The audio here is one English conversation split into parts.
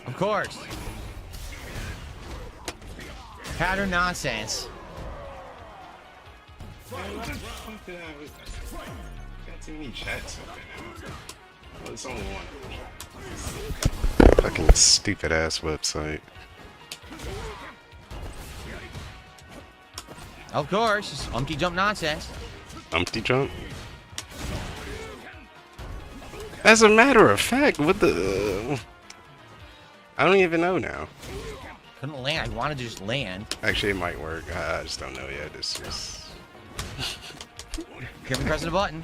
Of course. Pattern nonsense. Got too many chats open. Well, it's only one. Fucking stupid ass website. Of course. Just umpty jump nonsense. Umpty jump? As a matter of fact, what the... I don't even know now. Couldn't land. I wanted to just land. Actually, it might work. I just don't know yet. It's just... Kept pressing the button.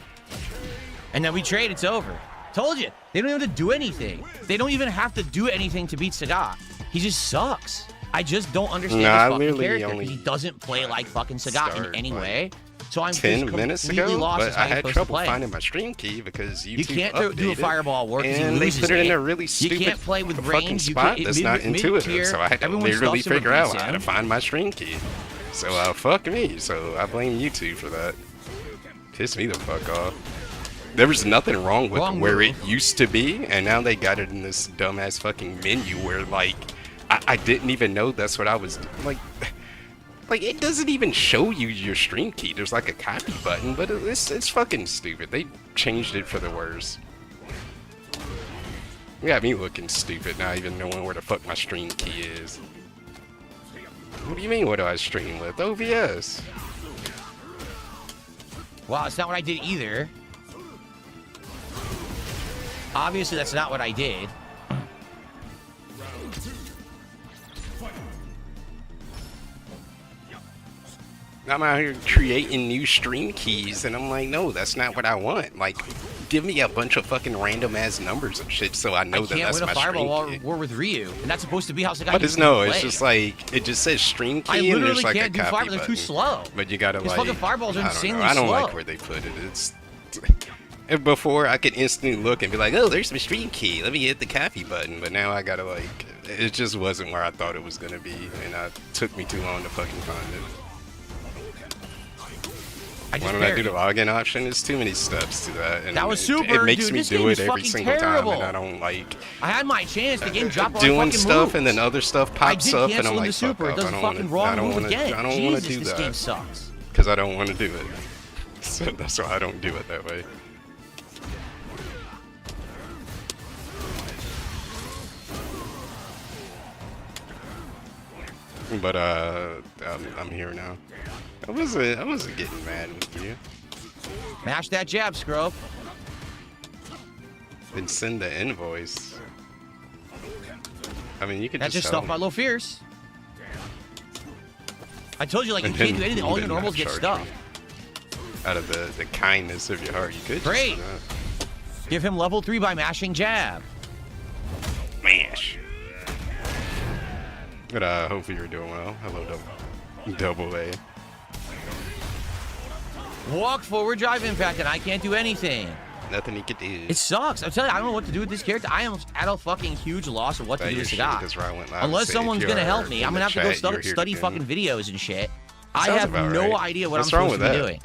And then we trade. It's over. Told you. They don't even have to do anything. They don't even have to do anything to beat Sagat. He just sucks. I just don't understand his fucking character because he doesn't play like fucking Sagat in any way. So I'm 10 minutes ago, lost but I had trouble play. finding my stream key because YouTube you can't do a fireball work and they put it in a really stupid you can't play with fucking range. spot that's not intuitive, so I had to literally figure out how to find my stream key. So fuck me, so I blame YouTube for that. Piss me the fuck off. There was nothing wrong with where it used to be, and now they got it in this dumbass fucking menu where, like, I didn't even know that's what I was like. Like, it doesn't even show you your stream key. There's like a copy button, but it's fucking stupid. They changed it for the worse. You got me looking stupid, not even knowing where the fuck my stream key is. What do you mean, what do I stream with? OBS. Well, it's not what I did either. Obviously, that's not what I did. I'm out here creating new stream keys, and I'm like, no, that's not what I want. Like, give me a bunch of fucking random ass numbers and shit, so I know that that's my stream key. I can't win a fireball war with Ryu, and that's supposed to be how Sagat. But it's no, it's just like it just says stream key, and there's like a copy button. They're too slow. But you gotta His like, fucking fireballs are insanely slow. I don't like where they put it. It's before I could instantly look and be like, oh, there's my stream key. Let me hit the copy button. But now I gotta like, it just wasn't where I thought it was gonna be, and it took me too long to fucking find it. Why don't I do the login option? There's too many steps to that. And that was super. It makes dude, me do it every single time, and I don't like. I had my chance. The game dropped all doing fucking stuff, moves. and then other stuff pops up, and I'm like, fuck super. off. It does I don't fucking want wrong to. I don't want to do this that. Game sucks. Because I don't want to do it. So that's why I don't do it that way. But I'm here now. I wasn't getting mad with you. Mash that jab, Scrub. Then send the invoice. I mean, you could that just stuffed my low fears. I told you, like, you can't do anything. All your normals get stuffed. Out of the kindness of your heart, you could. Great. Give him level 3 by mashing jab. Mash. But hopefully you're doing well. Hello, double A. Walk forward, drive impact, and I can't do anything. Nothing you could do. It sucks. I'm telling you, I don't know what to do with this character. I am at a fucking huge loss of what to do with Sagat. Unless someone's gonna help me, I'm gonna have to go study fucking videos and shit. I have no idea what I'm supposed to be doing.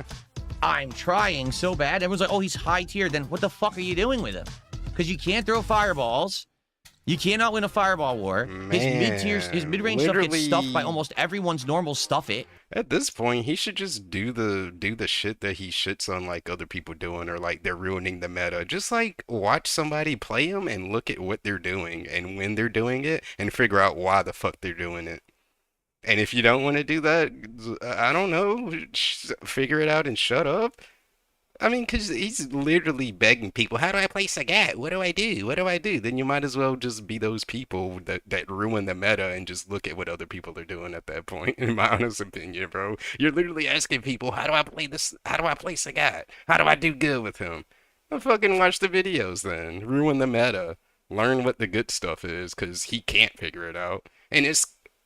I'm trying so bad. Everyone's like, oh, he's high tier. Then what the fuck are you doing with him? Because you can't throw fireballs. You cannot win a fireball war. His mid-range stuff gets stuffed by almost everyone's normal stuff it. At this point, he should just do the shit that he shits on like other people doing, or like they're ruining the meta. Just like watch somebody play him and look at what they're doing and when they're doing it and figure out why the fuck they're doing it. And if you don't want to do that, I don't know, figure it out and shut up. I mean, because he's literally begging people, how do I play Sagat? What do I do? What do I do? Then you might as well just be those people that ruin the meta and just look at what other people are doing at that point, in my honest opinion, bro. You're literally asking people, how do I play this? How do I play Sagat? How do I do good with him? Well, fucking watch the videos then. Ruin the meta. Learn what the good stuff is, because he can't figure it out. And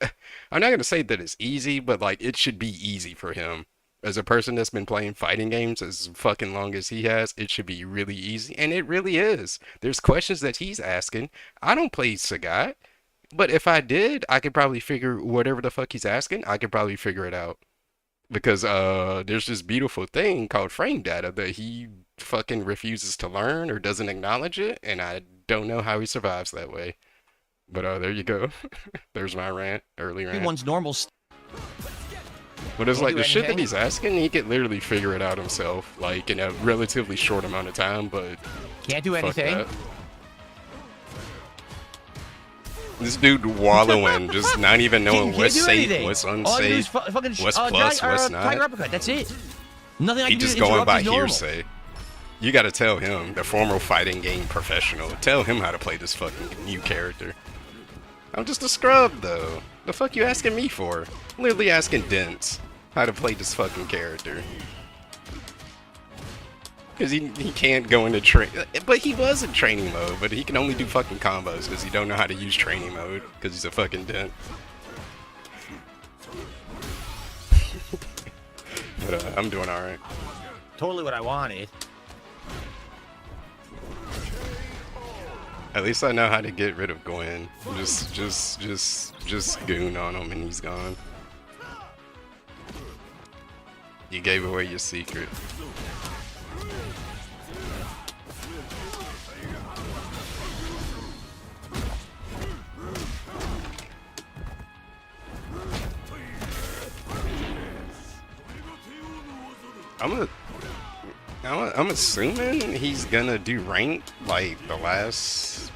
I'm not going to say that it's easy, but like it should be easy for him. As a person that's been playing fighting games as fucking long as he has, it should be really easy. And it really is. There's questions that he's asking. I don't play Sagat, but if I did, I could probably figure whatever the fuck he's asking, I could probably figure it out. Because there's this beautiful thing called frame data that he fucking refuses to learn or doesn't acknowledge it, and I don't know how he survives that way. But there you go. There's my rant, early rant. Everyone's normal. But it's like the shit that he's asking, he could literally figure it out himself, like in a relatively short amount of time. But can't do anything. That. This dude wallowing, just not even knowing what's safe, what's unsafe, what's plus, what's not. Tiger uppercut. That's it. Nothing I can do to just going by his hearsay. You gotta tell him, the former fighting game professional, tell him how to play this fucking new character. I'm just a scrub, though. The fuck you asking me for? Literally asking Dents how to play this fucking character. Because he can't go into but he was in training mode, but he can only do fucking combos because he don't know how to use training mode because he's a fucking Dent. But I'm doing alright. Totally what I wanted. At least I know how to get rid of Gwen. Just goon on him and he's gone. You gave away your secret. I'm assuming he's gonna do ranked like the last.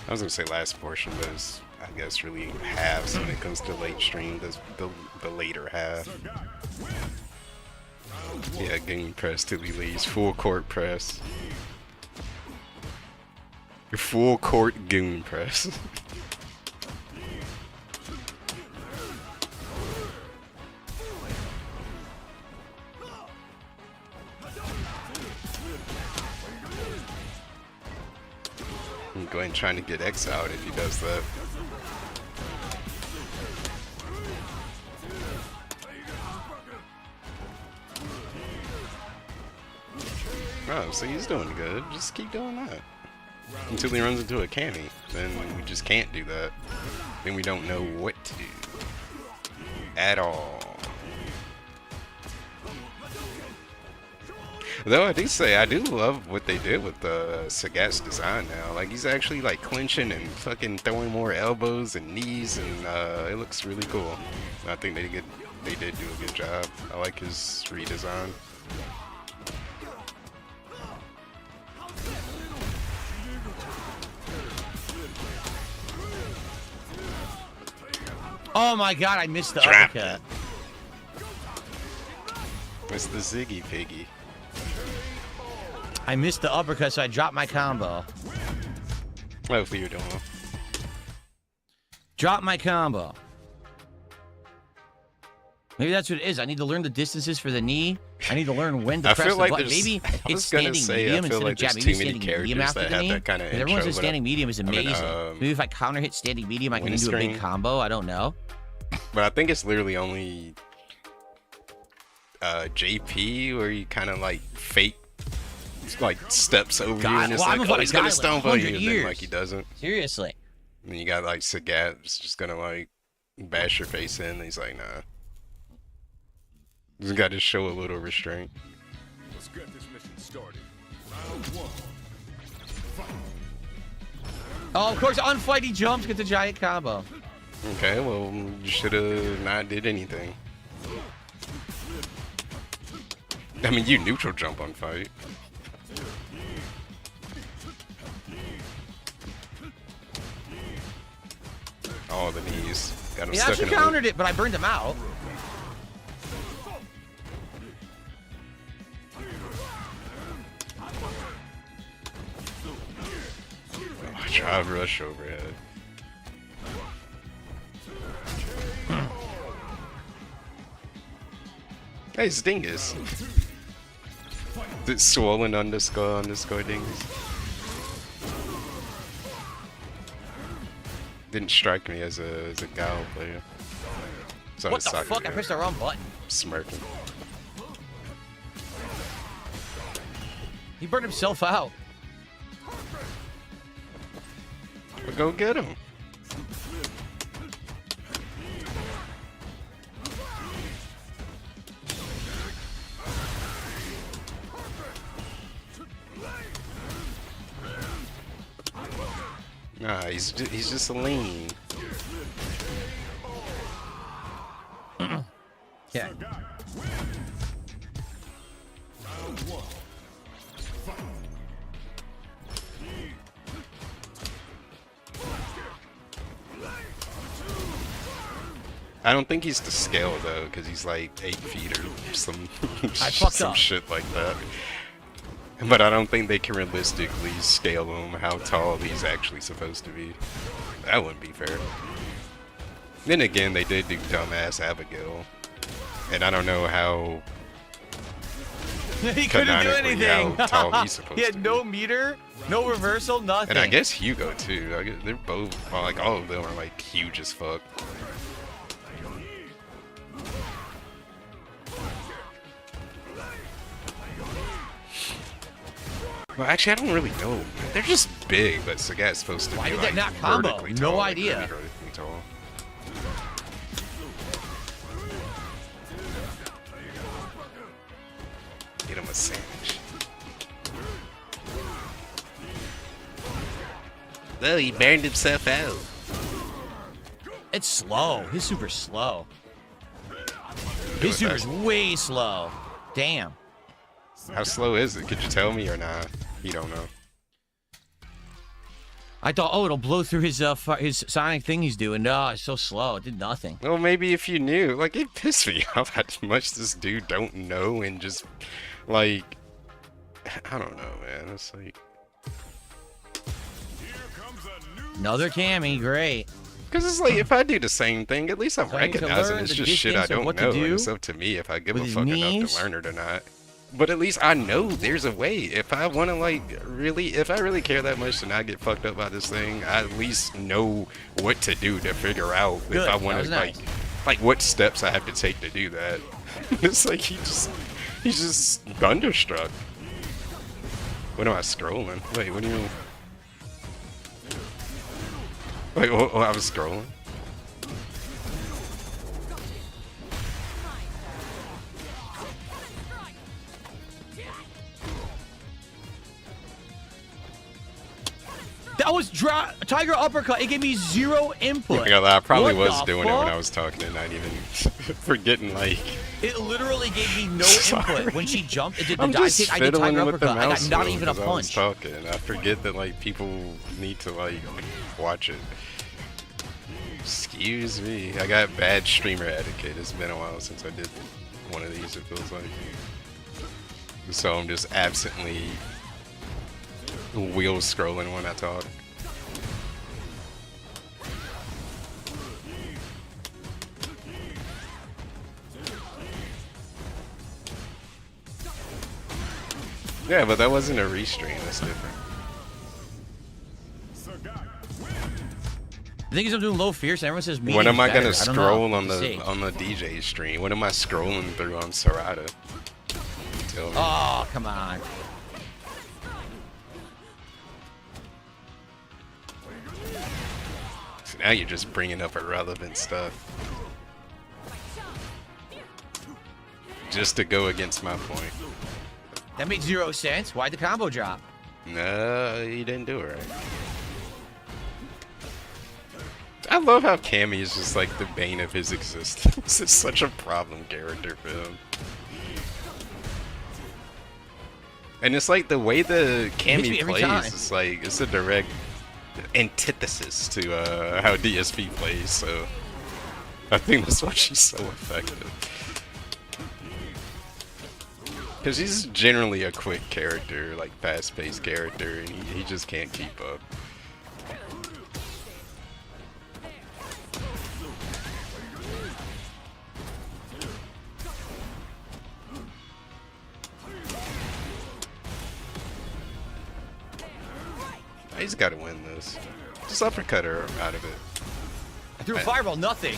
I was gonna say last portion, but it's, I guess really halves when it comes to late stream. The later half. Yeah, game press till he leaves. Full court press. Full court goon press. Go ahead and trying to get X out if he does that. Oh, so he's doing good. Just keep doing that. Until he runs into a cami. Then we just can't do that. Then we don't know what to do. At all. Though I do say, I do love what they did with Sagat's design now. Like, he's actually, like, clinching and fucking throwing more elbows and knees, and it looks really cool. I think they did do a good job. I like his redesign. Oh my god, I missed the uppercut. It's the Ziggy Piggy. I missed the uppercut, so I dropped my combo. Hopefully you're doing well. Drop my combo. Maybe that's what it is. I need to learn the distances for the knee. I need to learn when to press the button. Maybe it's standing medium instead of jab. Maybe standing medium after the knee. Everyone says standing medium is amazing. Maybe if I counter hit standing medium, I can do a big combo. I don't know. But I think it's literally only JP where you kind of like fake like steps over you and it's like, oh, he's gonna stomp on you, and then like he doesn't. Seriously. And then you got like Sagat who's just gonna like bash your face in, and he's like, nah. He's got to show a little restraint. Let's get this mission started. Round one. Oh, of course, on fight he jumps, gets a giant combo. Okay, well, you should have not did anything. I mean, you neutral jump on fight. Oh, the knees. Got him stuck in actually countered it, but I burned him out. Oh, drive rush overhead. Hey, Stingus. The swollen underscore dingus. Didn't strike me as a Gao player. So what the fuck? I pressed the wrong button. Smirking. He burned himself out. Well, go get him. Nah, he's just a lean. Yeah. I don't think he's to scale though, because he's like 8 feet or some shit like that. But I don't think they can realistically scale him how tall he's actually supposed to be. That wouldn't be fair. Then again, they did do dumbass Abigail, and I don't know how. He couldn't do anything. How tall he's supposed to be. He had no meter, no reversal, nothing. And I guess Hugo too. I guess they're both, well, like all of them are like huge as fuck. Well, actually, I don't really know. They're just big, but Sagat's supposed to be like that not combo? No idea. Tall. Get him a sandwich. Oh, he burned himself out. It's slow. His super's slow. His super's way slow. Damn. How slow is it? Could you tell me or not? You don't know. I thought, oh, it'll blow through his sonic thing he's doing. No, it's so slow. It did nothing. Well, maybe if you knew. Like, it pissed me off how much this dude don't know and just, like, I don't know, man. It's like... Another Cammy, great. Because it's like, if I do the same thing, at least I'm recognizing it's just shit I don't know. And it's up to me if I give a fuck enough to learn it or not. But at least I know there's a way. If I want to, like, if I really care that much to not get fucked up by this thing, I at least know what to do to figure out if I want to, like what steps I have to take to do that. It's like he's just thunderstruck. What am I scrolling? Wait, what do you mean? Wait, oh, I was scrolling. That was Tiger uppercut. It gave me 0 input. Yeah, I probably was doing it when I was talking and not even forgetting, like... It literally gave me no input. When she jumped, it did the I did Tiger uppercut. I got not even a punch. I was talking. I forget that, like, people need to, like, watch it. Excuse me. I got bad streamer etiquette. It's been a while since I did one of these, it feels like. So I'm just absently wheel scrolling when I talk. Yeah, but that wasn't a restream. That's different. The thing is, I'm doing low fierce, and everyone says me. When am I gonna scroll on the DJ stream? What am I scrolling through on Serrata? Tell me. Oh, come on. So now you're just bringing up irrelevant stuff. Just to go against my point. That made 0 sense. Why'd the combo drop? No, you didn't do it right. I love how Cammy is just like the bane of his existence. It's such a problem character for him. And it's like the way the Cammy plays, it's like, it's a direct antithesis to how DSP plays, so I think that's why she's so effective. Because he's generally a quick character, like fast-paced character, and he just can't keep up. He's got to win this. Just uppercut her out of it. I threw a fireball, nothing.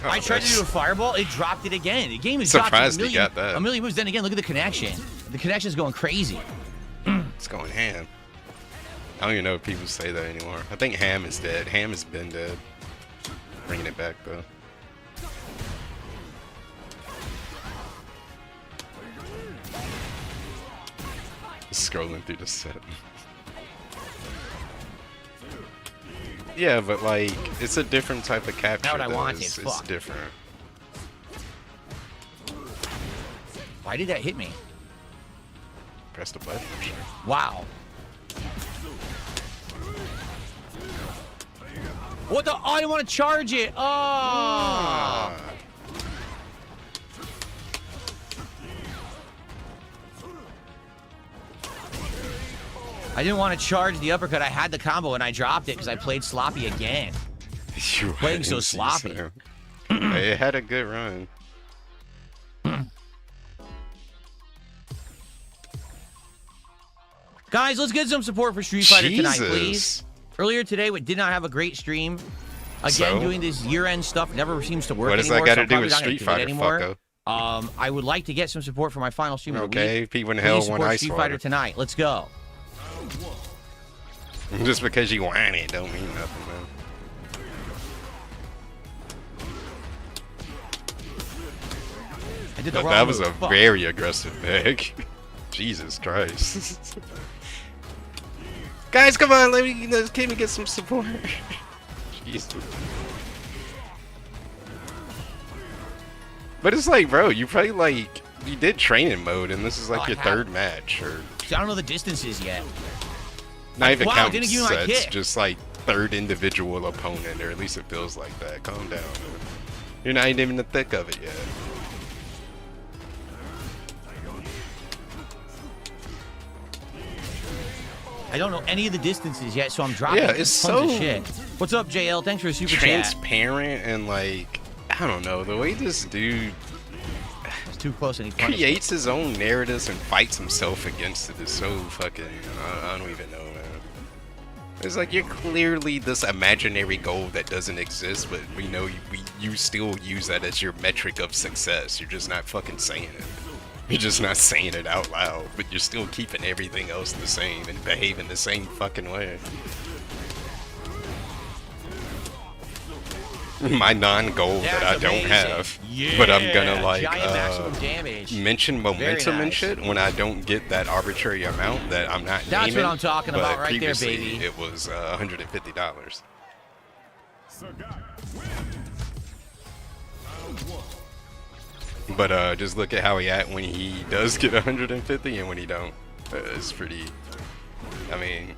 Oh, I tried to do a fireball, it dropped it again. The game is surprised he got that. A million moves. Then again, look at the connection. The connection is going crazy. It's going ham. I don't even know if people say that anymore. I think ham is dead. Ham has been dead. Bringing it back though. Just scrolling through the set. Yeah, but like, it's a different type of capture. Not what I wanted. It's Fuck. different. Why did that hit me? Press the button. Sure. Wow. What the? Oh, I didn't want to charge it. Oh. I didn't want to charge the uppercut. I had the combo and I dropped it because I played sloppy again. You playing so sloppy. It had a good run. Guys, let's get some support for Street Fighter tonight, please. Earlier today, we did not have a great stream. Again, doing this year-end stuff never seems to work anymore. What does that got to do with Street Fighter, fucko? I would like to get some support for my final stream of the week. Okay, people in hell want ice Street Fighter tonight. Let's go. Just because you want it don't mean nothing, man. I did the wrong that was move. a very aggressive pick. Jesus Christ. Guys, come on, let me get some support. Jesus. But it's like, bro, you probably like you did training mode, and this is like your third match, or I don't know the distances yet. Not even counting sets, just like third individual opponent, or at least it feels like that. Calm down, man. You're not even in the thick of it yet. I don't know any of the distances yet, so I'm dropping it's tons of shit. What's up, JL? Thanks for the super chat. Transparent and like, I don't know, the way this dude it's too close and he creates his own narratives and fights himself against it is so fucking, I don't even know, man. It's like you're clearly this imaginary goal that doesn't exist, but we know you still use that as your metric of success. You're just not fucking saying it. You're just not saying it out loud, but you're still keeping everything else the same and behaving the same fucking way. My non-goal that I don't have, but I'm gonna like mention momentum and shit when I don't get that arbitrary amount that I'm not naming. That's what I'm talking about right there, baby. baby. It was $150. But just look at how he act when he does get 150 and when he don't. It's pretty. I mean,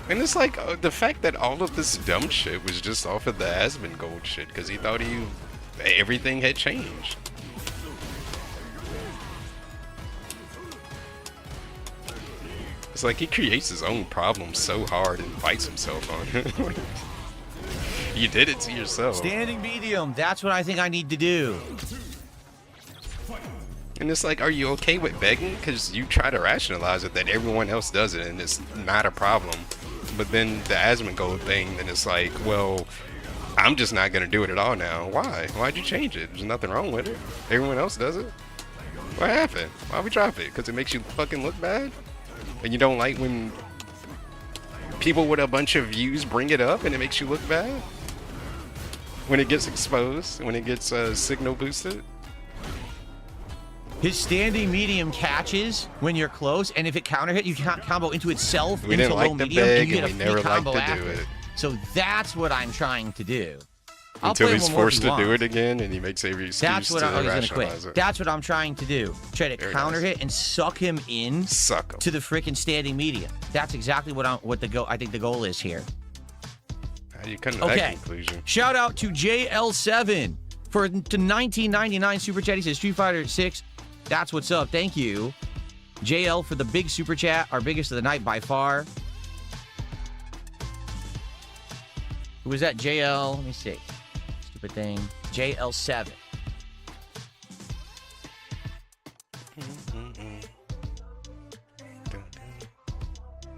and it's like the fact that all of this dumb shit was just off of the Asmon Gold shit because he thought everything had changed. It's like he creates his own problems so hard and fights himself on it. You did it to yourself. Standing medium, that's what I think I need to do. And it's like, are you okay with begging? Because you try to rationalize it that everyone else does it and it's not a problem. But then the Asmongold thing, then it's like, well, I'm just not going to do it at all now. Why? Why'd you change it? There's nothing wrong with it. Everyone else does it. What happened? Why we drop it? Because it makes you fucking look bad? And you don't like when people with a bunch of views bring it up and it makes you look bad? When it gets exposed, when it gets signal boosted. His standing medium catches when you're close, and if it counter hit, you can't combo into itself into low medium, and you get a free combo after. So that's what I'm trying to do. Until he's forced to do it again, and he makes every excuse that's what to rationalize it. That's what I'm trying to do. Try to counter hit and suck him in to the freaking standing medium. That's exactly what I think the goal is here. How do you come to that conclusion? Shout out to JL7 to 1999 super chat. He says Street Fighter 6. That's what's up. Thank you, JL, for the big super chat, our biggest of the night by far. Who was that? JL. Let me see. Stupid thing. JL7.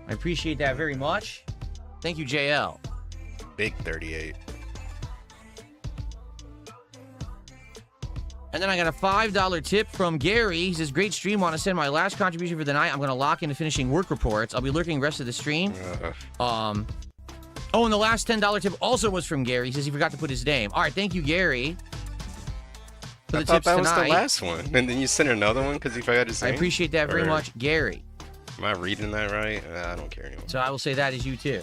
I appreciate that very much. Thank you, JL. Big 38. And then I got a $5 tip from Gary. He says, great stream. Want to send my last contribution for the night. I'm going to lock into finishing work reports. I'll be lurking the rest of the stream. Oh, and the last $10 tip also was from Gary. He says he forgot to put his name. All right, thank you, Gary. I thought that was the last one. And then you sent another one because he forgot his name? I appreciate that very much, Gary. Am I reading that right? I don't care anymore. So I will say that is you too.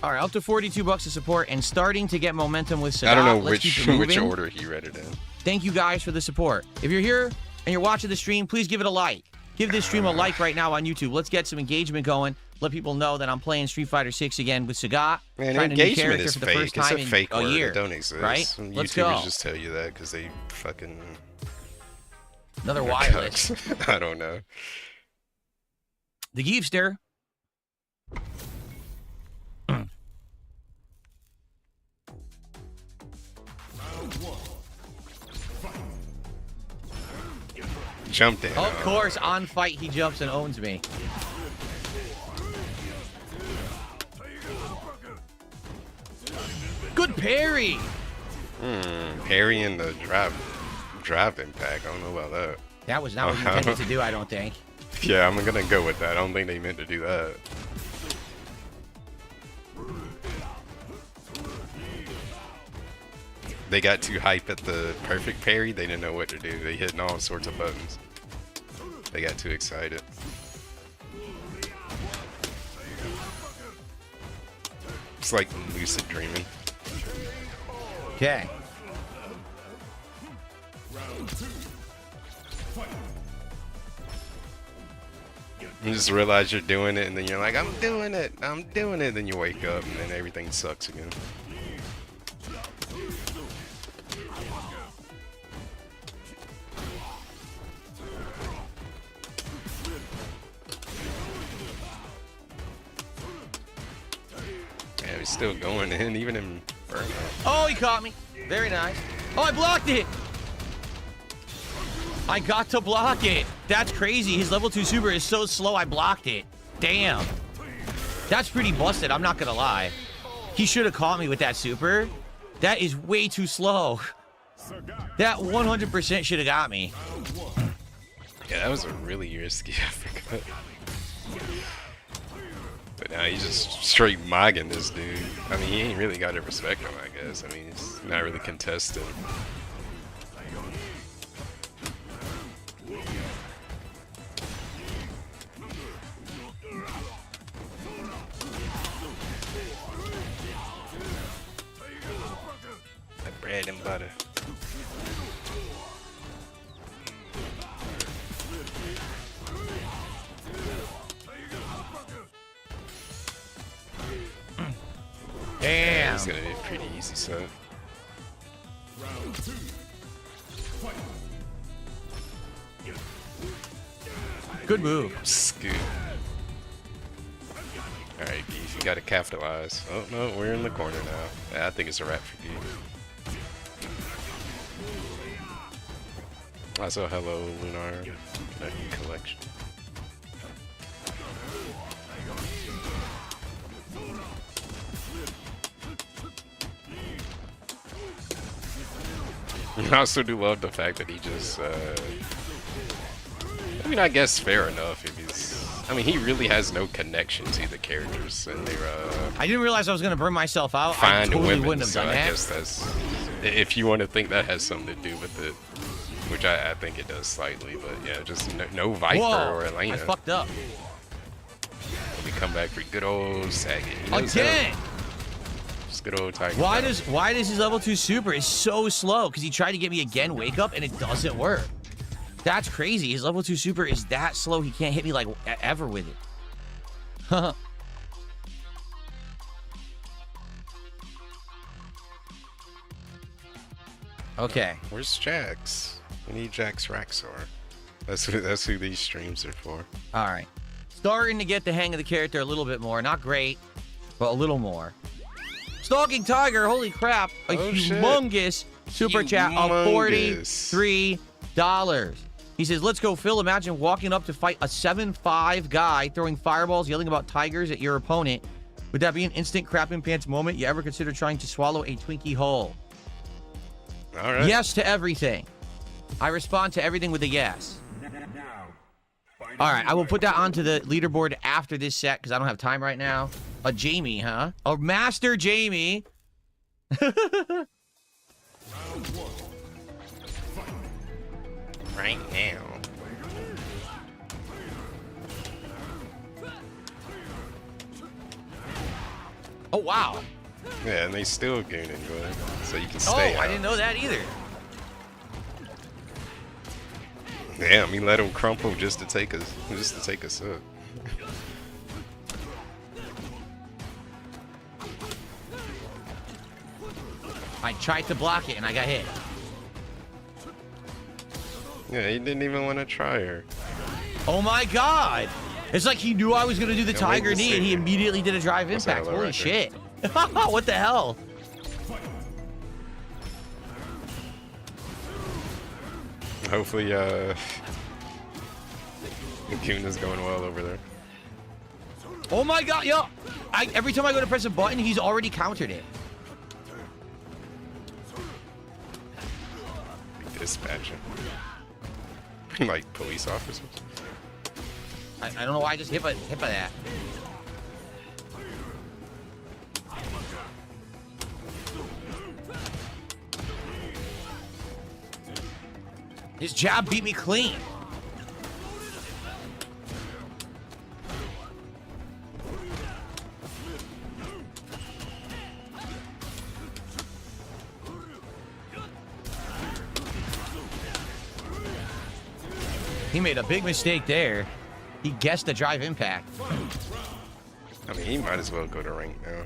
All right, up to $42 of support and starting to get momentum with Sadat. I don't know which order he read it in. Thank you guys for the support. If you're here and you're watching the stream, please give it a like. Give this stream a like right now on YouTube. Let's get some engagement going. Let people know that I'm playing Street Fighter 6 again with Sagat. Man, engagement is fake. It's a fake word. It don't exist. Right? Let's go. YouTubers just tell you that because they fucking... Another wireless. I don't know. The Geefster. Jumped in. Of course, on fight, he jumps and owns me. Good parry. Parry in the drive impact. I don't know about that. That was not what you intended to do, I don't think. Yeah, I'm gonna go with that. I don't think they meant to do that. They got too hype at the perfect parry. They didn't know what to do. They hitting all sorts of buttons. They got too excited. It's like lucid dreaming. Okay. You just realize you're doing it, and then you're like, I'm doing it. Then you wake up, and then everything sucks again. Yeah, he's still going in, even in burnout. Oh, he caught me. Very nice. Oh, I blocked it. I got to block it. That's crazy. His level 2 super is so slow, I blocked it. Damn. That's pretty busted, I'm not gonna lie. He should have caught me with that super. That is way too slow. That 100% should have got me. Yeah, that was a really risky uppercut. But now he's just straight mogging this dude. I mean, he ain't really got to respect him, I guess. I mean, he's not really contested. That bread and butter. Damn. It's gonna be a pretty easy set. Good move. Scoot. Alright, Beef, you gotta capitalize. Oh no, we're in the corner now. Yeah, I think it's a wrap for Beef. Also, hello, Lunar Collection. I also do love the fact that he just, I mean, I guess fair enough if he's, I mean, he really has no connection to the characters, and they're, I didn't realize I was gonna burn myself out. I totally wouldn't have done that. I guess that's, if you want to think that has something to do with it, which I think it does slightly, but yeah, just no Viper or Elena. I fucked up. We come back for good old Saget. Again! Good old Tiger. Why does his level 2 super is so slow? Because he tried to get me again, wake up, and it doesn't work. That's crazy. His level 2 super is that slow. He can't hit me like ever with it. Okay. Where's Jax? We need Jax Raxor. That's who these streams are for. All right. Starting to get the hang of the character a little bit more. Not great, but a little more. Stalking Tiger, holy crap. A humongous super chat of $43. He says, let's go, Phil. Imagine walking up to fight a 7'5" guy, throwing fireballs, yelling about tigers at your opponent. Would that be an instant crap in pants moment? You ever consider trying to swallow a Twinkie whole? All right. Yes to everything. I respond to everything with a yes. All right, I will put that onto the leaderboard after this set because I don't have time right now. A Jamie, huh? A Master Jamie. Oh, wow. Yeah, and they still gain anyway, so you can stay out. I didn't know that either. Damn, he let him crumple just to take us up. I tried to block it and I got hit. Yeah, he didn't even want to try her. Oh my god! It's like he knew I was gonna do the tiger knee and he immediately did a drive impact. Holy shit! What the hell? Hopefully, Kuna's going well over there. Oh my god, yo! Every time I go to press a button, he's already countered it. Dispatching. Like police officers. I don't know why I just hit by that. His jab beat me clean. He made a big mistake there. He guessed the drive impact. I mean, he might as well go to rank now.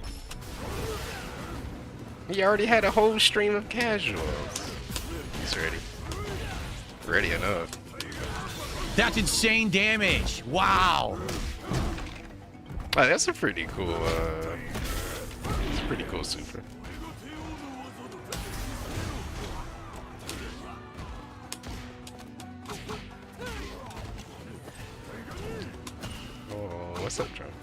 He already had a whole stream of casuals. He's ready. Ready enough. That's insane damage. Wow. Oh, that's a pretty cool, it's a pretty cool super. Oh, what's up, Travis?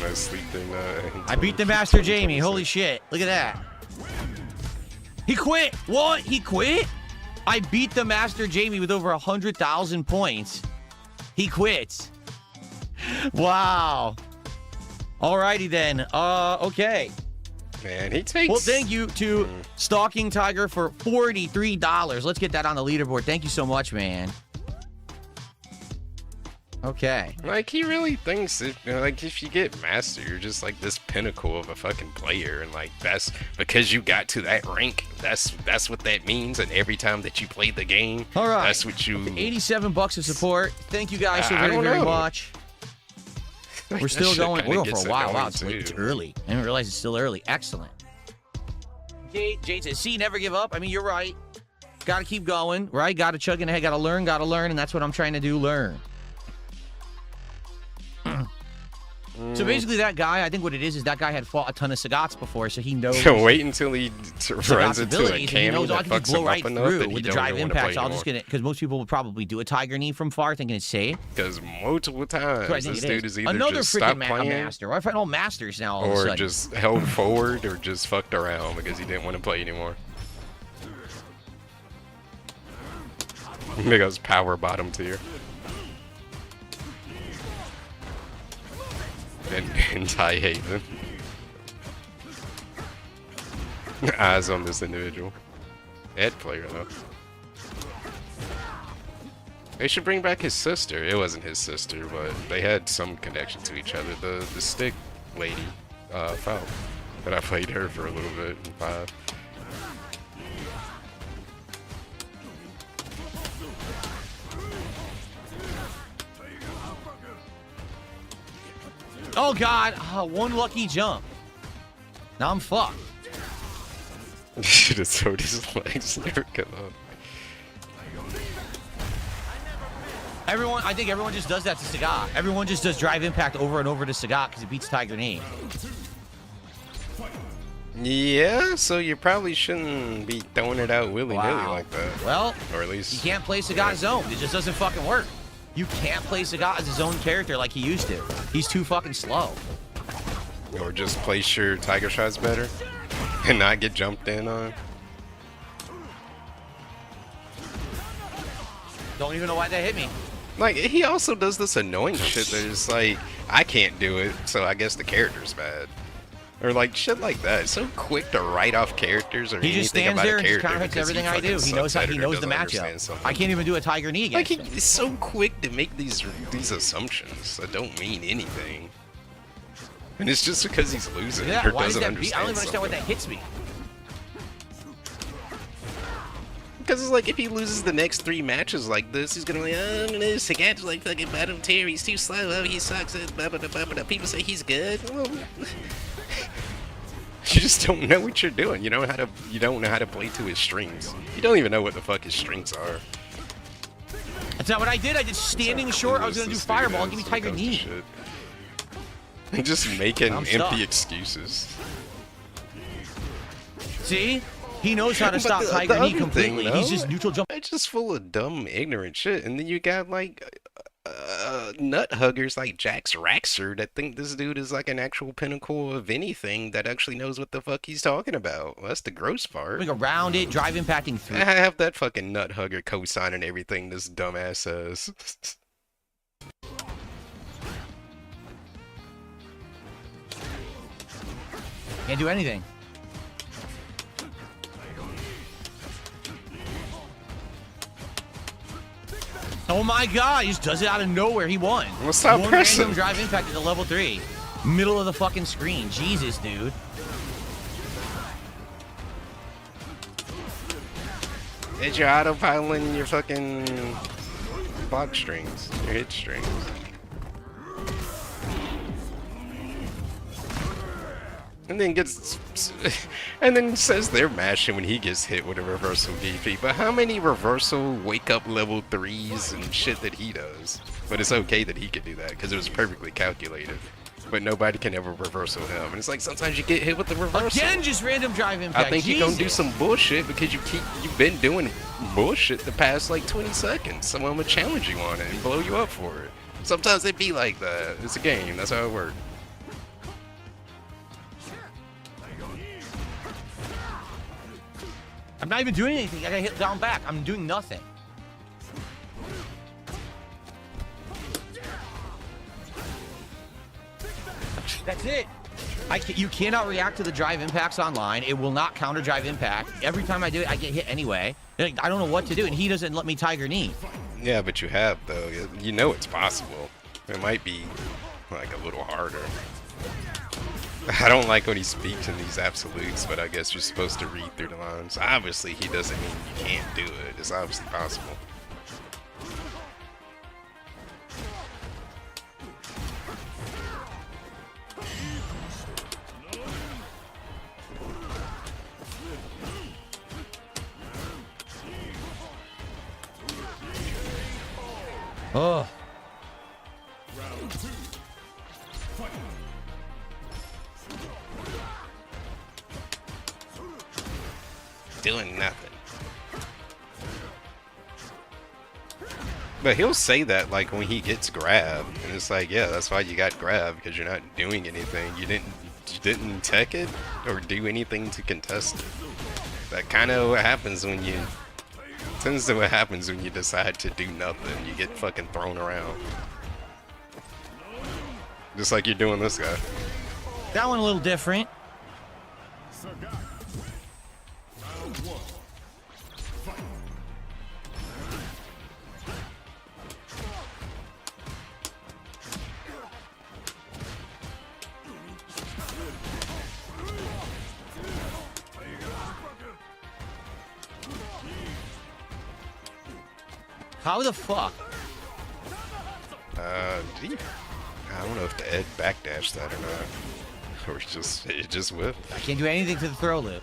Nice sleep thing. I beat the Master Jamie. Holy shit. Look at that. He quit. What? He quit? I beat the Master Jamie with over 100,000 points. He quits. Wow. Alrighty then. Okay. Man, he takes... Well, thank you to Stalking Tiger for $43. Let's get that on the leaderboard. Thank you so much, man. Okay. Like, he really thinks that, you know, like, if you get master, you're just like this pinnacle of a fucking player, and like that's because you got to that rank. That's what that means. And every time that you play the game, all right, that's what you. $87 of support. Thank you guys so very much. Like, we're still going. We're going for a while. Wow, too. It's early. I didn't realize it's still early. Excellent. Jade says, "See, never give up." I mean, you're right. Got to keep going, right? Got to chug in ahead. Got to learn, and that's what I'm trying to do. Learn. So basically, that guy, I think what it is that guy had fought a ton of Sagats before, so he knows. Wait until he runs into a camo that fucks him up enough that he with the drive impact. So I'll just get it because most people will probably do a tiger knee from far, thinking it's safe. Because multiple times this dude is either another just stopped freaking playing, master. I find all masters now, all of a or sudden. just held forward, or just fucked around because he didn't want to play anymore. Because power bottom tier. And Ty Haven. Eyes on this individual. Ed player though. They should bring back his sister. It wasn't his sister, but they had some connection to each other. The stick lady, Foul. But I played her for a little bit in 5. Oh god, one lucky jump. Now I'm fucked. Should have throwed his legs. Never come up. I think everyone just does that to Sagat. Everyone just does drive impact over and over to Sagat because it beats Tiger Knee. Yeah, so you probably shouldn't be throwing it out willy-nilly like that. Well, or at least you can't play Sagat's zone. It just doesn't fucking work. You can't play Sagat as his own character like he used to. He's too fucking slow. Or just place your tiger shots better and not get jumped in on. Don't even know why that hit me. Like, he also does this annoying shit that is like, I can't do it, so I guess the character's bad. Or like shit like that. So quick to write off characters or he just anything stands about there a and just character counterhits everything I do. He knows how he knows the matchup. I can't even do a tiger knee against him. He's so quick to make these assumptions that don't mean anything. And it's just because he's losing or doesn't understand. I don't even understand why that hits me. Because it's like if he loses the next 3 matches like this, he's gonna be like, oh no, Sagat's like fucking bottom tier, he's too slow, oh he sucks, people say he's good. Well, you just don't know what you're doing. You don't know how to play to his strings. You don't even know what the fuck his strings are. That's not what I did. I did standing short. I was gonna do fireball and give me tiger knee. Just making empty excuses. See? He knows how to stop tiger knee completely. He's just neutral jump. It's just full of dumb, ignorant shit. And then you got like nut huggers like Jax Raxer that think this dude is like an actual pinnacle of anything that actually knows what the fuck he's talking about. Well, that's the gross part. Like around it, drive impacting through. I have that fucking nut hugger co-signing everything this dumbass says. Can't do anything. Oh my god, he just does it out of nowhere. He won. Well, stop pressing. Random drive impact at the level 3. Middle of the fucking screen. Jesus, dude. It's your autopiloting your fucking block strings, your hit strings. And then says they're mashing when he gets hit with a reversal DP. But how many reversal wake up level 3s and shit that he does? But it's okay that he could do that because it was perfectly calculated. But nobody can ever reversal him. And it's like sometimes you get hit with the reversal. Again, just random drive impact. I think you're gonna do some bullshit because you've been doing bullshit the past like 20 seconds. So I'm gonna challenge you on it and blow you up for it. Sometimes it be like that. It's a game. That's how it works. I'm not even doing anything. I got hit down back. I'm doing nothing. That's it. You cannot react to the drive impacts online. It will not counter drive impact. Every time I do it, I get hit anyway. Like, I don't know what to do, and he doesn't let me tiger knee. Yeah, but you have, though. You know it's possible. It might be, like, a little harder. I don't like when he speaks in these absolutes, but I guess you're supposed to read through the lines. Obviously, he doesn't mean you can't do it. It's obviously possible. Oh. Doing nothing. But he'll say that like when he gets grabbed, and it's like, yeah, that's why you got grabbed, because you're not doing anything. You didn't tech it or do anything to contest it. That kind of what happens when you tends to what happens when you decide to do nothing. You get fucking thrown around. Just like you're doing this guy. That one a little different. How the fuck? I don't know if the Ed backdash that or not. Or it just whipped. I can't do anything to the throw loop.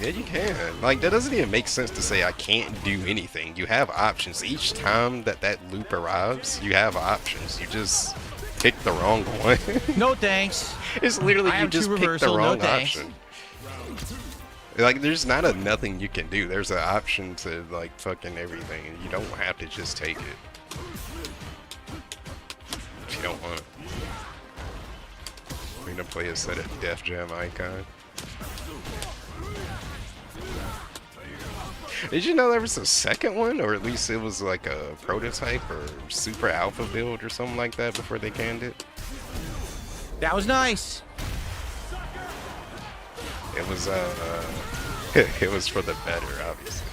Yeah, you can. Like, that doesn't even make sense to say I can't do anything. You have options. Each time that loop arrives, you have options. You just pick the wrong one. No thanks. It's literally you just pick the wrong option. Like, there's not a nothing you can do. There's an option to, like, fucking everything. And you don't have to just take it. If you don't want it. We're gonna play a set of Def Jam Icon. Did you know there was a second one? Or at least it was like a prototype or super alpha build or something like that before they canned it? That was nice. It was it was for the better, obviously.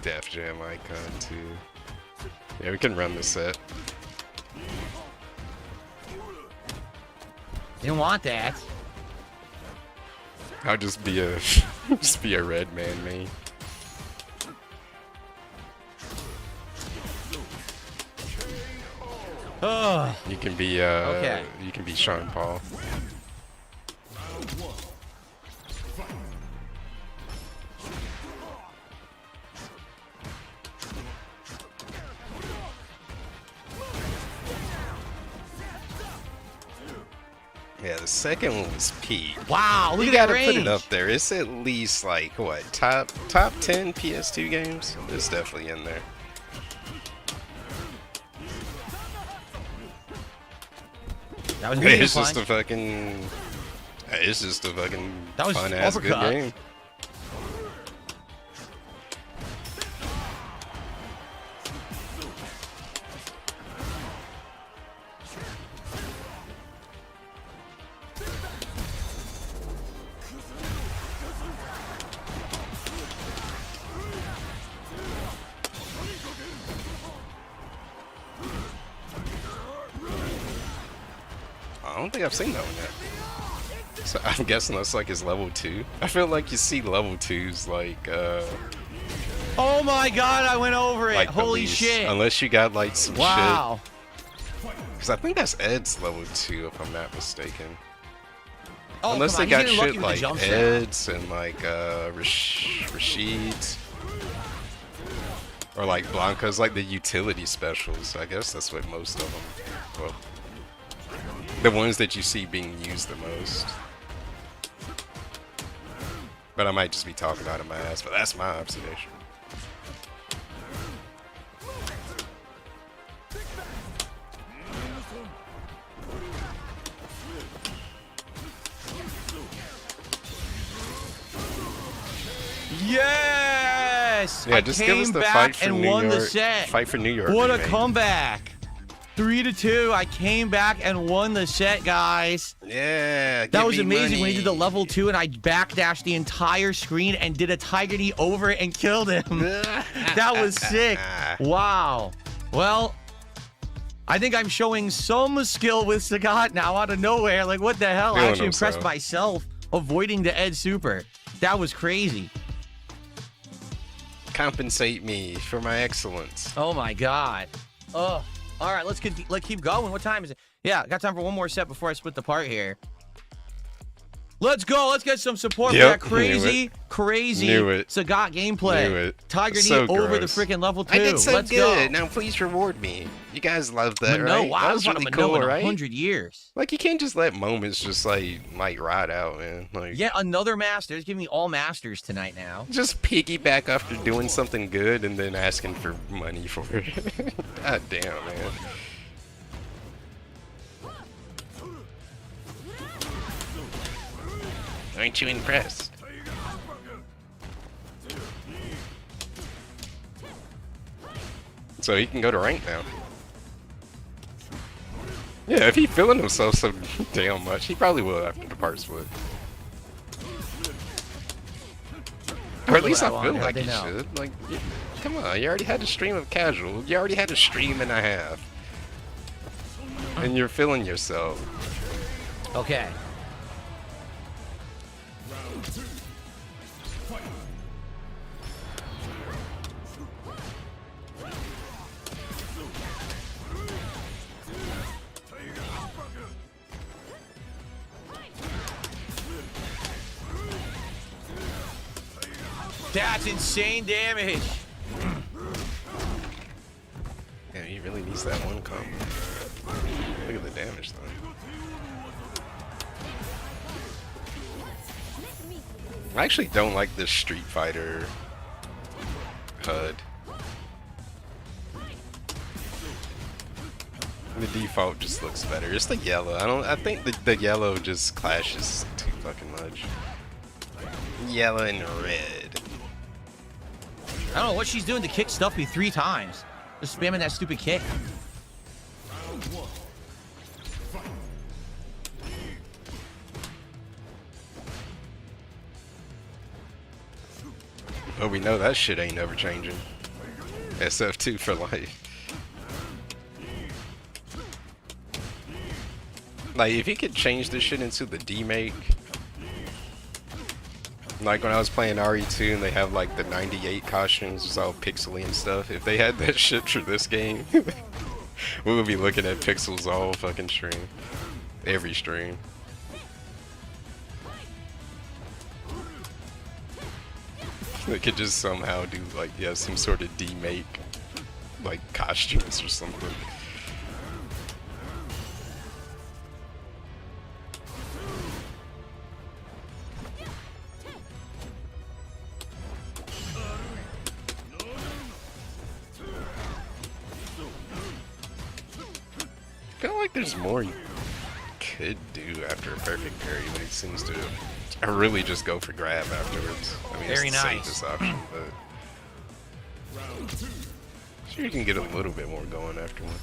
Def Jam icon too. Yeah, we can run the set. Didn't want that. I'll just be a red man, me. Oh. You can be okay. You can be Sean Paul. Yeah, the second one was peak. Wow, look you at that gotta range. put it up there. It's at least like what, top 10 PS2 games? It's definitely in there. That was it's just a fucking. It's just a fucking fun ass good game. I don't think I've seen that one yet. So I'm guessing that's like his level 2. I feel like you see level 2s like oh my god, I went over it. Like holy shit. Unless you got like some wow. shit. Because I think that's Ed's level 2 if I'm not mistaken. Oh, unless they got shit like Ed's and like Rashid's. Or like Blanca's, like the utility specials. I guess that's what most of them. Well, the ones that you see being used the most. But I might just be talking out of my ass, but that's my observation. Yes! Yeah, just give us the fight for New York. The set. Fight for New York. What a comeback! 3-2. I came back and won the set, guys. Yeah, that was amazing when he did the level 2 and I backdashed the entire screen and did a Tiger Knee over it and killed him. That was sick. Wow. Well, I think I'm showing some skill with Sagat now out of nowhere. Like, what the hell? I actually impressed myself avoiding the Ed Super. That was crazy. Compensate me for my excellence. Oh my god. Oh. All right, let's keep going. What time is it? Yeah, got time for one more set before I split the part here. Let's go. Let's get some support for that crazy Sagat gameplay. Tiger Knee over the freaking level 2. I did so Let's good. Go. Now please reward me. You guys love that, no, right? Wow, that was really cool, right? 100 years. Like, you can't just let moments just like ride out, man. Like, yeah, another Masters. Give me all Masters tonight now. Just piggyback after doing something good and then asking for money for it. God damn, man. Aren't you impressed? So he can go to rank now. Yeah, if he's feeling himself so damn much, he probably will after the part split. Or at least I feel like he should. Like, come on, you already had a stream of casual. You already had a stream and a half. And you're feeling yourself. Okay. That's insane damage. Yeah, he really needs that one combo. Look at the damage though. I actually don't like this Street Fighter HUD. The default just looks better. It's the yellow. I think the yellow just clashes too fucking much. Yellow and red. I don't know what she's doing to kick Stuffy 3 times. Just spamming that stupid kick. But we know that shit ain't never changing. SF2 for life. Like, if you could change this shit into the D-Make. Like when I was playing RE2 and they have like the 98 costumes, it's all pixely and stuff. If they had that shit for this game, we would be looking at pixels all fucking stream. Every stream. They could just somehow do like, yeah, some sort of D-Make like costumes or something. I feel like there's more you could do after a perfect parry, but it seems to really just go for grab afterwards. I mean, very it's the nice. safest option, but sure you can get a little bit more going after one.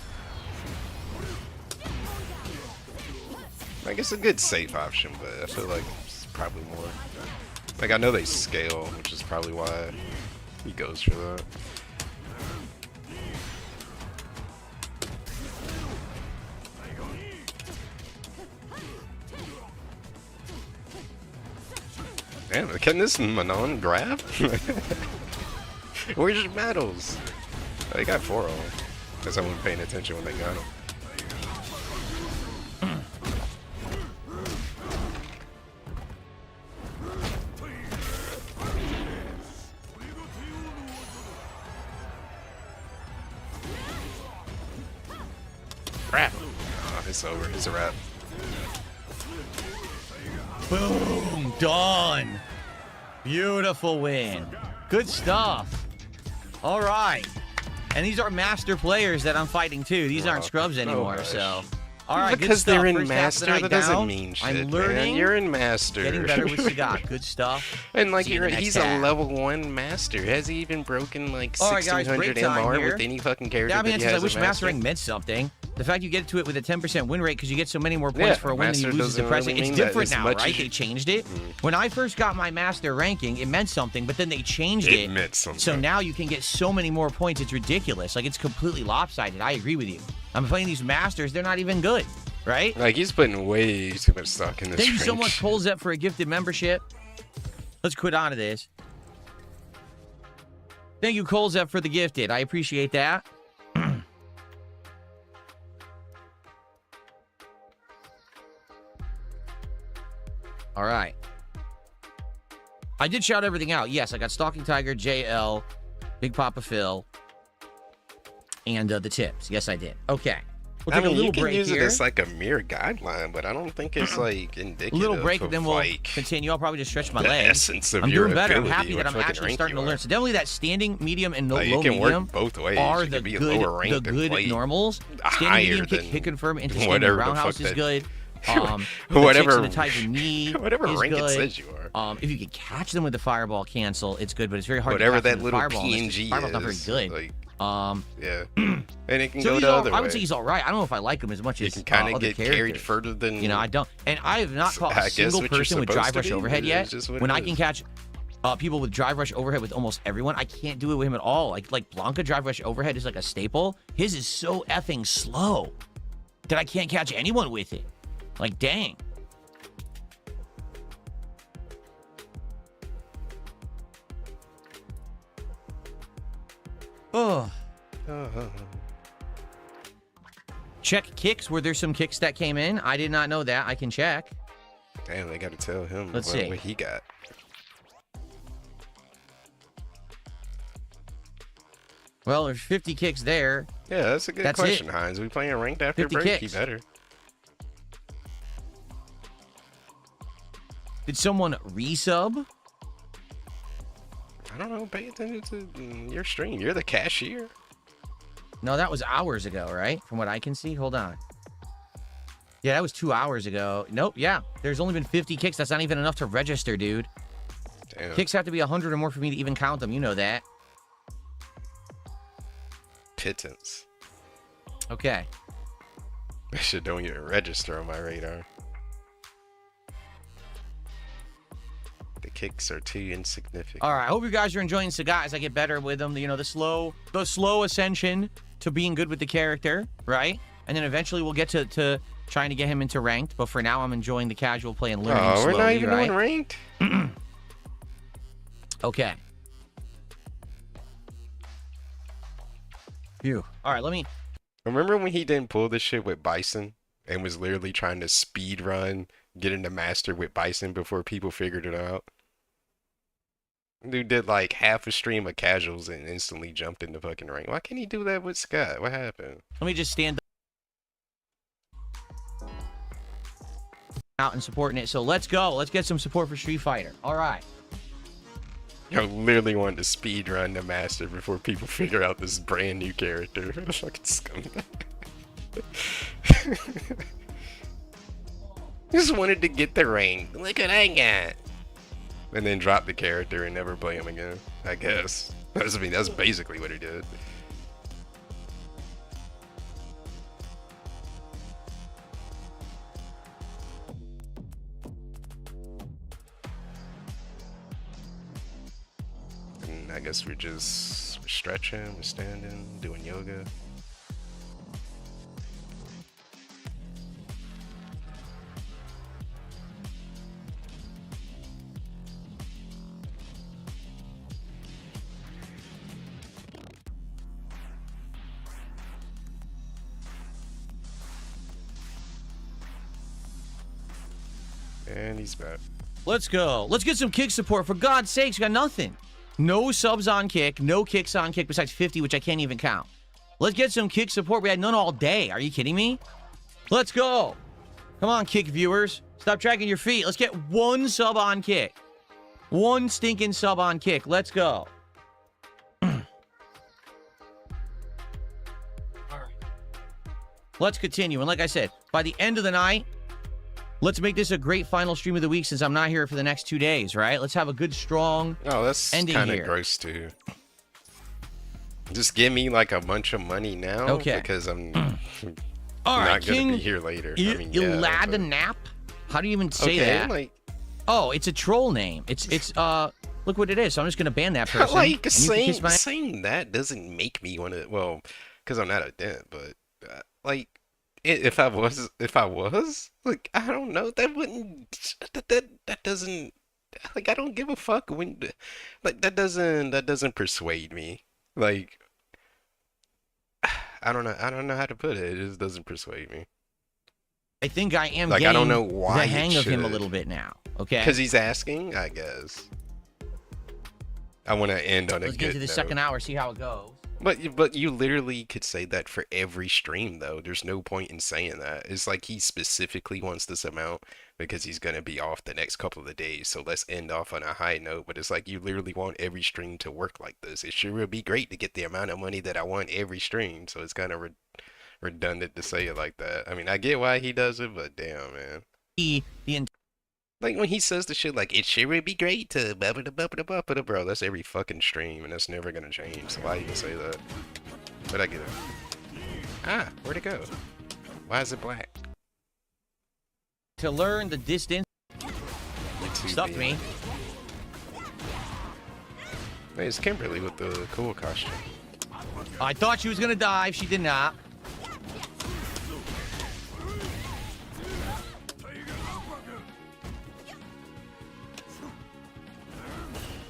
Like, it's a good safe option, but I feel like it's probably more. Like, I know they scale, which is probably why he goes for that. Damn, can this Manon grab? Where's your medals? They got 4 of them. Guess I wasn't paying attention when they got them. Crap! Oh, it's over. It's a wrap. Boom! Done! Beautiful win. Good stuff. All right. And these are master players that I'm fighting too. These aren't scrubs anymore, so. All right, because good stuff. they're in First master, that doesn't mean shit. I'm learning. Man. You're in master. Getting better with Sagat. Good stuff. And like he's a level 1 master. Has he even broken like 1600 MR with any fucking character? Yeah, I mean, that he has I wish mastering meant something. The fact you get to it with a 10% win rate because you get so many more points for a win than you lose is depressing. It's different now, right? They changed it. When I first got my master ranking, it meant something, but then they changed it. It meant something. So now you can get so many more points. It's ridiculous. Like, it's completely lopsided. I agree with you. I'm playing these masters. They're not even good, right? Like, he's putting way too much stock in this. Thank you so much, Polzep, for a gifted membership. Let's quit on to this. Thank you, Colzep, for the gifted. I appreciate that. All right. I did shout everything out. Yes, I got Stalking Tiger, JL, Big Papa Phil, and the tips. Yes, I did. Okay. We'll take a little break here. You can use it as like a mere guideline, but I don't think it's like indicative. A little break, of, then we'll like, continue. I'll probably just stretch my the legs. Essence of I'm your doing better. I'm ability, happy that I'm actually starting to learn. So definitely that standing, medium, and low medium work both ways. Are the good normals. Standing, medium, kick confirm into standing roundhouse is good. Whatever the type of knee whatever is rank good. It says you are. If you can catch them with the fireball cancel, it's good, but it's very hard whatever to catch that little fireball PNG fireball's not very good. Like, yeah. And it can so go the other way. I would say he's all right. I don't know if I like him as much as you can kind of get characters. Carried further than I don't. And I have not caught a single person with drive rush overhead yet. When I can catch people with drive rush overhead with almost everyone, I can't do it with him at all. Like Blanca drive rush overhead is like a staple. His is so effing slow that I can't catch anyone with it. Like, dang. Oh. Check kicks. Were there some kicks that came in? I did not know that. I can check. Damn, they got to tell him what he got. Well, there's 50 kicks there. Yeah, that's a good question, Hines. We playing ranked after break? Kicks. He better. Did someone resub? I don't know. Pay attention to your stream. You're the cashier. No, that was hours ago, right? From what I can see. Hold on. Yeah, that was 2 hours ago. Nope. Yeah, there's only been 50 kicks. That's not even enough to register, dude. Damn. Kicks have to be 100 or more for me to even count them. You know that. pittance. Okay. That shit don't even register on my radar. The kicks are too insignificant. All right, I hope you guys are enjoying Sagat as I get better with them. You know, the slow ascension to being good with the character, right? And then eventually we'll get to trying to get him into ranked. But for now, I'm enjoying the casual play and learning slowly, we're not even right? doing ranked? Okay. Phew. All right, let me... Remember when he didn't pull this shit with Bison and was literally trying to speed run, get into Master with Bison before people figured it out? Dude did like half a stream of casuals and instantly jumped into fucking rank. Why can't he do that with Scott? What happened? Let me just stand out and supporting it. So let's go. Let's get some support for Street Fighter. All right. Yo, literally wanted to speed run the Master before people figure out this brand new character. Fucking scumbag. Just wanted to get the ring. Look what I got. And then drop the character and never play him again, I guess. I mean, that's basically what he did. And I guess we're stretching, we're standing, doing yoga. And he's back. Let's go. Let's get some kick support. For God's sakes, you got nothing. No subs on kick, no kicks on kick besides 50, which I can't even count. Let's get some kick support. We had none all day. Are you kidding me? Let's go. Come on, kick viewers. Stop dragging your feet. Let's get one sub on kick. One stinking sub on kick. Let's go. All right. Let's continue. And like I said, by the end of the night, let's make this a great final stream of the week since I'm not here for the next 2 days, right? Let's have a good, strong that's kind of gross, too. Just give me, like, a bunch of money now. Okay. Because I'm all right, not going to be here later. I mean, Nap? How do you even say that? Like, oh, it's a troll name. It's look what it is. So I'm just going to ban that person. Like, saying that doesn't make me want to, well, because I'm not a dent, but, like, if I was, like, I don't know, that doesn't, like, I don't give a fuck when, like, that doesn't persuade me. Like, I don't know how to put it. It just doesn't persuade me. I think I am like, getting I don't know why the hang of him a little bit now. Okay. Because he's asking, I guess. I want to end on a good note. Let's get to the second hour, see how it goes. But you literally could say that for every stream, though. There's no point in saying that. It's like he specifically wants this amount because he's going to be off the next couple of days. So let's end off on a high note. But it's like you literally want every stream to work like this. It sure would be great to get the amount of money that I want every stream. So it's kind of redundant to say it like that. I mean, I get why he does it, but damn, man. Like when he says the shit like, it sure would be great to bro, that's every fucking stream and that's never gonna change. So why even say that? But I get it. Ah, where'd it go? Why is it black? To learn the distance. Stuck me. Hey, it's Kimberly with the cool costume. I thought she was gonna dive, she did not.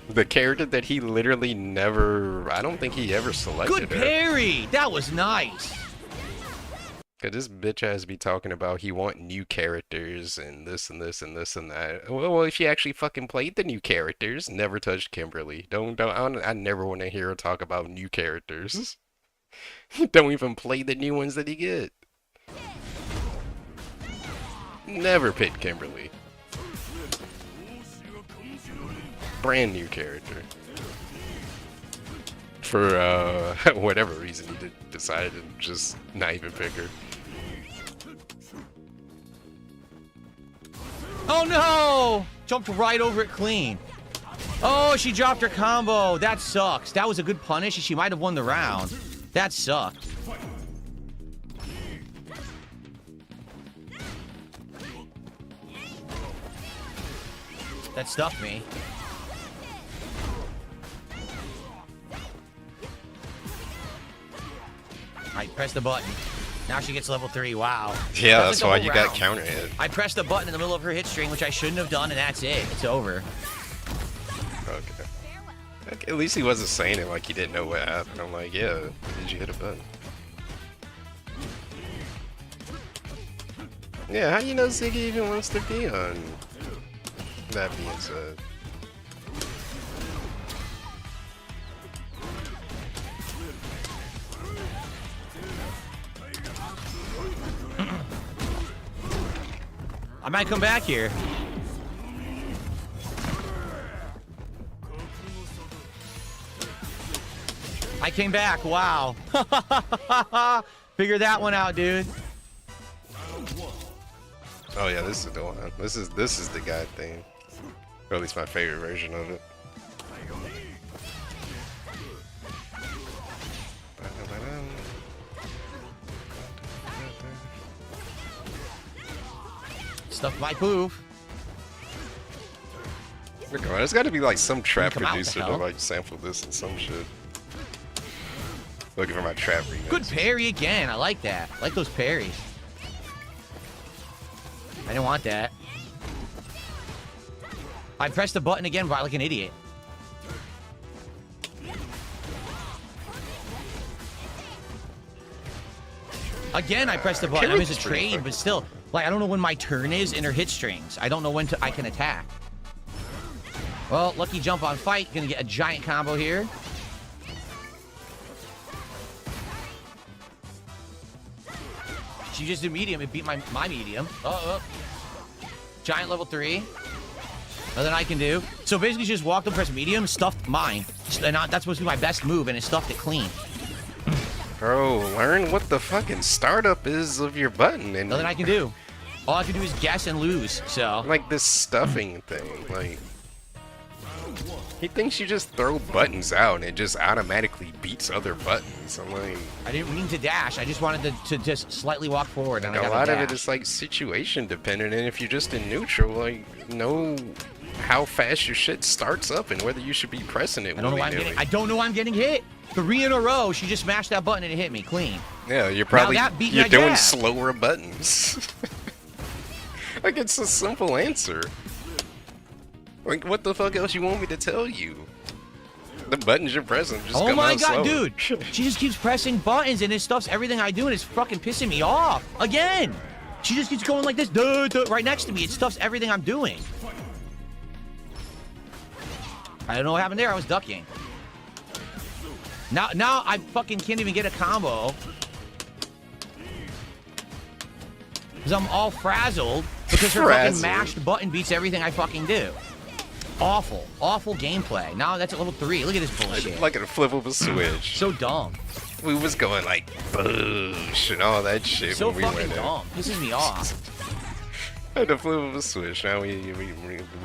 The character that he literally never, I don't think he ever selected. Good parry! That was nice. Cause this bitch ass be talking about he want new characters and this and this and this and that. Well, if she actually fucking played the new characters, never touched Kimberly. I never want to hear her talk about new characters. Don't even play the new ones that he get. Never picked Kimberly. Brand new character. For whatever reason he decided to just not even pick her. Oh no! Jumped right over it clean. Oh, she dropped her combo. That sucks. That was a good punish. She might have won the round. That sucked. That stuffed me. I pressed the button. Now she gets level 3. Wow. Yeah, that's why you got counter hit. I pressed the button in the middle of her hit string, which I shouldn't have done, and that's it. It's over. Okay. At least he wasn't saying it like he didn't know what happened. I'm like, yeah, did you hit a button? Yeah, how do you know Ziggy even wants to be on? That being said. I might come back here. I came back. Wow. Figure that one out, dude. Oh yeah, this is the one. This is the guy thing. Or at least my favorite version of it. Stuff my poof. There's got to be like some trap producer to like sample this and some shit. Looking for my trap remix. Good parry again. I like that. I like those parries. I didn't want that. I pressed the button again like an idiot. Again, I pressed the button. I missed a trade, but still. Like, I don't know when my turn is in her hit strings. I don't know when I can attack. Well, lucky jump on fight. Gonna get a giant combo here. She just did medium. It beat my medium. Giant level 3. Nothing I can do. So basically, she just walked up, pressed medium, stuffed mine. And that's supposed to be my best move, and it stuffed it clean. Bro, learn what the fucking startup is of your button. And nothing I can do. All I can do is guess and lose, so. Like this stuffing thing, like. He thinks you just throw buttons out and it just automatically beats other buttons. I'm like. I didn't mean to dash. I just wanted to just slightly walk forward, and I got a lot of it is like situation dependent, and if you're just in neutral, like, know how fast your shit starts up and whether you should be pressing it. I don't know why I'm getting hit. 3 in a row, she just smashed that button and it hit me clean. Yeah, you're probably you're doing slower buttons. Like, it's a simple answer. Like, what the fuck else you want me to tell you? The buttons you're pressing just come out slower. Oh my god, dude! She just keeps pressing buttons and it stuffs everything I do and it's fucking pissing me off. Again! She just keeps going like this, right next to me. It stuffs everything I'm doing. I don't know what happened there. I was ducking. Now I fucking can't even get a combo. Because I'm all frazzled because her fucking mashed button beats everything I fucking do. Awful. Awful gameplay. Now that's at level 3. Look at this bullshit. Like a flip of a switch. So dumb. We was going like boosh and all that shit so when we went in. So fucking dumb. Pisses me off. Had the flip of a switch. Now we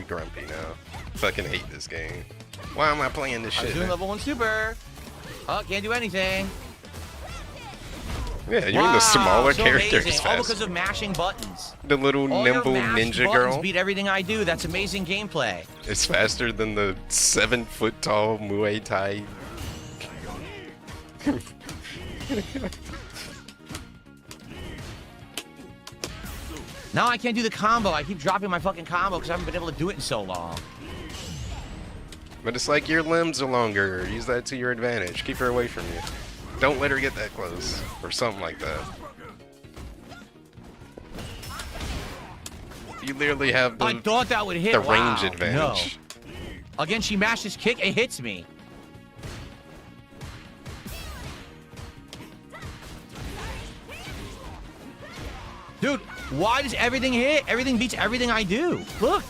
grumpy now. Fucking hate this game. Why am I playing this shit? I'm doing level 1 super. Oh, can't do anything. Yeah, you're the smaller characters. All because of mashing buttons. The little nimble ninja girl beat everything I do. That's amazing gameplay. It's faster than the 7-foot-tall Muay Thai. Now I can't do the combo. I keep dropping my fucking combo because I haven't been able to do it in so long. But it's like your limbs are longer. Use that to your advantage. Keep her away from you. Don't let her get that close. Or something like that. You literally have the, I thought that would hit. The range advantage. No. Again, she mashes kick. It hits me. Dude, why does everything hit? Everything beats everything I do. Look.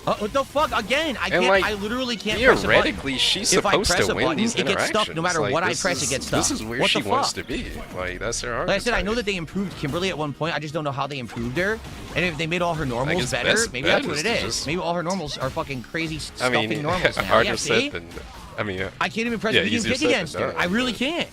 What the fuck? Again, I can't. Like, I literally can't press a button. Theoretically, she's supposed to win these interactions. It gets stuck. No matter what I press, it gets stuck. This is where she wants to be. Like, that's her argument. Like I said, I know that they improved Kimberly at one point. I just don't know how they improved her. And if they made all her normals better, maybe that's what it is. Maybe all her normals are fucking crazy stuffing normals now. Harder said than I mean, I can't even press medium kick against her. I really can't.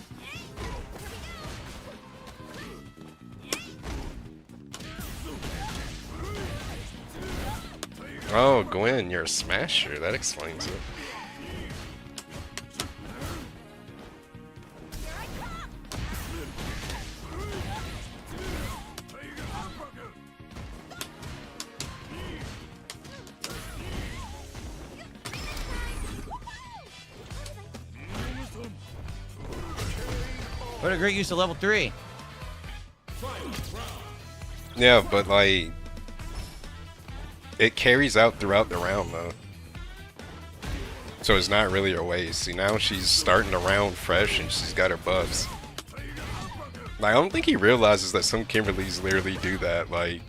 Oh, Gwen, you're a smasher. That explains it. What a great use of level 3. Yeah, but like, it carries out throughout the round though. So it's not really a waste. See, now she's starting the round fresh and she's got her buffs. Like, I don't think he realizes that some Kimberlys literally do that. Like,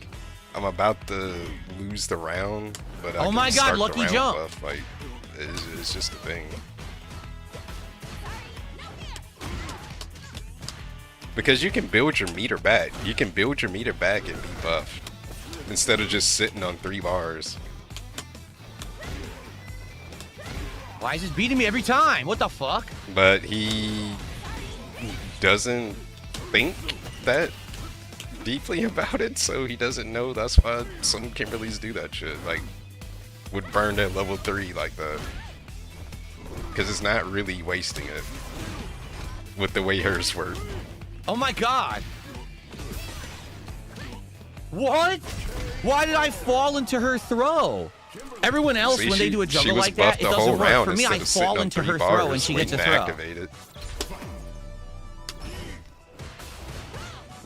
I'm about to lose the round, but I can start lucky the round jump. buff. Like, it's just a thing. Because you can build your meter back. You can build your meter back and be buffed instead of just sitting on 3 bars. Why is this beating me every time? What the fuck? But he doesn't think that deeply about it, so he doesn't know that's why some Kimberlys do that shit. Like, would burn at level 3 like that. Because it's not really wasting it with the way hers work. Oh my god! What? Why did I fall into her throw? Everyone else, when they do a juggle like that, it doesn't work. For me, I fall into her throw and she gets a throw.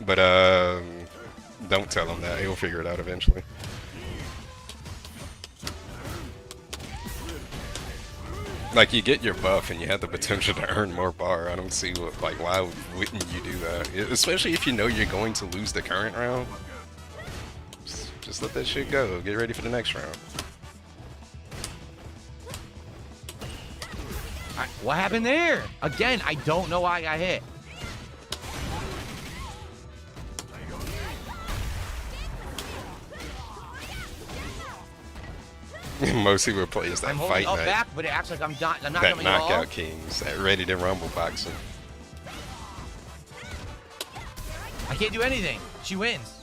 But, don't tell him that. He'll figure it out eventually. Like, you get your buff and you have the potential to earn more bar. I don't see what, like, why wouldn't you do that? Especially if you know you're going to lose the current round. Just let that shit go. Get ready for the next round. What happened there? Again, I don't know why I got hit. Most people play is that I'm fight holding night. Back, but it acts like I'm not that coming knockout off. kings, that ready to rumble boxing. I can't do anything. She wins.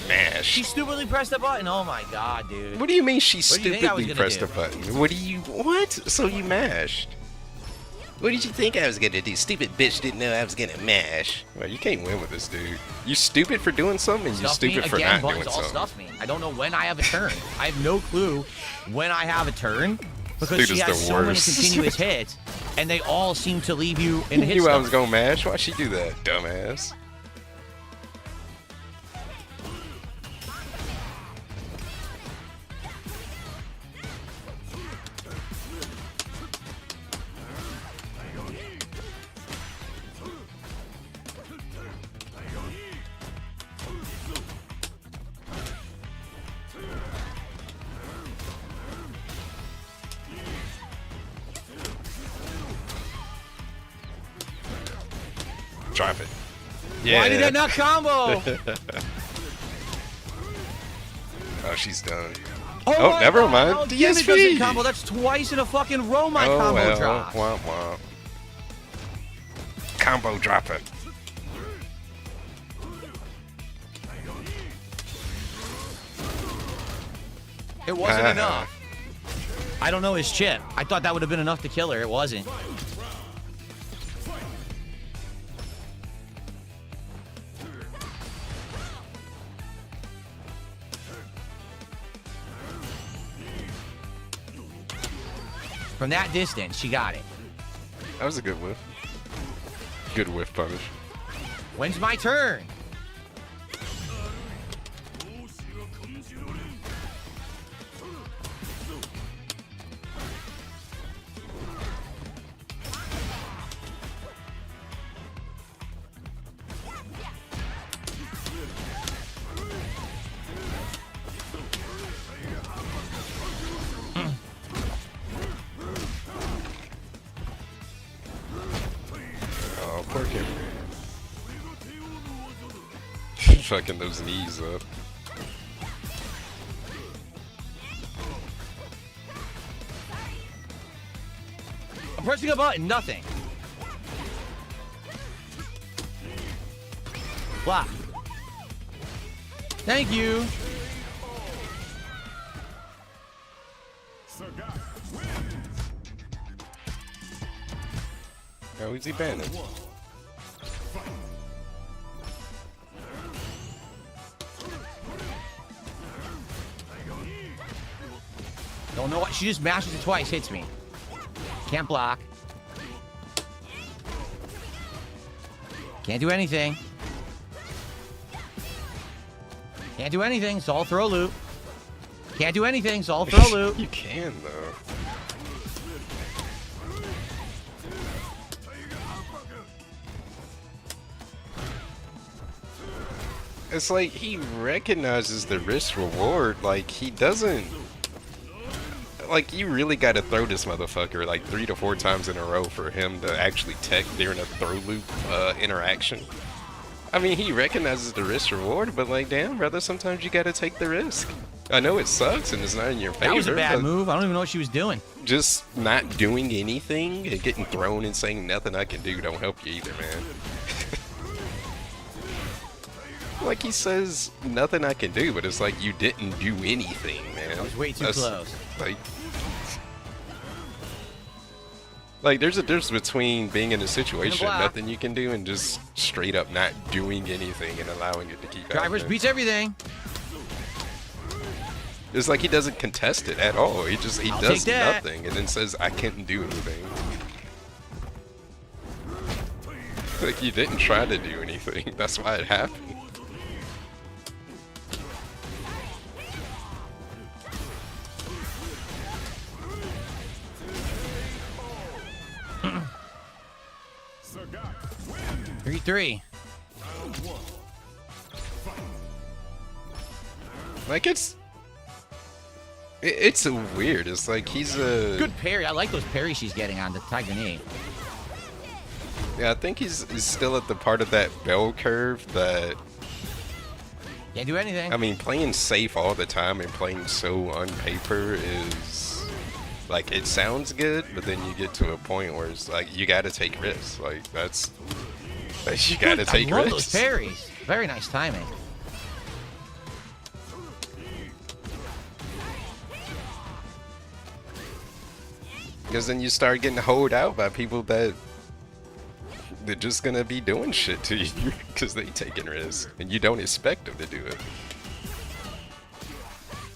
Mash. She stupidly pressed the button. Oh my god, dude. What do you mean she stupidly pressed the button? What? So you mashed? What did you think I was gonna do? Stupid bitch didn't know I was gonna mash. Well, you can't win with this dude. You stupid for doing something, and you stupid for not doing something. Stuff me. I don't know when I have a turn. I have no clue when I have a turn because she has so many continuous hits, and they all seem to leave you in the hit. You knew I was gonna mash. Why'd she do that, dumbass? Drop it. Yeah. Why did that not combo? Oh, she's done. Oh, never mind. Oh, DSP combo. That's twice in a fucking row my combo drop. Womp womp. Combo drop it. It wasn't enough. I don't know his chip. I thought that would have been enough to kill her. It wasn't. From that distance, she got it. That was a good whiff. Good whiff punish. When's my turn? Fucking those knees up. I'm pressing a button, nothing. Block. Thank you. Oh, who's he banning? Don't know what. She just mashes it twice, hits me. Can't block. Can't do anything. Can't do anything, so I'll throw loop. Can't do anything, so I'll throw loop. You can, though. It's like he recognizes the risk reward. Like he doesn't. Like you really got to throw this motherfucker like 3 to 4 times in a row for him to actually tech during a throw loop interaction. I mean, he recognizes the risk reward, but like, damn, brother, sometimes you got to take the risk. I know it sucks and it's not in your favor. That was a bad move. I don't even know what she was doing. Just not doing anything and getting thrown and saying nothing I can do don't help you either, man. Like he says, nothing I can do, but it's like you didn't do anything, man. That was way too close. Like there's a difference between being in a situation, nothing you can do, and just straight up not doing anything and allowing it to keep happening. Drivers beats everything. It's like he doesn't contest it at all. He does nothing and then says, I can't do anything. Like you didn't try to do anything. That's why it happened. Three. Like it's weird. It's like he's a good parry. I like those parries she's getting on the Tiger Knee. Yeah, I think he's still at the part of that bell curve that can't do anything. I mean, playing safe all the time and playing so on paper is like it sounds good, but then you get to a point where it's like you got to take risks. Like that's you got to take risks. I love those parries. Very nice timing. Because then you start getting hoed out by people that they're just gonna be doing shit to you because they taking risks and you don't expect them to do it.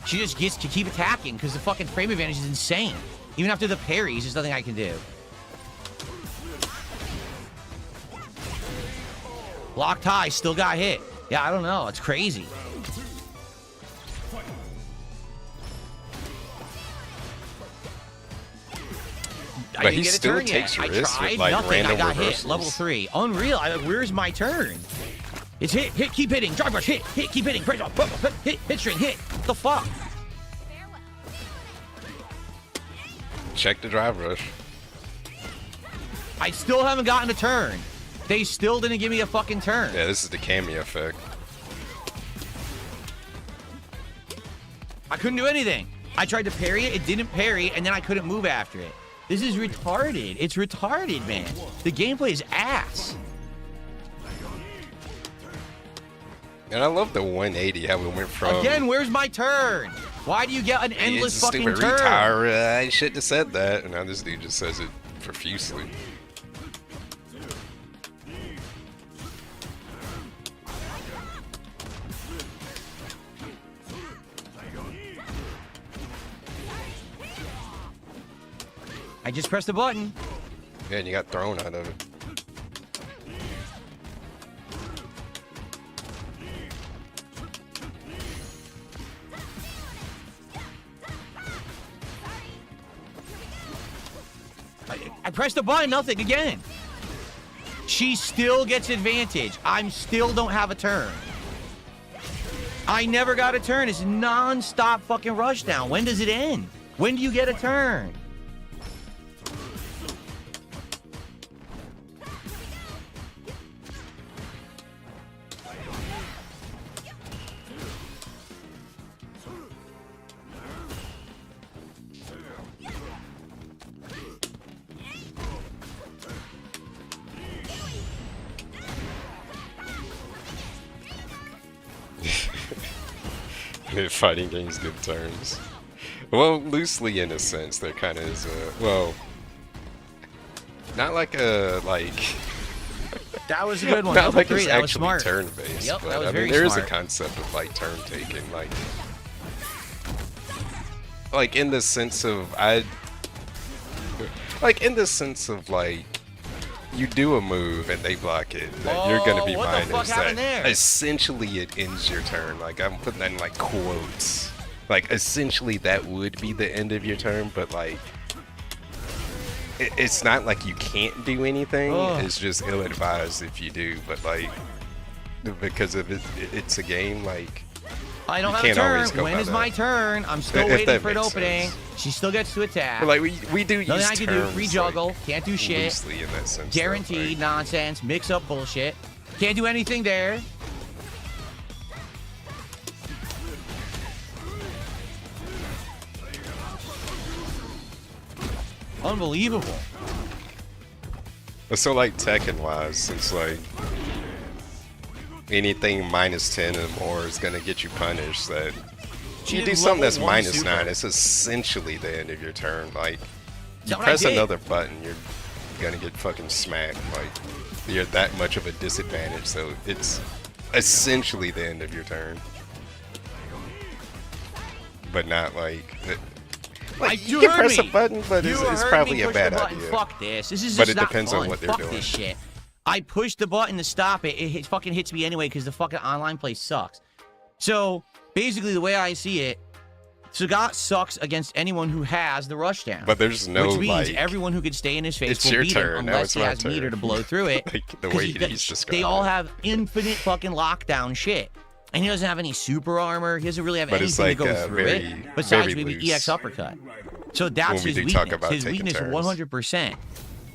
She just gets to keep attacking because the fucking frame advantage is insane. Even after the parries, there's nothing I can do. Locked high, still got hit. Yeah, I don't know. It's crazy. But he still takes risks with like nothing. random I got reversals. hit. Level 3. Unreal. Where's my turn? It's hit, keep hitting. Drive rush, hit, keep hitting. Press off, hit string, hit. What the fuck? Check the drive rush. I still haven't gotten a turn. They still didn't give me a fucking turn. Yeah, this is the cameo effect. I couldn't do anything. I tried to parry it, it didn't parry, and then I couldn't move after it. This is retarded. It's retarded, man. The gameplay is ass. And I love the 180, how we went from... Again, where's my turn? Why do you get an endless fucking turn? Retire. I shouldn't have said that. And now this dude just says it profusely. I just pressed a button. Yeah, and you got thrown out of it. I pressed the button, nothing again. She still gets advantage. I still don't have a turn. I never got a turn. It's non-stop fucking rush down. When does it end? When do you get a turn? Fighting games good terms. Well, loosely in a sense, there kind of is a, well, not like a, like... That was a good one. Not like it's that was smart. Turn-based, yep, but that was I mean, very there is smart. a concept of, like, turn-taking, like in the sense of, like, in the sense of, like, you do a move and they block it, that you're gonna be minus that. Essentially, it ends your turn. Like, I'm putting that in, like, quotes. Like, essentially, that would be the end of your turn, but, like, it's not like you can't do anything. It's just ill-advised if you do, but, like, because of it's a game, like, I don't have a turn. When is my turn? I'm still waiting for an opening. She still gets to attack. But, like, we do use nothing I can do. terms, Rejuggle. like, Can't do shit. Loosely in that sense, Guaranteed though, like, nonsense. Mix up bullshit. Can't do anything there. Unbelievable. So, like, Tekken-wise, since, like, anything minus 10 or more is gonna get you punished, that you do something that's minus 9, it's essentially the end of your turn. Like, you press another button, you're gonna get fucking smacked. Like, you're that much of a disadvantage, so it's essentially the end of your turn. But not like... Like, you can press a button, but it's probably a bad idea. Fuck this. This is but just it depends on what they're doing. Fuck this shit. I push the button to stop it. It fucking hits me anyway because the fucking online play sucks. So, basically, the way I see it, Sagat sucks against anyone who has the rushdown. But there's no, which means like, everyone who can stay in his face will your beat turn. him unless he has meter to blow through it. Like, the way he's described they all have infinite fucking lockdown shit. And he doesn't have any super armor. He doesn't really have anything to go through it. Besides maybe EX uppercut. So that's his weakness. His weakness 100%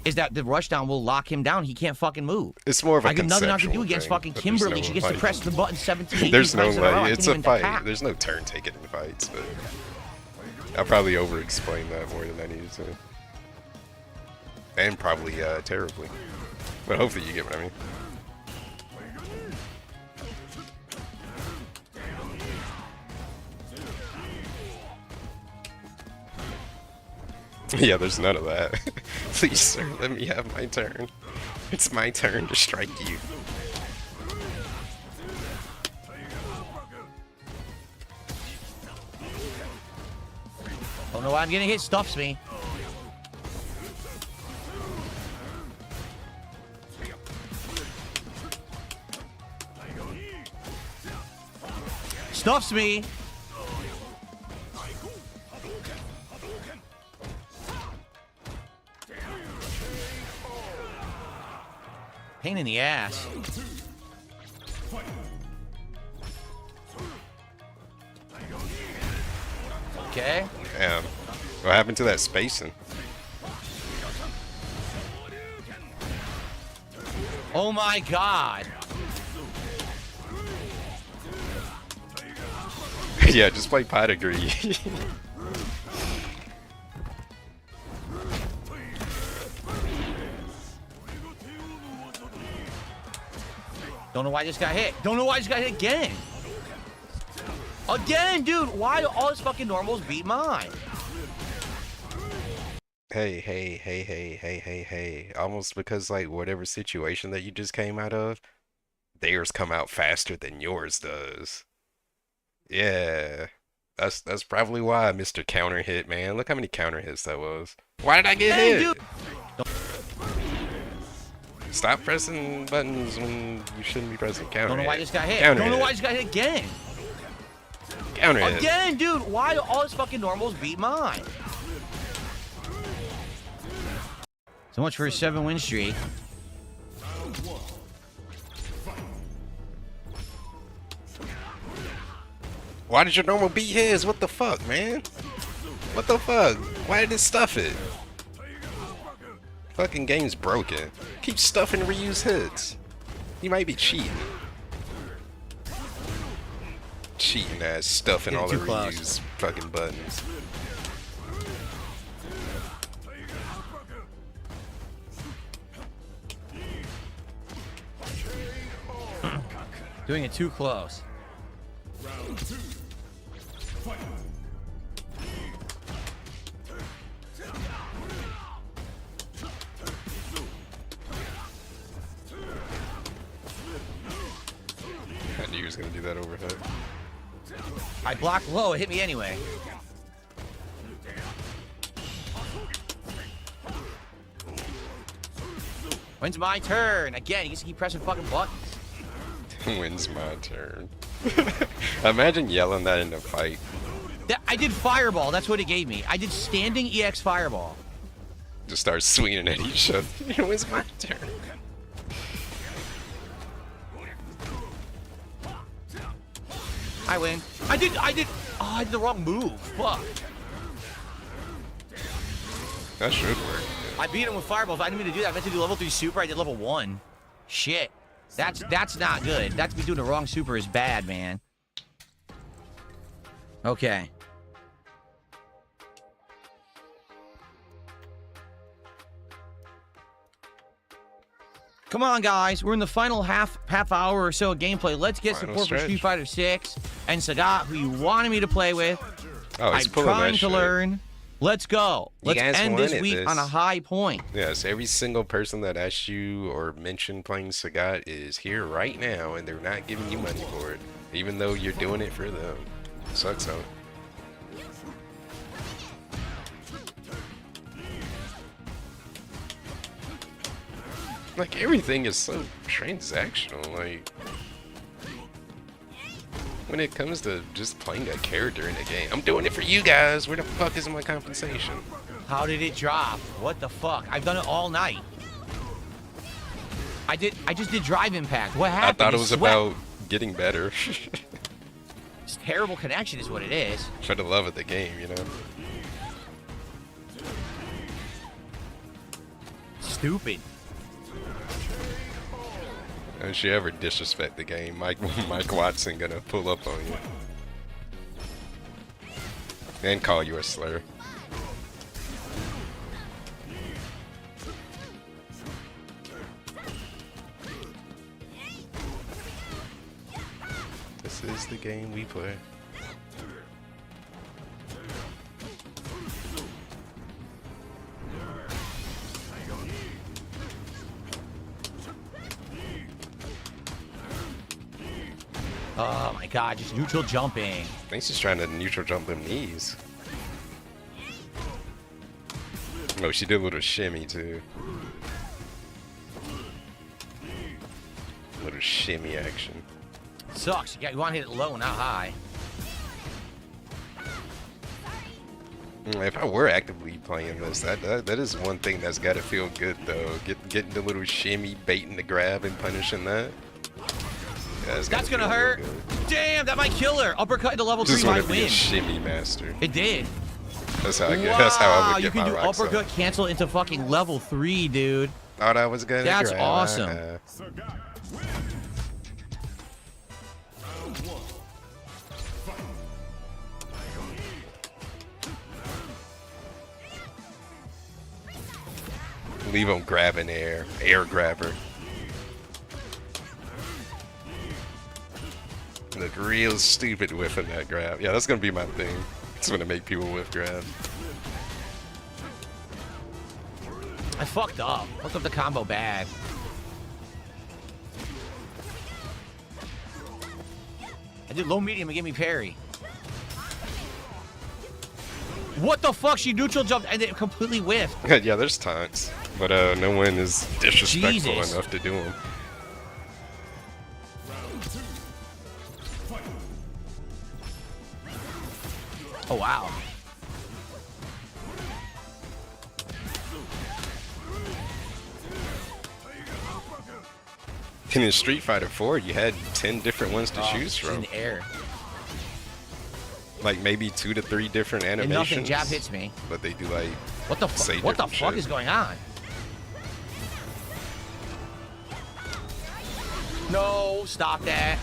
is that the rushdown will lock him down. He can't fucking move. It's more of a nothing I can do against fucking Kimberly. She gets to press the button 17 There's no like, it's a fight. There's no turn taken in fights, but I'll probably over-explain that more than I needed to. And probably terribly. But hopefully you get what I mean. Yeah, there's none of that. Please, sir, let me have my turn. It's my turn to strike you. Don't know why I'm getting hit. Stuffs me. Stuffs me. Pain in the ass. Okay. Damn. What happened to that spacing? Oh my god. Yeah, just play Pedigree. Don't know why I just got hit. Don't know why I just got hit again. Again, dude. Why do all his fucking normals beat mine? Hey. Almost because, like, whatever situation that you just came out of, theirs come out faster than yours does. Yeah. That's probably why, Mr. Counter Hit, man. Look how many counter hits that was. Why did I get hit? Dude. Stop pressing buttons when you shouldn't be pressing counter. Don't know why I just got hit. Counter Don't know hit. why I just got hit again. Counter hit. Again, dude. Why do all his fucking normals beat mine? So much for a 7-win streak. Why did your normal beat his? What the fuck, man? What the fuck? Why did it stuff it? Fucking game's broken. Keep stuffing reuse hits. You might be cheating. Cheating ass stuffing all the reuse fucking buttons. Doing it too close. he's gonna do that overhead. I blocked low. It hit me anyway. When's my turn? Again, you just keep pressing fucking buttons. When's my turn? Imagine yelling that in a fight. I did fireball. That's what it gave me. I did standing EX fireball. Just start swinging at each other. When's my turn? I win. I did. Oh, I did the wrong move. Fuck. That should work. I beat him with fireball. I didn't mean to do that. I meant to do level 3 super. I did level 1. Shit. That's not good. That's me doing the wrong super is bad, man. Okay. Come on, guys. We're in the final half hour or so of gameplay. Let's get support for Street Fighter 6 and Sagat, who you wanted me to play with. Oh, I'm trying to learn. Let's go. Let's end this week on a high point. Yes, every single person that asked you or mentioned playing Sagat is here right now, and they're not giving you money for it, even though you're doing it for them. Sucks out. Like, everything is so transactional, like... When it comes to just playing a character in a game, I'm doing it for you guys. Where the fuck is my compensation? How did it drop? What the fuck? I've done it all night. I just did drive impact. What happened? I thought it was about getting better. It's terrible connection is what it is. For the love of the game, you know? Stupid. If you ever disrespect the game, Mike Watson gonna pull up on you. And call you a slur. This is the game we play. Oh my god, just neutral jumping. I think she's trying to neutral jump them knees. Oh, she did a little shimmy too. Little shimmy action. Sucks. You want to hit it low, not high. If I were actively playing this, that is one thing that's got to feel good though. Getting the little shimmy, baiting the grab, and punishing that. Yeah, that's gonna hurt. Damn, that might kill her. Uppercut into level 3 might win. A shimmy master. It did. That's how I get. Wow, that's how I would get my rocks uppercut up. Cancel into fucking level 3, dude. Thought I was gonna. That's awesome. Leave him grabbing air grabber. Look real stupid whiffing that grab. Yeah, that's gonna be my thing. It's gonna make people whiff grab. I fucked up. Fucked up the combo bad. I did low medium and gave me parry. What the fuck? She neutral jumped and it completely whiffed. Yeah, there's taunts, but no one is disrespectful enough to do them. Oh wow. And in Street Fighter 4, you had 10 different ones to choose from. In the air. Like maybe 2 to 3 different animations. And nothing jab hits me. But they do like what the fuck is going on? No, stop that.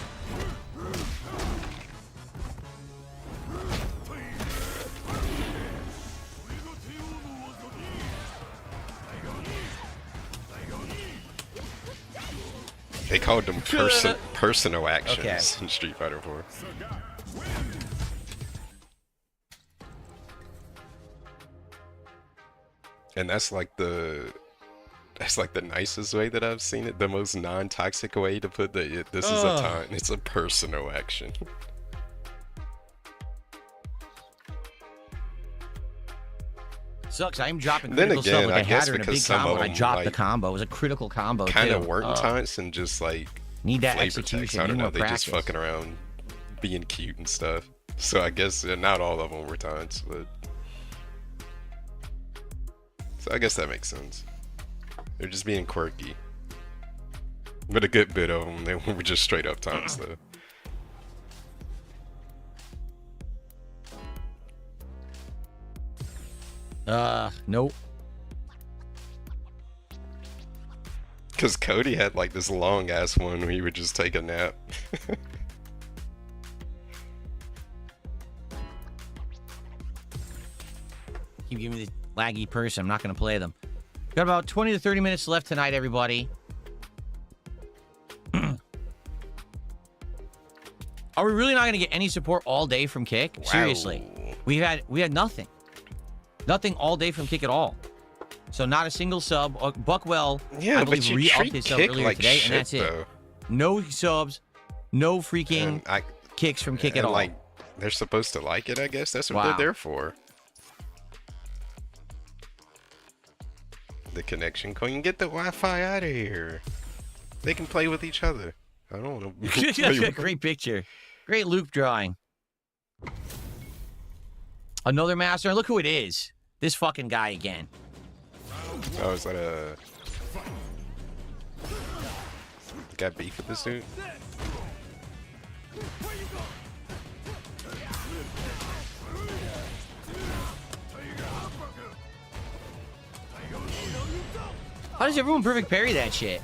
They called them personal actions in Street Fighter 4. And that's like the That's like the nicest way that I've seen it. The most non-toxic way to put this is a taunt. It's a personal action. Sucks. I am dropping critical stuff like I had her in a big combo. I dropped the combo. It was a critical combo. Kind of weren't taunts and just like need that execution. I don't know. They just fucking around, being cute and stuff. So I guess not all of them were taunts, but so I guess that makes sense. They're just being quirky. But a good bit of them, they were just straight up taunts though. Nope. Because Cody had like this long ass one where he would just take a nap. Keep giving me the laggy person. I'm not going to play them. Got about 20 to 30 minutes left tonight, everybody. Are we really not going to get any support all day from Kick? Wow. Seriously. We had nothing. Nothing all day from Kick at all. So not a single sub. Buckwell, yeah, I believe, re-upped his sub earlier like today, and that's it. No subs, no freaking kicks from Kick at all. Like, they're supposed to like it, I guess. That's what they're there for. The connection queen. Get the Wi-Fi out of here. They can play with each other. I don't want to. Great picture. Great loop drawing. Another master. Look who it is. This fucking guy again. Oh, is that a... Got beef with this dude? How does everyone perfect parry that shit?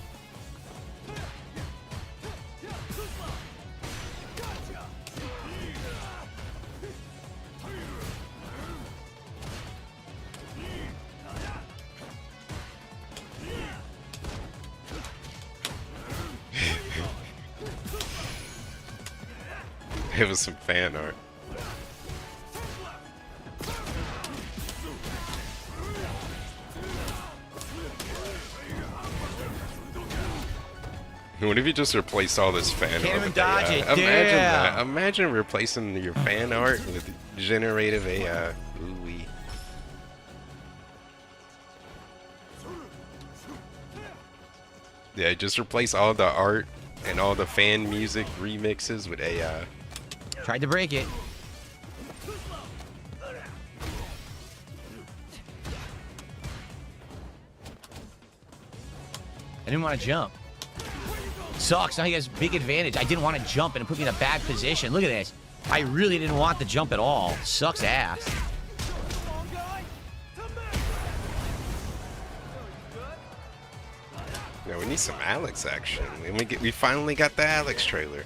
It was some fan art. What if you just replace all this fan art? Can't even dodge it. Imagine that. Imagine replacing your fan art with generative AI. Ooh-wee. Yeah, just replace all the art and all the fan music remixes with AI. Tried to break it. I didn't want to jump. Sucks. Now he has big advantage. I didn't want to jump and it put me in a bad position. Look at this. I really didn't want the jump at all. Sucks ass. Yeah, we need some Alex action. We finally got the Alex trailer.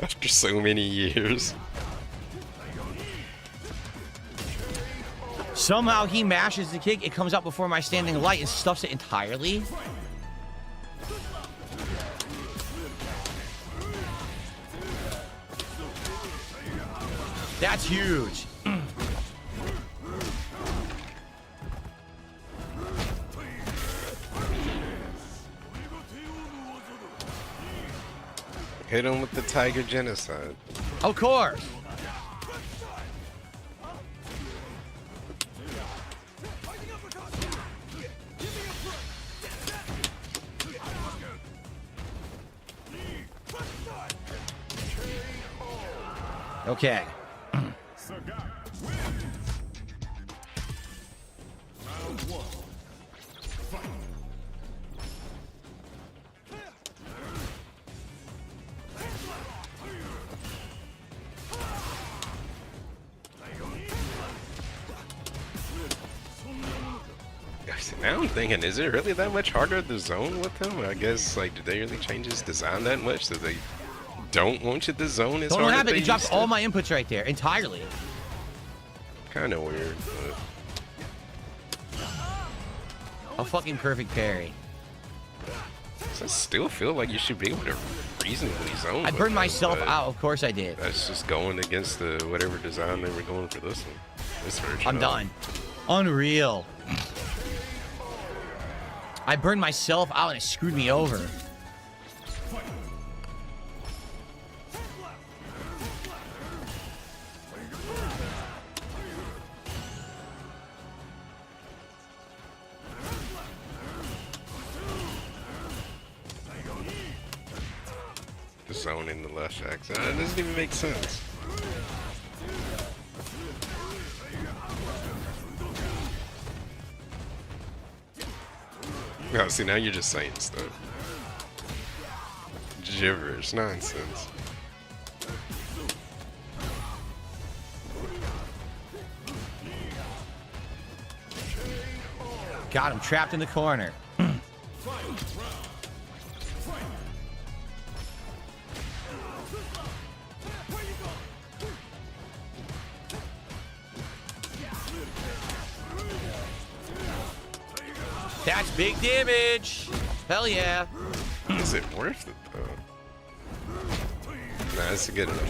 After so many years. Somehow he mashes the kick. It comes out before my standing light and stuffs it entirely. That's huge. Hit him with the Tiger Genocide. Of course. Okay. Now I'm thinking, is it really that much harder to zone with him? I guess, like, did they really change his design that much that they don't want you to zone as hard as they used to? You dropped all my inputs right there, entirely. Kind of weird, but... A fucking perfect parry. Does it still feel like you should be able to reasonably zone? I burned myself out, of course I did. That's just going against the whatever design they were going for this one. This version. I'm done. Unreal. I burned myself out and it screwed me over. The zone in the left X. That doesn't even make sense. No, see, now you're just saying stuff. Gibberish, nonsense. Got him trapped in the corner. That's big damage. Hell yeah. Is it worth it though? Nah, it's good enough.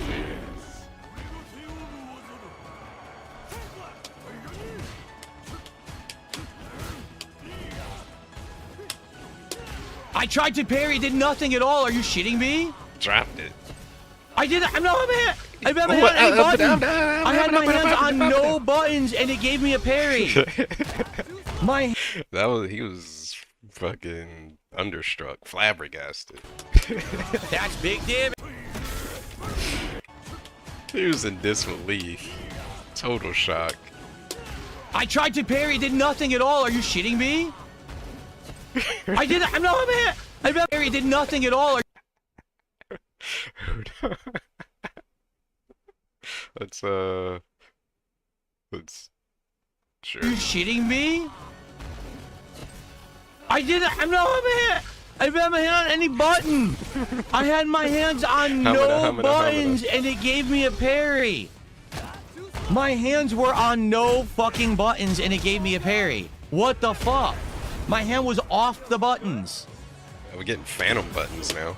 I tried to parry, did nothing at all. Are you shitting me? Dropped it. I did. I'm not. I had my hand on any button. I had my hands on no buttons, and it gave me a parry. He was fucking understruck, flabbergasted. That's big damage. He was in disbelief. Total shock. I tried to parry, did nothing at all. Are you shitting me? I did. I'm not. I parry, did nothing at all. Let's sure. Are you shitting me? I didn't. I'm not. I had my hand on any button. I had my hands on no buttons, and it gave me a parry. My hands were on no fucking buttons, and it gave me a parry. What the fuck? My hand was off the buttons. We're getting phantom buttons now.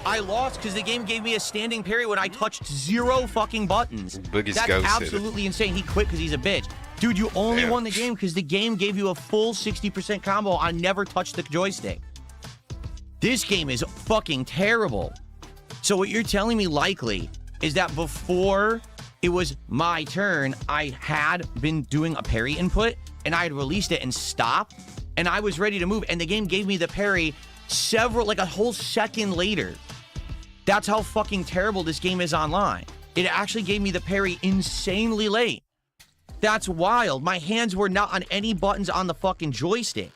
I lost because the game gave me a standing parry when I touched 0 fucking buttons. Boogie's That's absolutely insane. He quit because he's a bitch. Dude, you only won the game because the game gave you a full 60% combo on never touch the joystick. This game is fucking terrible. So what you're telling me likely is that before it was my turn, I had been doing a parry input and I had released it and stopped and I was ready to move and the game gave me the parry like a whole second later. That's how fucking terrible this game is online. It actually gave me the parry insanely late. That's wild. My hands were not on any buttons on the fucking joystick.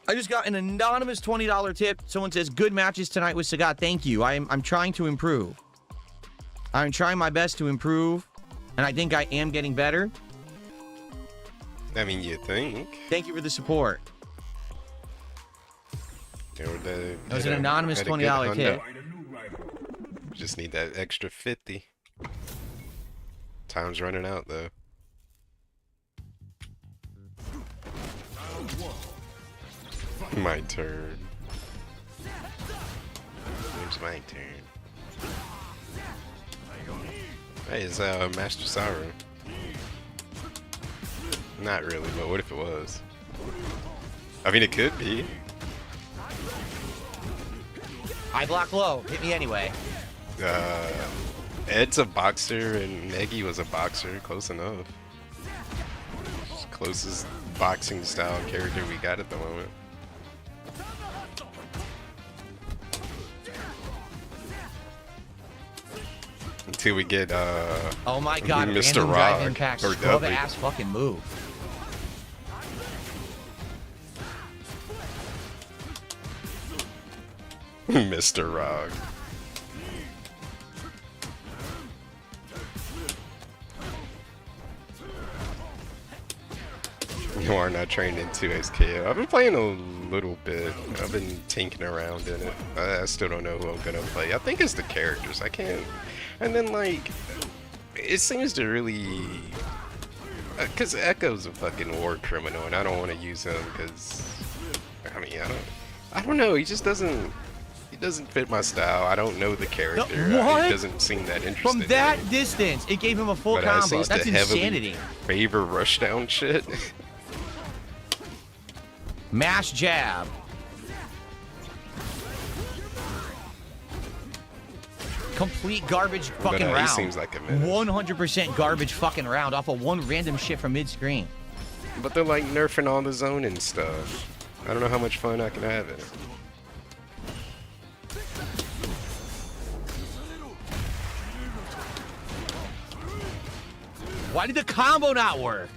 I just got an anonymous $20 tip. Someone says, good matches tonight with Sagat. Thank you. I'm trying to improve. I'm trying my best to improve, and I think I am getting better. I mean, you think. Thank you for the support. That was an anonymous $20 tip. Just need that extra 50. Time's running out, though. My turn. It's my turn. Hey, it's Master Saru. Not really, but what if it was? I mean, it could be. I block low. Hit me anyway. Ed's a boxer and Negi was a boxer. Close enough. Closest boxing style character we got at the moment. Until we get oh my god, Mr. Rock impact, scrub ass fucking move. Mr. Rock. You are not trained into SKO. I've been playing a little bit. I've been tinkering around in it. I still don't know who I'm gonna play. I think it's the characters. I can't. And then like, it seems to really, cause Echo's a fucking war criminal, and I don't want to use him because, I mean, I don't know. He just doesn't. He doesn't fit my style. I don't know the character. What? He doesn't seem that interesting. From that distance, it gave him a full combo. That's insanity. Favor rushdown shit. Mash jab. Complete garbage fucking round. He seems like a menace. 100% garbage fucking round off of one random shit from mid-screen. But they're like nerfing all the zone and stuff. I don't know how much fun I can have in it. Why did the combo not work?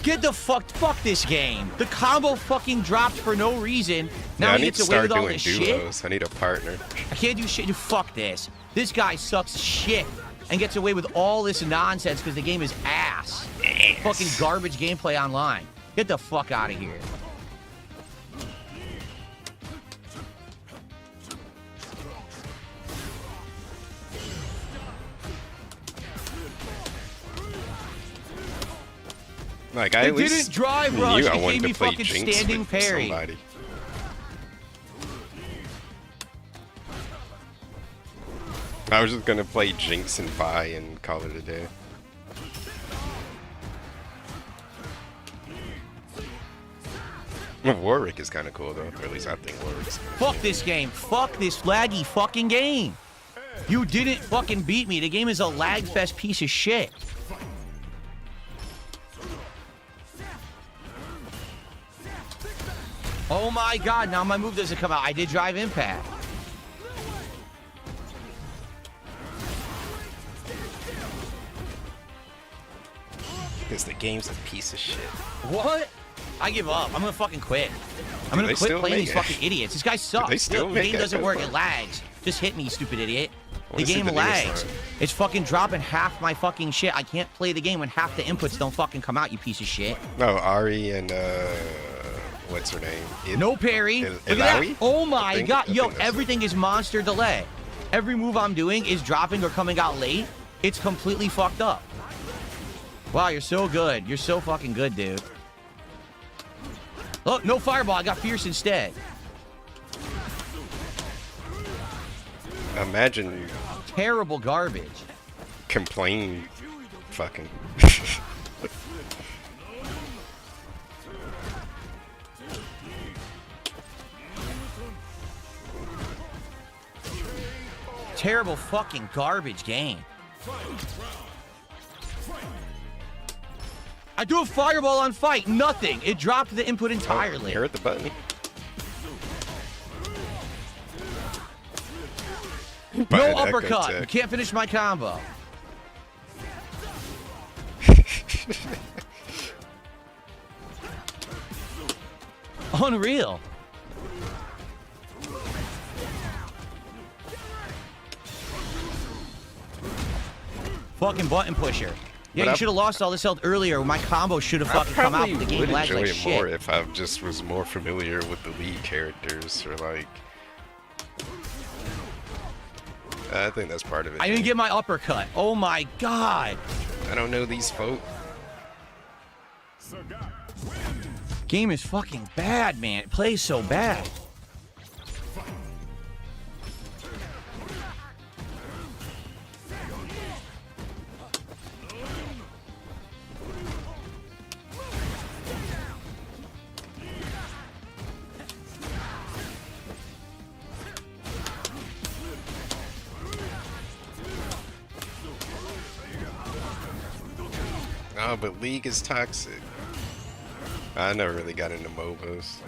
Get the fuck this game. The combo fucking dropped for no reason. Now he gets away with all this shit. I need a partner. I can't do shit. Dude, fuck this. This guy sucks shit and gets away with all this nonsense because the game is ass. Fucking garbage gameplay online. Get the fuck out of here. Like, I at least didn't drive rush. It gave me fucking standing parry. I was just gonna play Jinx and Vi and call it a day. Warwick is kind of cool though, or at least I think Warwick's cool. Fuck this game. Fuck this laggy fucking game. You didn't fucking beat me. The game is a lag fest piece of shit. Oh my god, now my move doesn't come out. I did drive impact. Because the game's a piece of shit. What? I give up. I'm gonna fucking quit. I'm gonna quit playing these fucking idiots. This guy sucks. The game doesn't work. It lags. Just hit me, you stupid idiot. The game lags. It's fucking dropping half my fucking shit. I can't play the game when half the inputs don't fucking come out, you piece of shit. No, Ari and what's her name? No parry. Look at that. Oh my god. Yo, everything is monster delay. Every move I'm doing is dropping or coming out late. It's completely fucked up. Wow, you're so good. You're so fucking good, dude. Look, no fireball. I got fierce instead. Imagine. Terrible garbage. Complain. Fucking. Terrible fucking garbage game. I do a fireball on fight. Nothing. It dropped the input entirely. Here at the button. No uppercut. You can't finish my combo. Unreal. Fucking button pusher. Yeah, but you should have lost all this health earlier. My combo should have fucking come out, but the game lags like shit. More if I just was more familiar with the lead characters, or like. I think that's part of it. I didn't get my uppercut. Oh my god. I don't know these folk. Game is fucking bad, man. It plays so bad. Oh, but League is toxic. I never really got into MOBAs.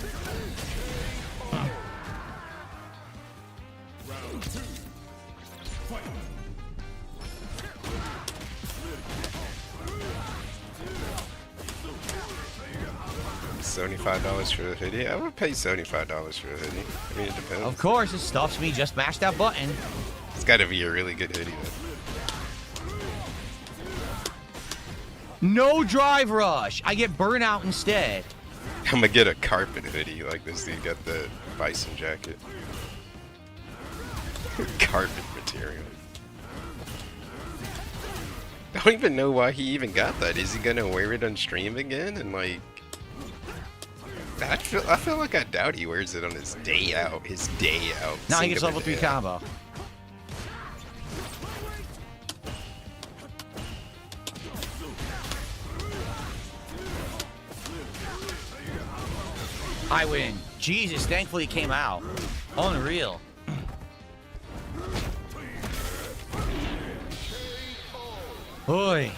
$75 for a hoodie? I would pay $75 for a hoodie. I mean, it depends. Of course, it stuffs me. Just mash that button. It's got to be a really good hoodie, though. No drive rush. I get burnout instead. I'm gonna get a carpet hoodie like this dude got the bison jacket. Carpet material. I don't even know why he even got that. Is he gonna wear it on stream again and like I feel like I doubt he wears it on his day out. His day out. Now he gets level 3 combo. I win. Jesus, thankfully it came out. Unreal. Boy,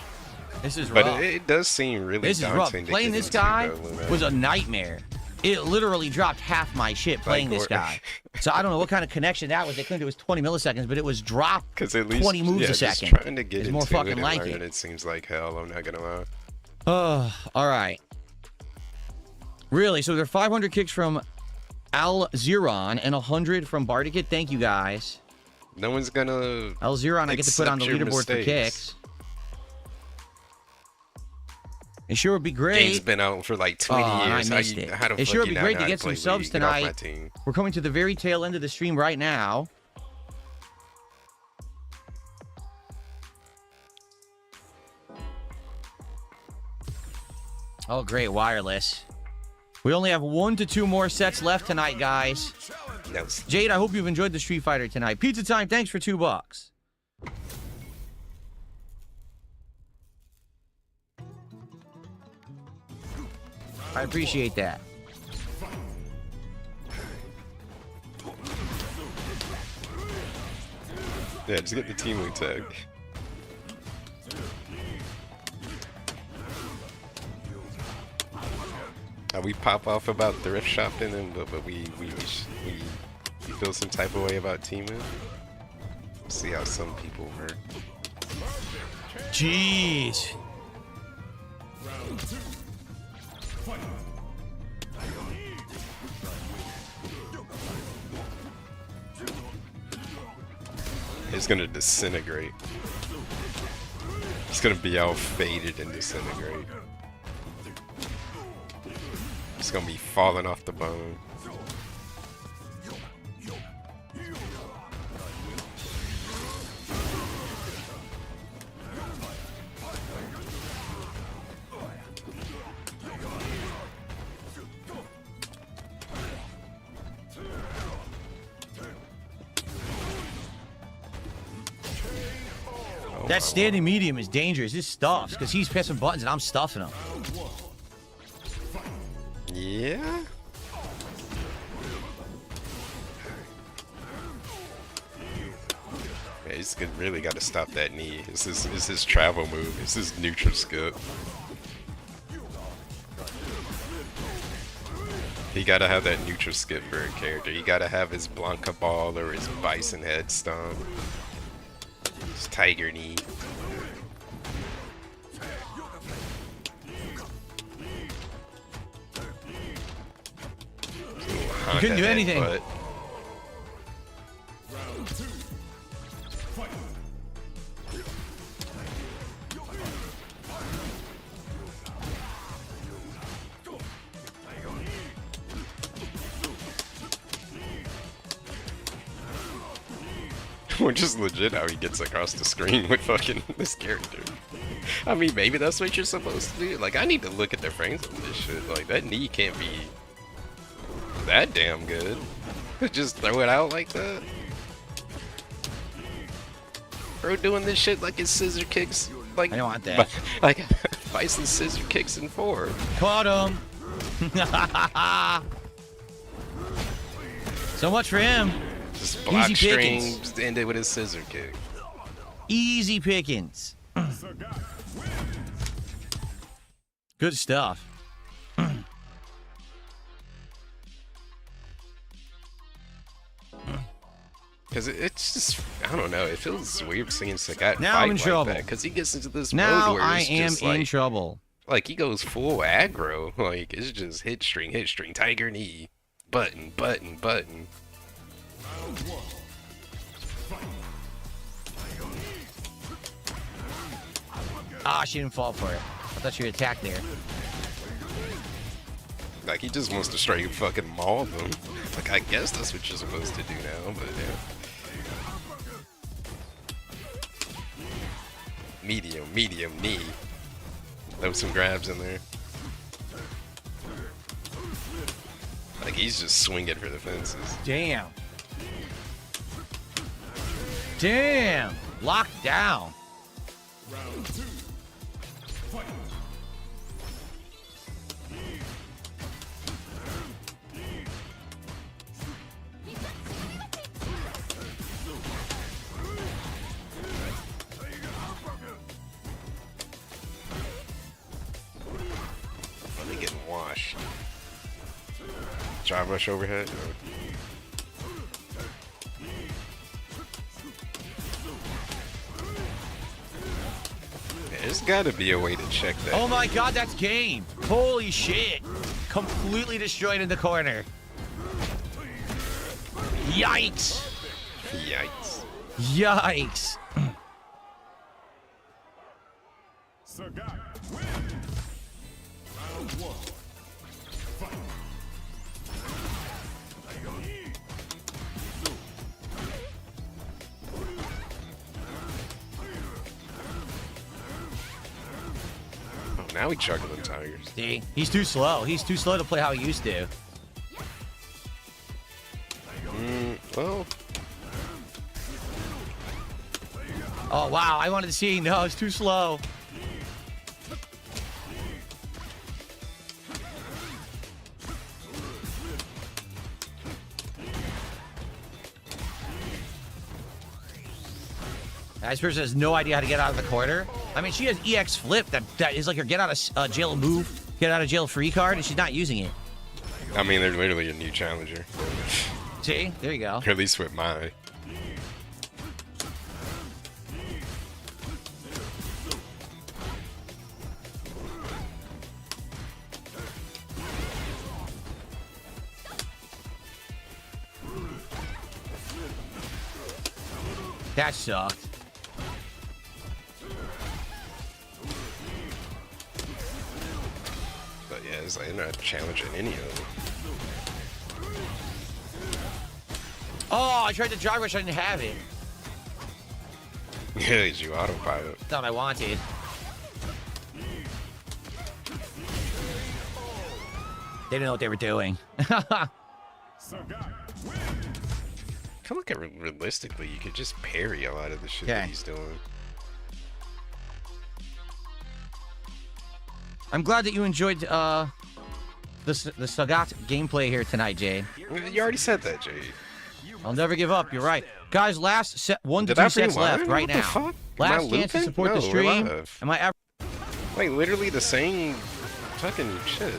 this is rough. But it does seem really this is rough. Playing this guy was a nightmare. It literally dropped half my shit playing this guy. So I don't know what kind of connection that was. They claimed it was 20 milliseconds, but it was dropped at least, 20 moves a second. Trying to get it's into more fucking it like it. It seems like hell. I'm not gonna lie. All right. Really? So there are 500 kicks from Al Zeron and 100 from Bartikit. Thank you guys. No one's gonna. Al Zeron, I get to put on the leaderboard for kicks. It sure would be great. Game's been out for like 20 years. I missed it. It sure would be great to get some subs tonight. We're coming to the very tail end of the stream right now. Oh, great. Wireless. We only have 1 to 2 more sets left tonight, guys. No. Jade, I hope you've enjoyed the Street Fighter tonight. Pizza Time, thanks for $2. I appreciate that. Yeah, just get the team lead tag. We pop off about thrift shopping, and but we feel some type of way about teaming. See how some people work. Jeez. It's gonna disintegrate. It's gonna be all faded and disintegrate. It's gonna be falling off the bone. That standing medium is dangerous. This stuffs because he's pressing buttons and I'm stuffing him. Yeah. Yeah, he's really got to stop that knee. It's his travel move. It's his neutral skip. He gotta have that neutral skip for a character. He gotta have his Blanca ball or his bison head stomp. His tiger knee. You couldn't do anything. Which is legit how he gets across the screen with fucking this character. I mean, maybe that's what you're supposed to do. Like, I need to look at the frames on this shit. Like, that knee can't be that damn good. Just throw it out like that. Bro doing this shit like his scissor kicks. Like, I don't want that. Like, Bison scissor kicks in 4. Caught him. So much for him. Just block strings, end it with his scissor kick. Easy pickings. Good stuff. Because it's just, I don't know, it feels weird seeing Sagat now fight I'm in like trouble. Because he gets into this now mode where I it's am just in trouble. Like, he goes full aggro. Like, it's just hit string, tiger knee, button, button, button. Ah, she didn't fall for it. I thought she would attack there. Like, he just wants to straight fucking maul them. Like, I guess that's what you're supposed to do now, but yeah. Medium, knee. Throw some grabs in there. Like, he's just swinging for the fences. Damn. Damn. Locked down. Round 2. Fight. They getting washed. Drive rush overhead. There's got to be a way to check that. Oh my god, that's game. Holy shit. Completely destroyed in the corner. Yikes. Yikes. Yikes. Sagat win. Round 1. Fight. Oh, now we juggling tigers. See, he's too slow. He's too slow to play how he used to. Well. Oh, wow. I wanted to see. No, it's too slow. This person has no idea how to get out of the corner. I mean, she has EX flip that is like her get out of jail move, get out of jail free card, and she's not using it. I mean, they're literally a new challenger. See? There you go. Or at least with mine. That sucked. But yeah, it's like they're not challenging any of them. Oh, I tried to drive rush. I didn't have it. Yeah, you autopilot. Thought I wanted. They didn't know what they were doing. Sagat win. I feel like realistically, you could just parry a lot of the shit that he's doing. I'm glad that you enjoyed the Sagat gameplay here tonight, Jade. You already said that, Jade. I'll never give up. You're right, guys. Last set, 1 to 2 sets left right now. Fuck? Last chance to support the stream. Am I ever? Like literally the same fucking shit.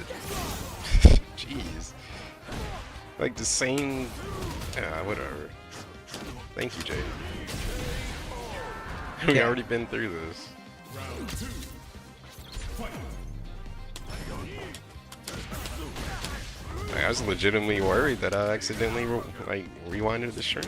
Jeez. Like the same. Yeah, whatever. Thank you, Jade. We already been through this. Round 2. Fight. I was legitimately worried that I accidentally rewinded the stream.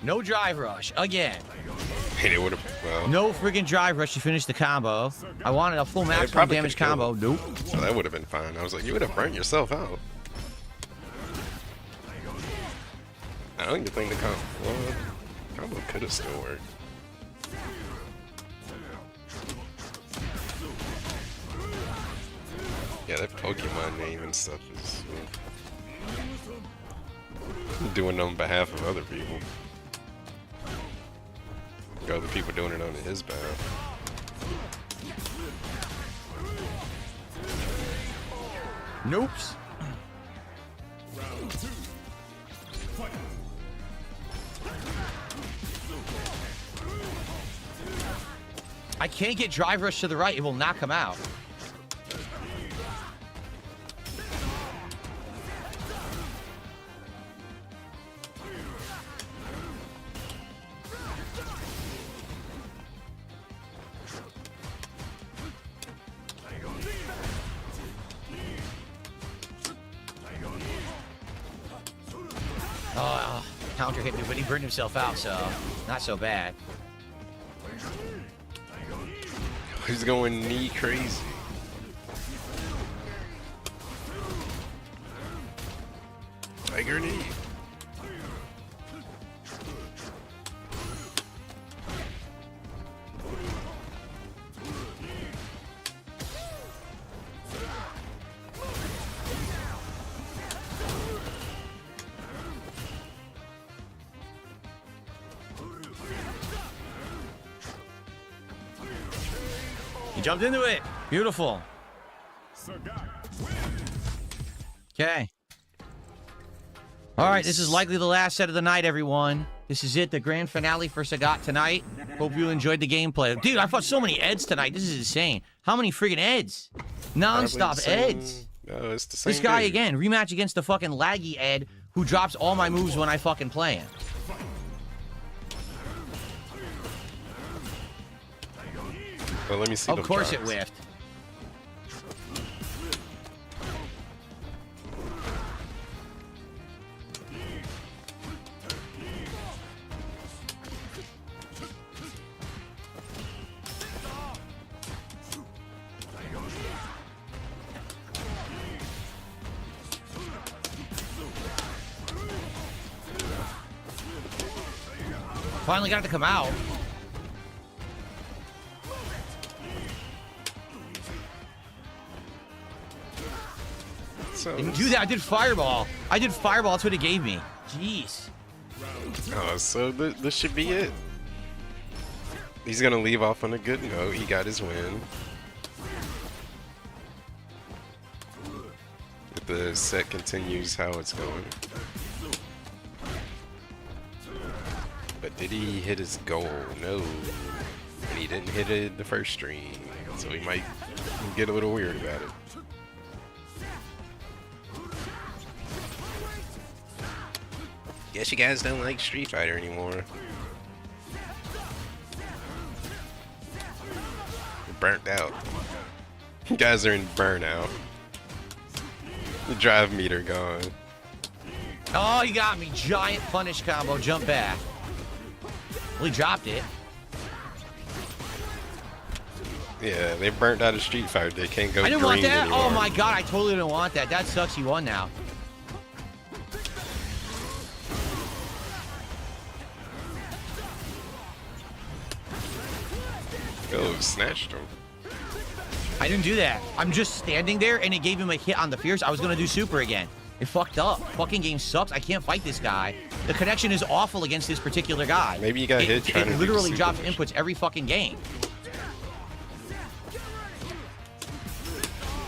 No drive rush again. And it would have. Well, no friggin' drive rush to finish the combo. I wanted a full maximum damage combo. Nope. So that would have been fine. I was like, you would have burnt yourself out. I don't even think the combo could have still worked. Yeah, that Pokemon name and stuff is doing it on behalf of other people. Other people doing it on his behalf. Nope. Round 2. Fight. I can't get drive rush to the right. It will knock him out. counter hit me, but he burned himself out, so not so bad. He's going knee crazy. Tiger knee. He jumped into it. Beautiful. Okay. All right, this is likely the last set of the night, everyone. This is it, the grand finale for Sagat tonight. Hope you enjoyed the gameplay. Dude, I fought so many Eds tonight. This is insane. How many friggin' Eds? Non-stop Eds. No, it's the same this guy dude. again, rematch against the fucking laggy Ed who drops all my moves when I fucking play him. Well, let me see. Of course it whiffed. Finally got it to come out. So Didn't do that. I did fireball. I did fireball. That's what it gave me. Jeez. Oh, so this should be it. He's gonna leave off on a good note. He got his win. If the set continues how it's going. But did he hit his goal? No. And he didn't hit it the first stream. So he might get a little weird about it. Guess you guys don't like Street Fighter anymore. You're burnt out. You guys are in burnout. The drive meter gone. Oh, you got me. Giant punish combo. Jump back. Well, he dropped it. Yeah, they burnt out of Street Fighter. They can't go I didn't green want that. anymore. Oh my god, I totally didn't want that. That sucks. You won now. Oh, snatched him. I didn't do that. I'm just standing there, and it gave him a hit on the fierce. I was gonna do super again. It fucked up. Fucking game sucks. I can't fight this guy. The connection is awful against this particular guy. Maybe you got hit trying to do It literally the drops super inputs every fucking game.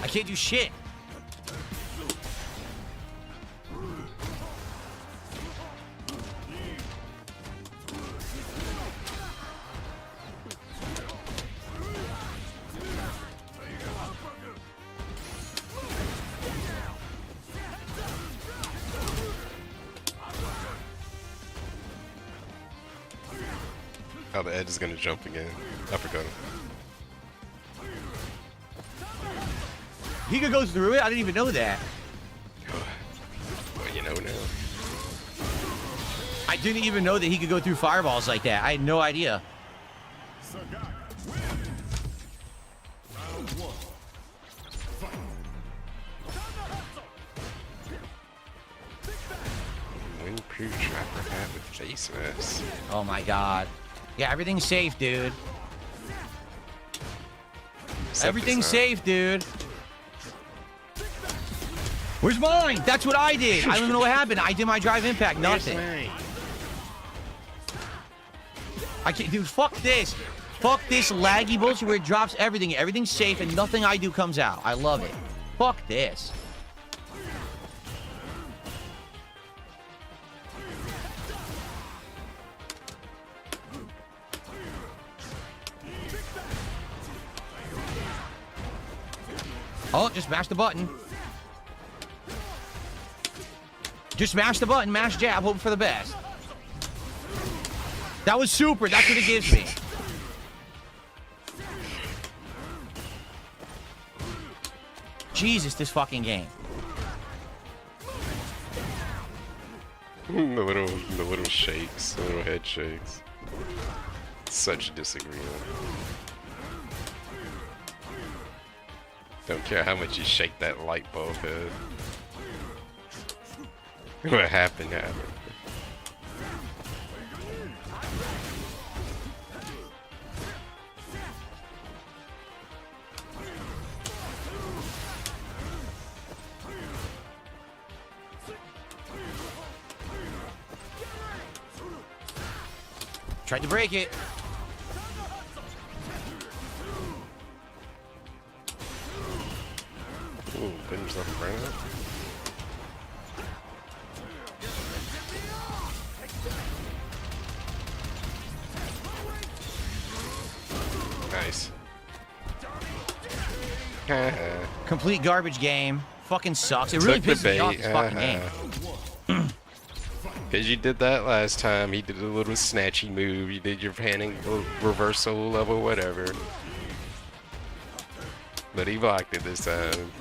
I can't do shit. Oh, the edge is gonna jump again. Uppercut him. He could go through it? I didn't even know that. Well, you know now. I didn't even know that he could go through fireballs like that. I had no idea. Wind Pure Trapper hat with face mask. Oh my god. Yeah, everything's safe, dude. Everything's safe, dude. Where's mine? That's what I did. I don't even know what happened. I did my drive impact. Nothing. I can't, dude. Fuck this. Fuck this laggy bullshit where it drops everything. Everything's safe and nothing I do comes out. I love it. Fuck this. Oh, just mash the button. Just mash the button, mash jab, hope for the best. That was super. That's what it gives me. Jesus, this fucking game. The little shakes, the little head shakes. Such disagreement. Don't care how much you shake that light bulb head. What happened happened. Tried to break it. Ooh, putting yourself in front of it. Nice. Complete garbage game. Fucking sucks. It really pisses me off this fucking game. Because you did that last time. He did a little snatchy move. You did your panning reversal level, whatever. But he blocked it this time.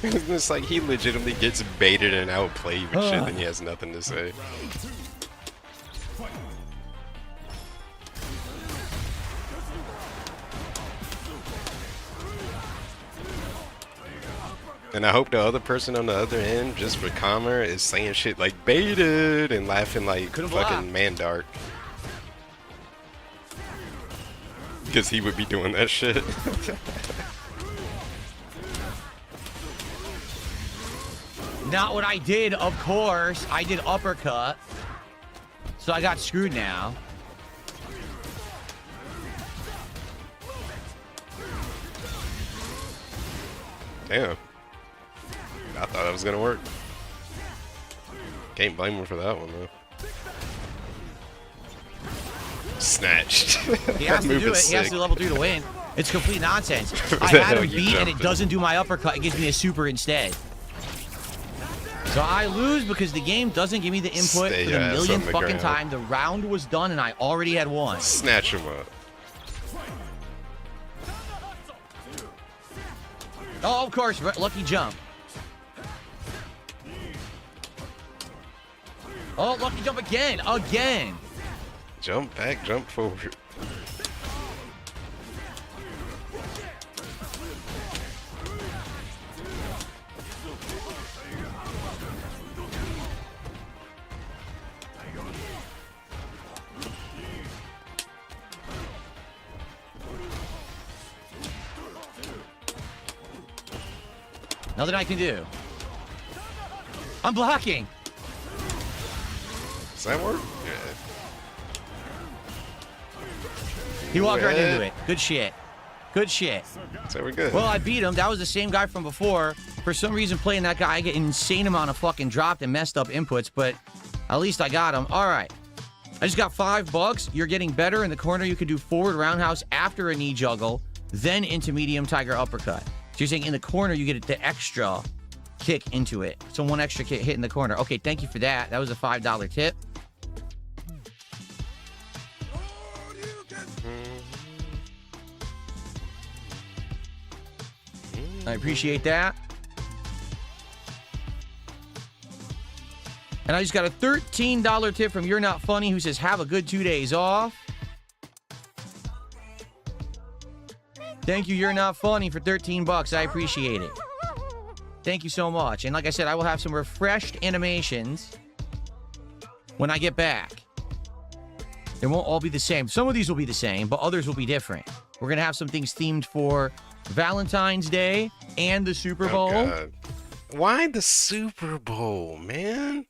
It's like he legitimately gets baited and outplayed with shit, and he has nothing to say. And I hope the other person on the other end, just for calmer, is saying shit like baited and laughing like fucking Mandark. Because he would be doing that shit. Not what I did, of course. I did uppercut. So I got screwed now. Damn. I thought it was gonna work. Can't blame him for that one though. Snatched. He has to do it. He has to level 3 to win. It's complete nonsense. I had him beat and it doesn't do my uppercut. It gives me a super instead. So I lose because the game doesn't give me the input for the millionth fucking time. The round was done and I already had won. Snatch him up. Oh, of course, lucky jump. Oh, lucky jump again. Again. Jump back, jump forward. Nothing I can do. I'm blocking. Does that work? Yeah. He walked right into it. Good shit. Good shit. So we're good. Well, I beat him. That was the same guy from before. For some reason, playing that guy, I get an insane amount of fucking dropped and messed up inputs, but at least I got him. All right. I just got $5. You're getting better. In the corner, you can do forward roundhouse after a knee juggle, then into medium tiger uppercut. So you're saying in the corner, you get the extra kick into it. So one extra kick hit in the corner. Okay, thank you for that. That was a $5 tip. I appreciate that. And I just got a $13 tip from You're Not Funny, who says, have a good 2 days off. Thank you, You're Not Funny, for $13. I appreciate it. Thank you so much. And like I said, I will have some refreshed animations when I get back. They won't all be the same. Some of these will be the same, but others will be different. We're going to have some things themed for Valentine's Day and the Super Bowl. Oh, God. Why the Super Bowl, man?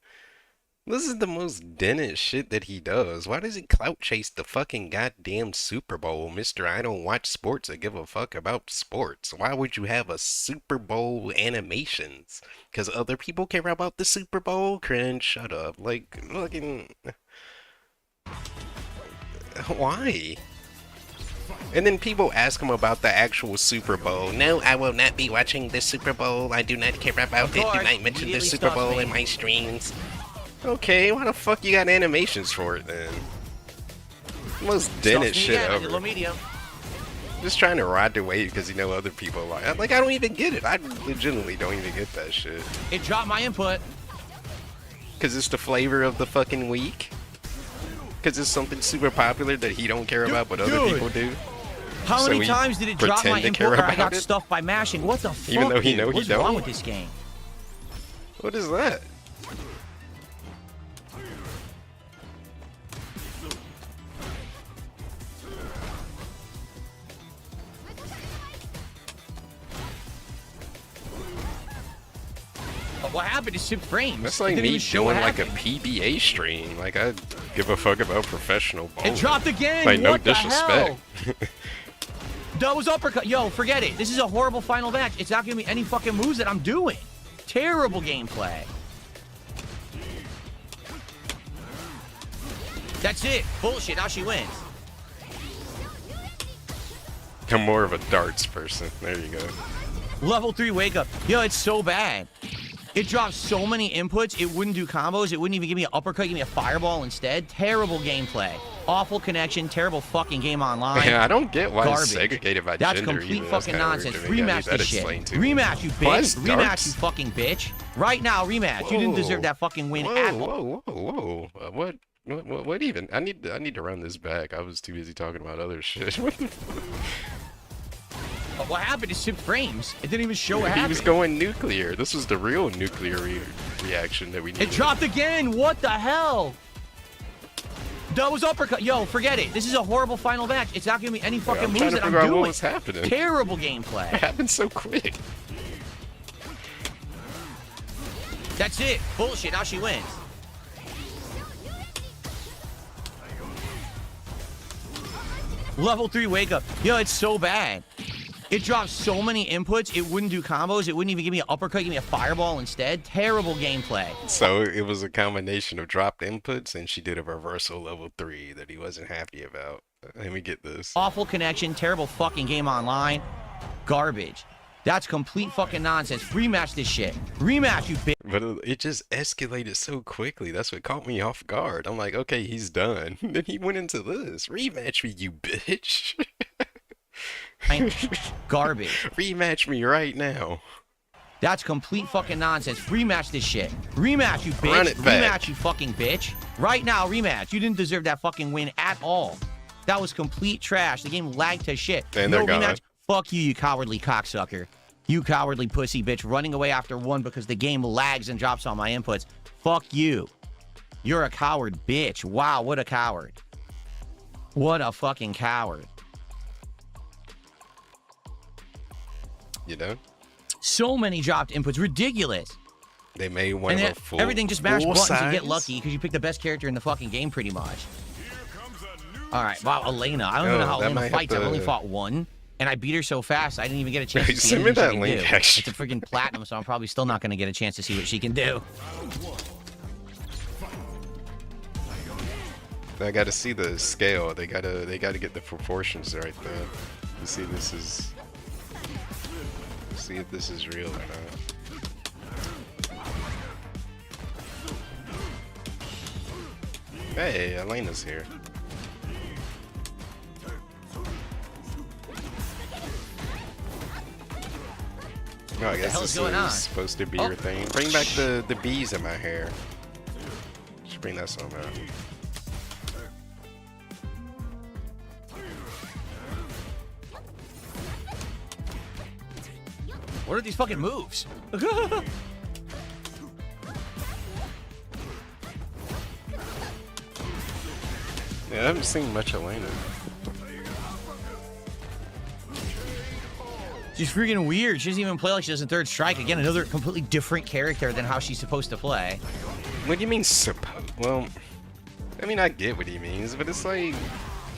This is the most Dennis shit that he does. Why does he clout chase the fucking goddamn Super Bowl, Mr. I don't watch sports or give a fuck about sports? Why would you have a Super Bowl animations? Because other people care about the Super Bowl? Cringe, shut up. Like, fucking... Why? And then people ask him about the actual Super Bowl. No, I will not be watching the Super Bowl. I do not care about it. Do not mention the Super Bowl in my streams. Okay, why the fuck you got animations for it then? Most dented shit ever. Low medium. Just trying to ride the wave because you know other people like I don't even get it. I legitimately don't even get that shit. It dropped my input. Because it's the flavor of the fucking week. Because it's something super popular that he don't care about, but other people do. How many times did it drop my input or I got stuffed by mashing? What the fuck? Even though he know he don't. What's wrong with this game? What is that? What happened to 6 frames? That's like me doing like a PBA stream. Like I give a fuck about professional bowling. It dropped again. Like no what disrespect. That was uppercut. Yo, forget it. This is a horrible final match. It's not giving me any fucking moves that I'm doing. Terrible gameplay. That's it. Bullshit. Now she wins. I'm more of a darts person. There you go. Level 3 wake up. Yo, it's so bad. It dropped so many inputs, it wouldn't do combos, it wouldn't even give me an uppercut, give me a fireball instead. Terrible gameplay. Awful connection, terrible fucking game online. Yeah, I don't get why it's segregated by That's gender. complete fucking nonsense. Rematch this shit. Rematch, you bitch. Rematch, you fucking bitch. Right now, rematch. Whoa. You didn't deserve that fucking win at all. Whoa. What even? I need to run this back. I was too busy talking about other shit. What happened to 6 frames? It didn't even show what happened. He was going nuclear. This was the real nuclear reaction that we needed. It dropped again. What the hell? That was uppercut. Yo, forget it. This is a horrible final match. It's not giving me any fucking moves that I'm doing. What was happening? Terrible gameplay. It happened so quick. That's it. Bullshit. Now she wins. Level 3 wake up. Yo, it's so bad. It dropped so many inputs, it wouldn't do combos, it wouldn't even give me an uppercut, give me a fireball instead. Terrible gameplay. So it was a combination of dropped inputs, and she did a reversal level 3 that he wasn't happy about. Let me get this. Awful connection, terrible fucking game online. Garbage. That's complete fucking nonsense. Rematch this shit. Rematch, you bitch. But it just escalated so quickly. That's what caught me off guard. I'm like, okay, he's done. Then he went into this. Rematch me, you bitch. Garbage. Rematch me right now. That's complete fucking nonsense. Rematch this shit. Rematch, you bitch. Run it back. Rematch, you fucking bitch. Right now, rematch. You didn't deserve that fucking win at all. That was complete trash. The game lagged to shit. And they're gone. Fuck you, you cowardly cocksucker. You cowardly pussy bitch running away after one because the game lags and drops all my inputs. Fuck you. You're a coward bitch. Wow, what a coward. What a fucking coward. You know? So many dropped inputs. Ridiculous. They made one of a full everything just mashed buttons size. and get lucky because you pick the best character in the fucking game pretty much. All right, wow, Elena. I don't even know how Elena fights. I've only fought one, and I beat her so fast I didn't even get a chance to see what she can do. It's a freaking platinum, so I'm probably still not going to get a chance to see what she can do. I got to see the scale. They gotta get the proportions right there. To see this is. See if this is real or not. Hey, Elena's here. Oh, I guess this is supposed to be your thing. Bring back the bees in my hair. Just bring that song out. What are these fucking moves? Yeah, I haven't seen much Elena. She's freaking weird. She doesn't even play like she does in Third Strike. Again, another completely different character than how she's supposed to play. What do you mean supposed? Well, I mean, I get what he means, but it's like,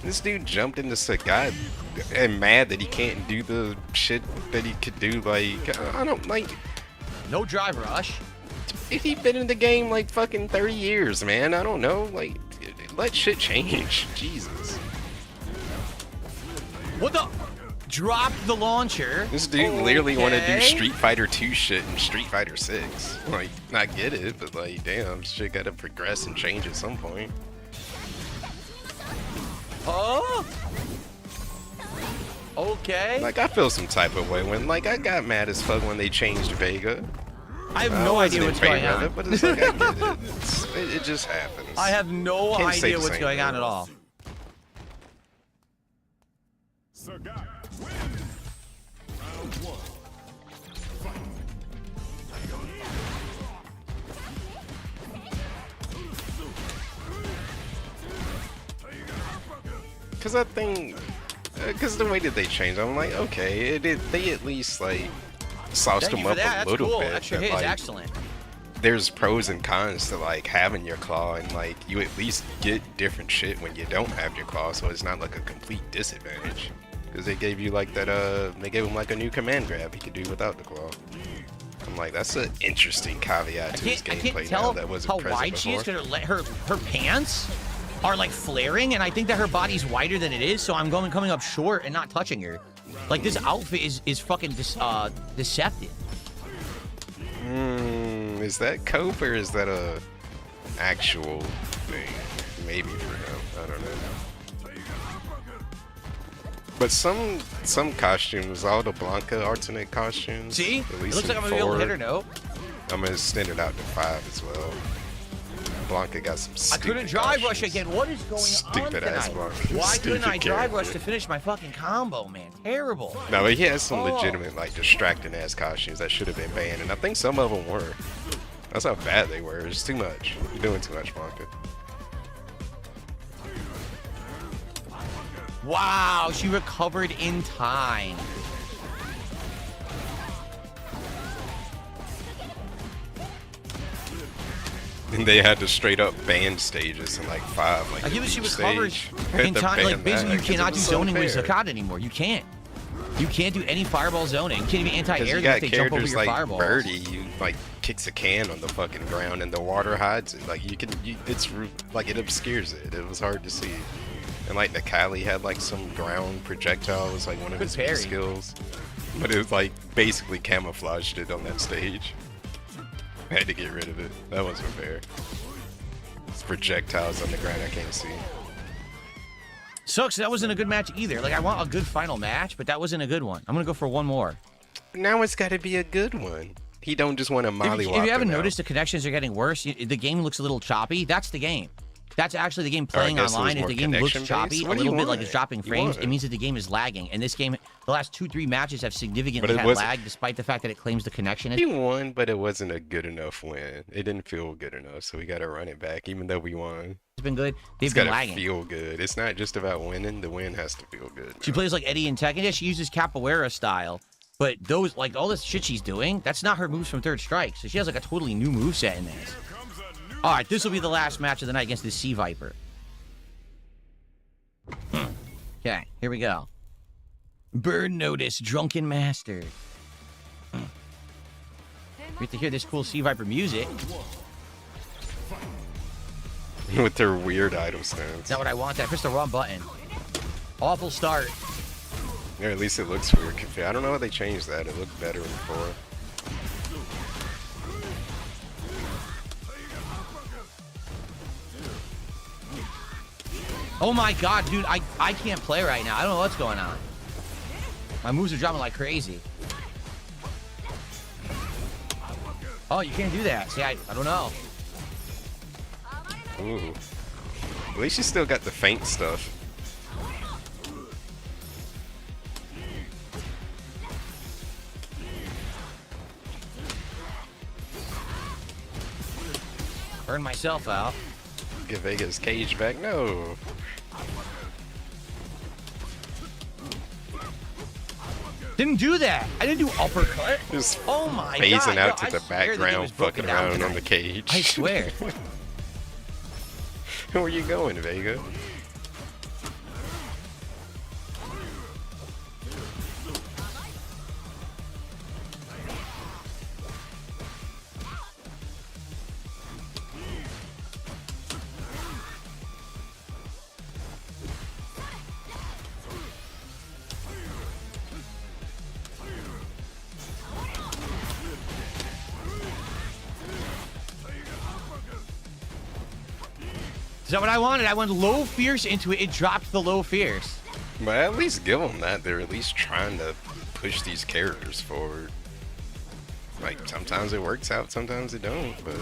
this dude jumped into Sagat and mad that he can't do the shit that he could do. Like, I don't like. No drive rush. If he'd been in the game like fucking 30 years, man, I don't know. Like, let shit change. Jesus. What the? dropped the launcher. This dude literally want to do Street Fighter 2 shit in Street Fighter 6. Like, I get it, but like, damn, shit gotta progress and change at some point. Oh. Okay. Like, I feel some type of way when, like, I got mad as fuck when they changed Vega. I have no idea what's going on. But it's like, I get it. It just happens. I have no idea what's going on at all. Sagat win. Round 1. Fight. Because I think, because the way that they changed, I'm like, okay, they at least like sauced them up a little bit. Extra hit is excellent. There's pros and cons to like having your claw, and like you at least get different shit when you don't have your claw, so it's not like a complete disadvantage. Because they gave you like that, they gave him like a new command grab he could do without the claw. I'm like, that's an interesting caveat to his gameplay now that wasn't present before. How wide she is, because her pants are like flaring, and I think that her body's wider than it is, so I'm coming up short and not touching her. Like, this outfit is fucking deceptive. Is that cope or is that a actual thing? Maybe for him. I don't know. But some costumes, all the Blanca alternate costumes. See? At least it looks like I'm gonna be able to hit her, no? I'm gonna extend it out to 5 as well. Blanca got some stupid I couldn't drive costumes. rush again. What is going on tonight? Why couldn't I drive rush to finish my fucking combo, man? Terrible. No, but he has some legitimate, like, distracting ass costumes that should have been banned, and I think some of them were. That's how bad they were. It's too much. You're doing too much, Blanca. Wow, she recovered in time. And they had to straight up ban stages in like 5. Like, I give it she recovered in time. Like, basically, you cannot do zoning with Zakat anymore. You can't. You can't do any fireball zoning. You can't even anti-air if they jump over your like fireballs. Birdie, you like kicks a can on the fucking ground and the water hides it. Like it's like it obscures it. It was hard to see. And like Nakali had like some ground projectile was like one of his key skills, but it was like basically camouflaged it on that stage. I had to get rid of it. That wasn't fair. It's projectiles on the ground I can't see. Sucks. That wasn't a good match either. Like, I want a good final match, but that wasn't a good one. I'm gonna go for one more. Now it's got to be a good one. He don't just want to mollywop. If you haven't noticed, the connections are getting worse. The game looks a little choppy. That's the game. That's actually the game playing online. If the game looks choppy, a little bit like it's dropping frames, it means that the game is lagging. And this game, the last 2-3 matches have significantly had lag, despite the fact that it claims the connection is. We won, but it wasn't a good enough win. It didn't feel good enough, so we got to run it back, even though we won. It's been good. They've been lagging. It's got to feel good. It's not just about winning. The win has to feel good. She plays like Eddie in Tekken. Yeah, she uses capoeira style. But those, like, all this shit she's doing, that's not her moves from Third Strike. So she has like a totally new moveset in this. All right, this will be the last match of the night against the Sea Viper. Okay, here we go. Bird Notice, Drunken Master. We get to hear this cool Sea Viper music. With their weird idle stance. That's not what I want. I pressed the wrong button. Awful start. Yeah, at least it looks weird. I don't know how they changed that. It looked better before. Oh my god, dude, I can't play right now. I don't know what's going on. My moves are dropping like crazy. Oh, you can't do that. See, I don't know. Ooh. At least you still got the feint stuff. Burn myself out. Get Vega's cage back. No. Didn't do that. I didn't do uppercut. Just oh my phasing god. out to the background, fucking around on the cage. I swear. Where are you going, Vega? that what I wanted? I went low fierce into it. It dropped the low fierce. But at least give them that. They're at least trying to push these characters forward. Like, sometimes it works out, sometimes it don't, but...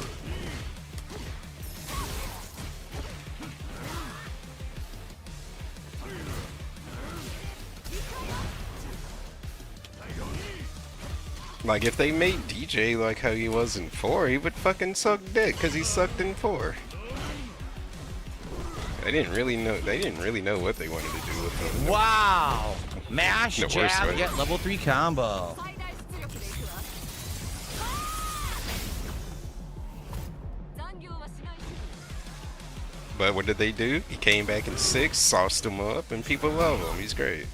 Like, if they made DJ like how he was in 4, he would fucking suck dick, because he sucked in 4. They didn't really know what they wanted to do with him. Wow! Mash, jab, get level 3 combo. But what did they do? He came back in 6, sauced him up, and people love him. He's great.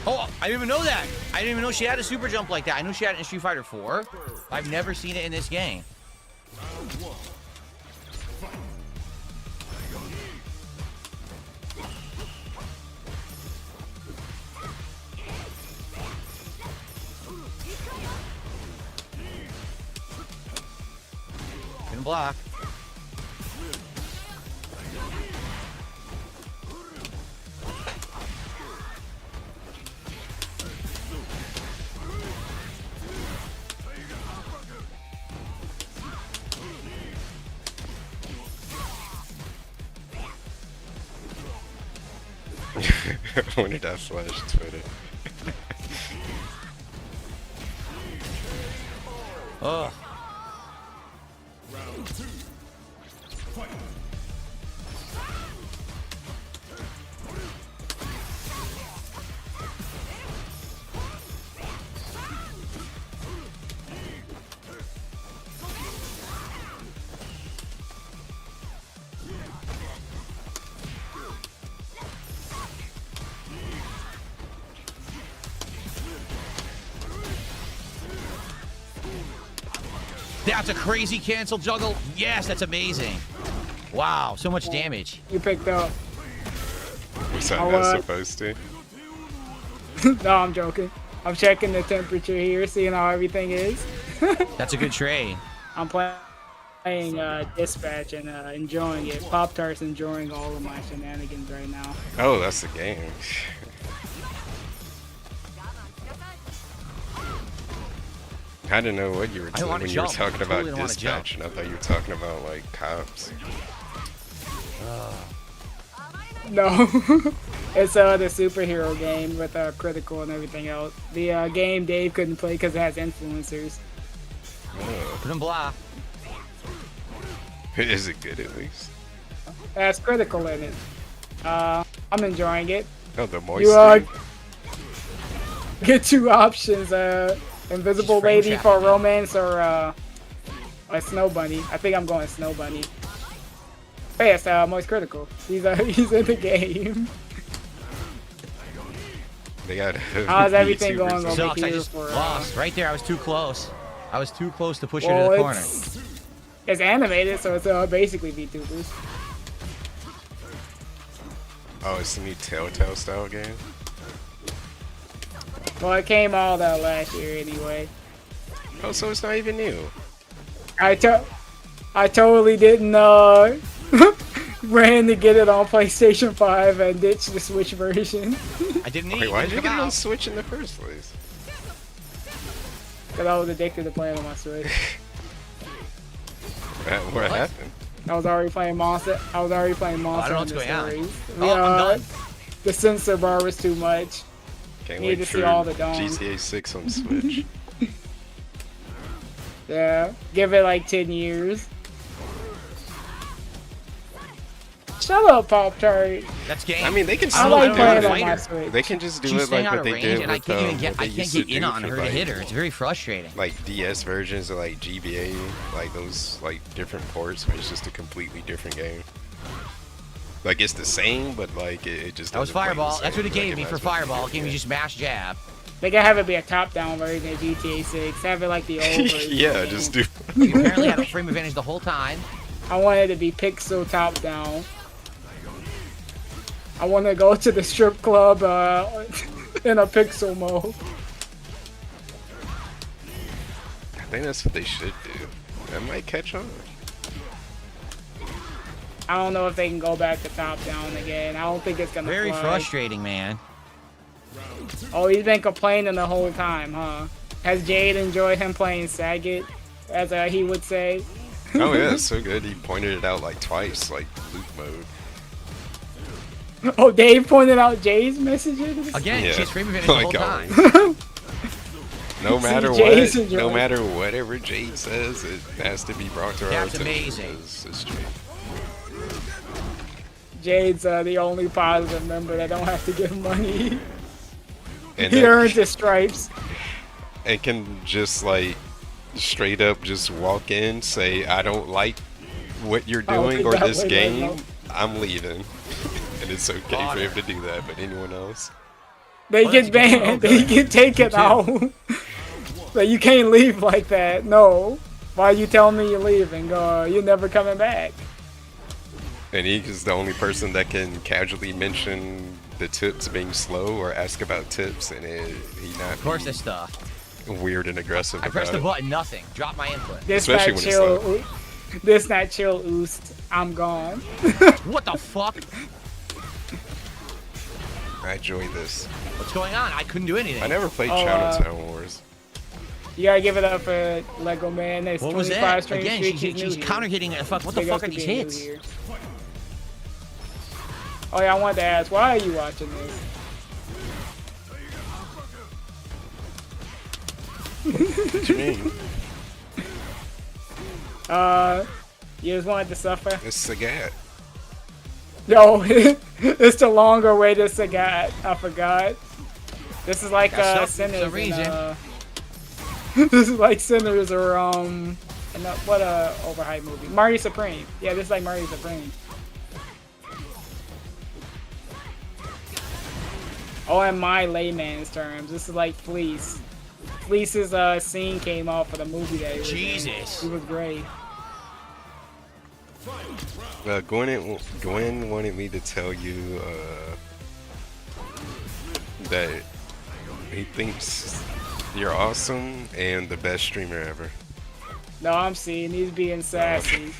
Oh, I didn't even know that. I didn't even know she had a super jump like that. I knew she had it in Street Fighter 4. I've never seen it in this game. Couldn't block. When did I flash Twitter? Ugh. Round 2. Fight. That's a crazy cancel juggle. Yes, that's amazing. Wow, so much damage. You picked up. Was that not supposed to? No, I'm joking. I'm checking the temperature here, seeing how everything is. That's a good trade. I'm playing Dispatch and enjoying it. Pop-Tart's enjoying all of my shenanigans right now. Oh, that's the game. I didn't know what you were doing when you were talking about Dispatch, and I thought you were talking about, like, cops. No. It's the superhero game with Critical and everything else. The game Dave couldn't play because it has influencers. Couldn't block. Is it good, at least? It has Critical in it. I'm enjoying it. Oh, the moist You get 2 options. Invisible Lady for romance or a Snow Bunny. I think I'm going Snow Bunny. But yes, Moist Critical. He's in the game. They got how's everything going over Sucks, here? I just lost. Right there, I was too close. I was too close to push her Well, to the corner. It's animated, so it's basically VTubers. Oh, it's the new Telltale style game? Well, it came out last year anyway. Oh, so it's not even new. I totally didn't ran to get it on PlayStation 5 and ditched the Switch version. I didn't need Wait, why did you it get it on Switch in the first place? Because I was addicted to playing on my Switch. What happened? I was already playing Monster. I don't know what's going on. I'm done. The sensor bar was too much. Can't Need wait to for see all the domes. GTA 6 on Switch. Yeah, give it like 10 years. Shut up, Pop-Tart. That's game. I mean, they can I still like do playing it. on my Switch. They can just do She's it staying like out what of they range, did and I with can't even get. what I they can't used to get in do on for, her to like, hit her. It's very frustrating. like DS versions of like GBA, like those like different ports where it's just a completely different game. Like it's the same, but like it just. That was doesn't play the Fireball. same. That's what it gave me for Recognizable. Fireball. It gave me just mash jab. They can have it be a top-down version of GTA 6. Have it like the old version. Yeah, just do. You apparently had a frame advantage the whole time. I want it to be pixel top-down. I want to go to the strip club in a pixel mode. I think that's what they should do. That might catch on. I don't know if they can go back to top down again. I don't think it's gonna Very fly. frustrating, man. Oh, he's been complaining the whole time, huh? Has Jade enjoyed him playing Saget, as he would say? Oh yeah, it's so good. He pointed it out like twice, like loop mode. Oh, Dave pointed out Jade's messages? Again, Yeah. she's streaming it the whole Like time. No matter Jade's what, enjoying. no matter whatever Jade says, it has to be brought to our That's attention. amazing. It's Jade. Jade's the only positive member that don't have to give money. And He then- earns his stripes. and can just like straight up just walk in, say I don't like what you're I don't doing think or that this way, game, no. I'm leaving. And it's okay Got for it. him to do that, but anyone else? They Oh, that's get a good one. banned. Oh, They good. get taken too. out. Like, you can't leave like that. No. Why you telling me you're leaving? You're never coming back. And he's the only person that can casually mention the tips being slow or ask about tips, and he not Of course, this stuff. weird and aggressive I about pressed the it. button, nothing. Drop my input. This Especially not when it's chill. This not chill, Oost. I'm gone. What the fuck? I enjoy this. What's going on? I couldn't do anything. I never played Oh, Chinatown Wars. You gotta give it up for Lego Man. There's What was 25 that? stream Again, streak. she's He's new counter here. hitting. Fuck, what the Big fuck ups are to these being new hits? here. Oh yeah, I wanted to ask, why are you watching this? What you mean? You just wanted to suffer? It's Sagat. Yo, it's the longer way to Sagat. I forgot. This is like Got some Sinners. reason. This is like Sinners or what overhyped movie? Mario Supreme. Yeah, this is like Mario Supreme. Oh, in my layman's terms, this is like Fleece. Fleece's scene came off for the movie that he was in. Jesus. It was great. Gwen wanted me to tell you that he thinks you're awesome and the best streamer ever. No, I'm seeing he's being sassy.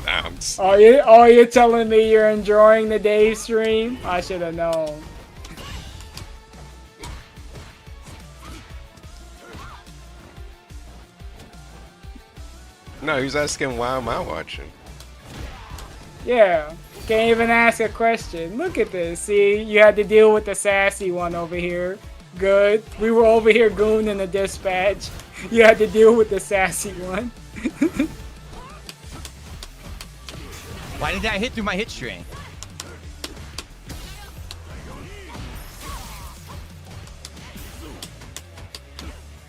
I'm You're telling me you're enjoying the Dave stream? I should have known. No, he's asking why am I watching? Yeah, can't even ask a question. Look at this. See, you had to deal with the sassy one over here. Good. We were over here gooning the dispatch. You had to deal with the sassy one. Why did that hit through my hit string?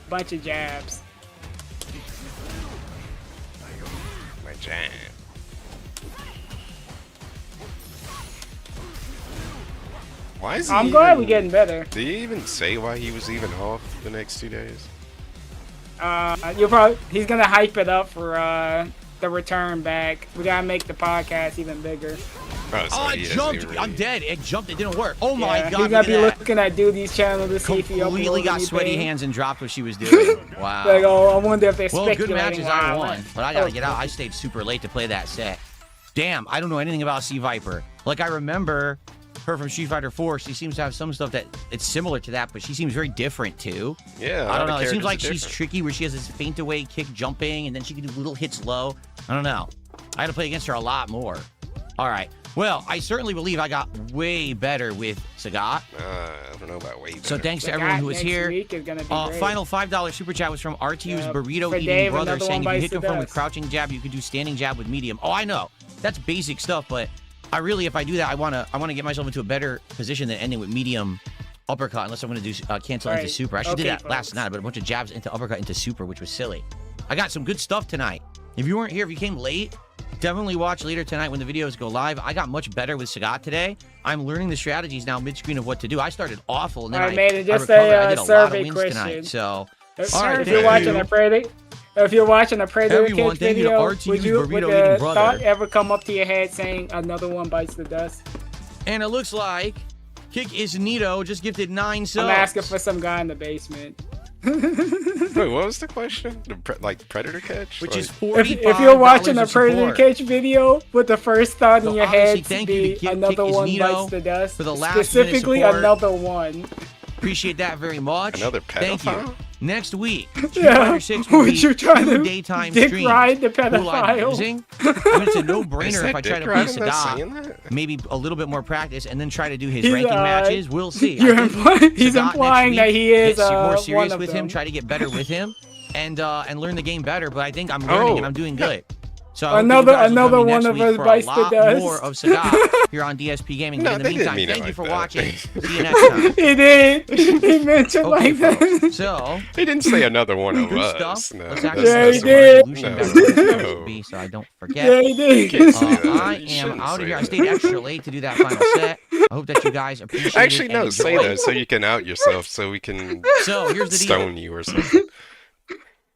Bunch of jabs. My jam. Why is he I'm glad even- we're getting better. Did he even say why he was even off the next 2 days? He's gonna hype it up for the return back. We gotta make the podcast even bigger. Oh, so Oh, it he hasn't jumped. even I'm really- dead. It jumped. It didn't work. Oh my Yeah, god. he's gonna Look be at that. looking at Duty's channel to see if he Completely uploads got sweaty anything. hands and dropped what she was doing. Wow. Like, oh, I wonder if they're Well, speculating. good matches. why I I won, left. but I gotta get out. I stayed super late to play that set. Damn, I don't know anything about Sea Viper. Like I remember her from Street Fighter 4. She seems to have some stuff that it's similar to that, but she seems very different too. Yeah, I don't know. all the It seems characters like are she's different. tricky where she has this faint away kick jumping, and then she can do little hits low. I don't know. I had to play against her a lot more. All right. Well, I certainly believe I got way better with Sagat. I don't know about way better. So thanks to The everyone guy who was next here. week is gonna be great. Final $5 super chat was from RTU's burrito For eating Dave, brother another saying one if you bites hit the confirm with dust. crouching jab, you could do standing jab with medium. Oh, I know. That's basic stuff, but I really, if I do that, I wanna get myself into a better position than ending with medium uppercut, unless I'm gonna do cancel into Right. super. I actually did Okay, that last folks. night, but a bunch of jabs into uppercut into super, which was silly. I got some good stuff tonight. If you weren't here, if you came late, definitely watch later tonight when the videos go live. I got much better with Sagat today. I'm learning the strategies now mid-screen of what to do. I started awful, and then Alright, Maiden, just recovered. a, I did a lot survey of wins question. tonight. So, If, all right, if you're thank watching you. a Predator, if you're watching a Predator Everyone, Kids thank you to video, RTU's would burrito the eating brother. thought ever come up to your head saying another one bites the dust? And it looks like Kick is Nito just gifted 9 subs. I'm asking for some guy in the basement. Wait, what was the question? Like predator catch? Which like, is $45. If you're watching a predator support. catch video, with the first thought in your head to thank be you to another Kick one His bites Nito the dust, for the last minute specifically support. another one. Appreciate that very much. Another Thank you. pedophile? Next week, Street Yeah, Fighter 6 will would be you try 2 to daytime dick streams. ride the Who will I be pedophile? using? I mean, it's a no-brainer Is if that I try Dick to Riding beat that's Sadat. saying that? Maybe a little bit more practice, and then try to do his He's, ranking matches. We'll see. You're I think he's Sadat implying next that week, he is get more one serious of with them. him, try to get better with him, and learn the game better. But I think I'm learning and I'm doing good. So I hope you guys will another join me one next of week us for bites a the lot dust. more of Sadat here on DSP Gaming. No, But in the they didn't meantime, mean it thank you like for that. watching. See you next time. He did. He mentioned Okay, like that. folks. So. He didn't say another one of Good us. stuff. No, Let's that's- actually Yeah, he that's did. the resolution word. better than it's supposed No. to be, so I don't Yeah, forget. he did. Can't say that. I You am shouldn't out of say here. I that. stayed extra late to do that final set. I hope that you guys appreciate Actually, it. no, and say enjoy. that so you can out yourself so we can So here's the deal. stone you or something.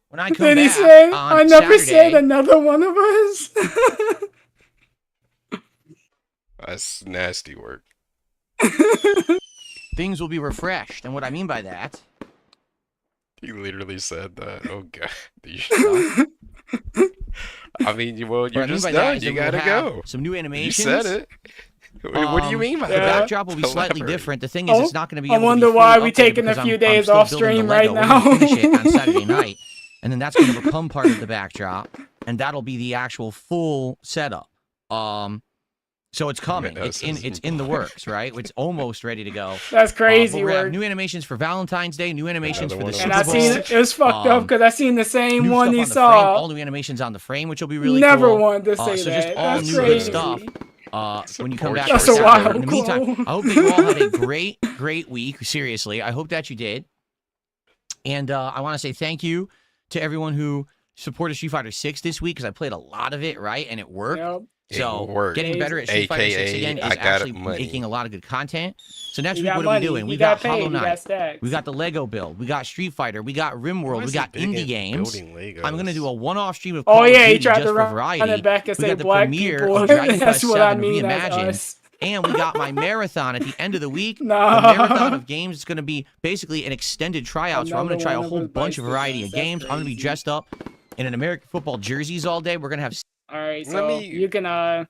When I come Then he back said, on "I never Saturday, said another one of us." That's nasty work. things will be refreshed. And what I mean by that, He literally said that. Oh god. You should- I mean, well, what you're I mean just by that done. is You that we'll gotta have go. some new You animations. said it. What do you mean by The that? backdrop will be slightly Elaborate. different. The thing is, it's not going to be. I able to wonder be why fully we updated taking a because few I'm days still off building the stream Lego. right We're gonna finish it now. on Saturday night, and then that's going to become part of the backdrop, and that'll be the actual full setup. So it's coming. It's in the works, right? It's almost ready to go. That's crazy We're gonna have work. new animations for Valentine's Day, new animations Another for the one Super of And I Bowl. seen it was fucked up because I seen the same New one stuff he on the frame, saw. all new animations on the frame, which will be really Never cool. wanted to say So that. just all That's new crazy. good stuff. When you come back, That's for a Saturday. wild In the meantime, call. I hope that you all had a great week. Seriously, I hope that you did. And I want to say thank you to everyone who supported Street Fighter 6 this week because I played a lot of it, right? And it worked. Yep. So It worked. getting better at Street Fighter 6 AKA, again is I got actually money. making a lot of good content. So next You week, got what are we money. doing? You We got got Hollow paid. You got Knight. stacks. We got the Lego build. We got Street Fighter. We got RimWorld. Why We is got he big indie at games. building Legos? I'm going to do a one-off stream of Oh Call of yeah, he Duty tried just to for run variety. it back and We say got the black premiere people. of Dragon That's Quest what I VII mean as Reimagined. us. And we got my marathon at the end of the week. Nah. The marathon of games is going to be basically an extended tryout. So I'm going to try a Another whole one of bunch us of variety of bites the dust. games. I'm going to be That's dressed up in an American football jerseys all day. We're going to have. All right, Let so me- you can I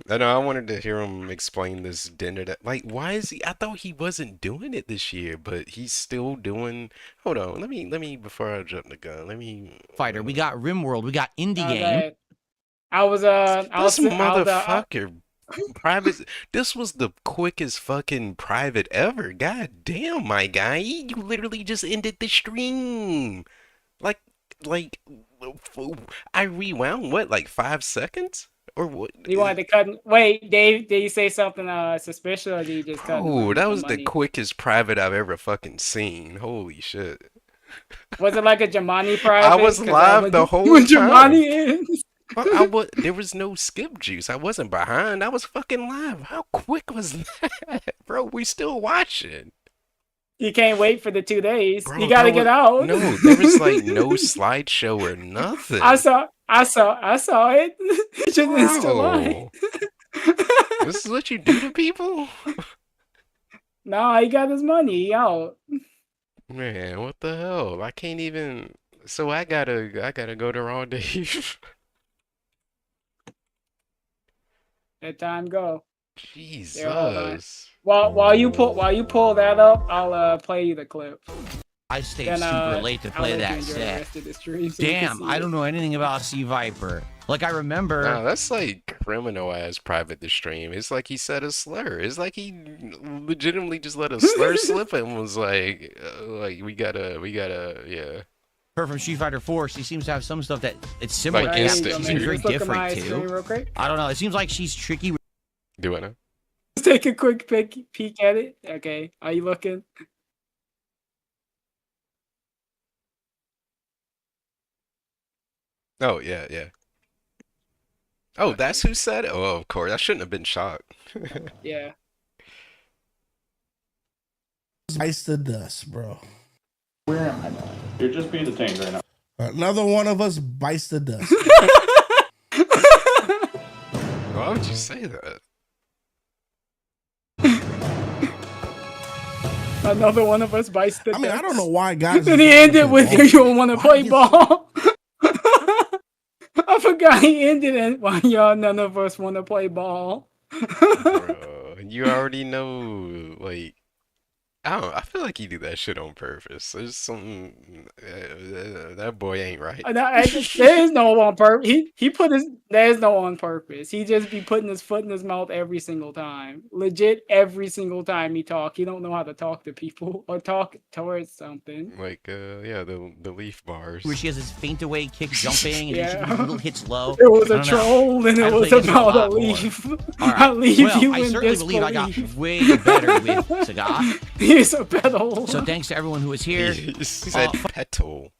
know. I wanted to hear him explain this dinner. That like, why is he? I thought he wasn't doing it this year, but he's still doing. Hold on. Let me before I jump the gun. Let me. Fighter. We got RimWorld. We got Indie Game. Okay. I was This motherfucker. Private. This was the quickest fucking private ever. God damn, my guy. You literally just ended the stream. Like, I rewound what, like 5 seconds or what? You wanted to cut. Wait, Dave, did you say something suspicious, or did you just cut? Oh, that was the money? quickest private I've ever fucking seen. Holy shit. Was it like a Jamani private? I was 'Cause, live when- the whole when time. Jamani ends. There was no skip juice. I wasn't behind. I was fucking live. How quick was that? Bro, we still watching. You can't wait for the 2 days. Bro, you gotta there get was- out. No, there was like no slideshow or nothing. I saw it. It's just Insta Live. Bro. This is what you do to people? Nah, he got his money. He out. Man, what the hell? I can't even. So I gotta go to Raw Dave. Let time go. Jesus. While you pull that up, I'll play you the clip. I stayed Then, super late to I'll play let you that enjoy the set. rest of the stream so you can Damn, see I it. don't know anything about Sea Viper. Like, I remember. No, that's like criminal as private the stream. It's like he said a slur. It's like he legitimately just let a slur slip and was like we gotta, yeah. Her from Street Fighter 4, she seems to have some stuff that it's similar Like to that. instant, She dude. seems very Let's look at my different stream too. real quick. I don't know. It seems like she's tricky. Do I know? Let's take a quick peek at it. Okay, are you looking? Oh yeah, yeah. Oh, that's who said it? Oh, of course. I shouldn't have been shocked. Yeah. Bites the dust, bro. Where am I now? You're just being detained right now. Another one of us bites the dust. Why would you say that? Another one of us bites the dust. I mean, I don't know why guys. Then he ended with you don't want to play ball. I forgot he ended it. Why y'all none of us want to play ball? Bro, you already know, like, I don't know, I feel like he do that shit on purpose. There's something that boy ain't right. There is no on purpose. He put his there's no on purpose. He just be putting his foot in his mouth every single time. Legit every single time he talk. He don't know how to talk to people or talk towards something. Like yeah, the leaf bars. Where she has this faint away kick jumping and Yeah. she little hits low. It was a troll and it was about a leaf. Right. I leave you I in certainly disbelief. believe I got way better with Saga. He's a pedal. So thanks to everyone who was here. He said petal.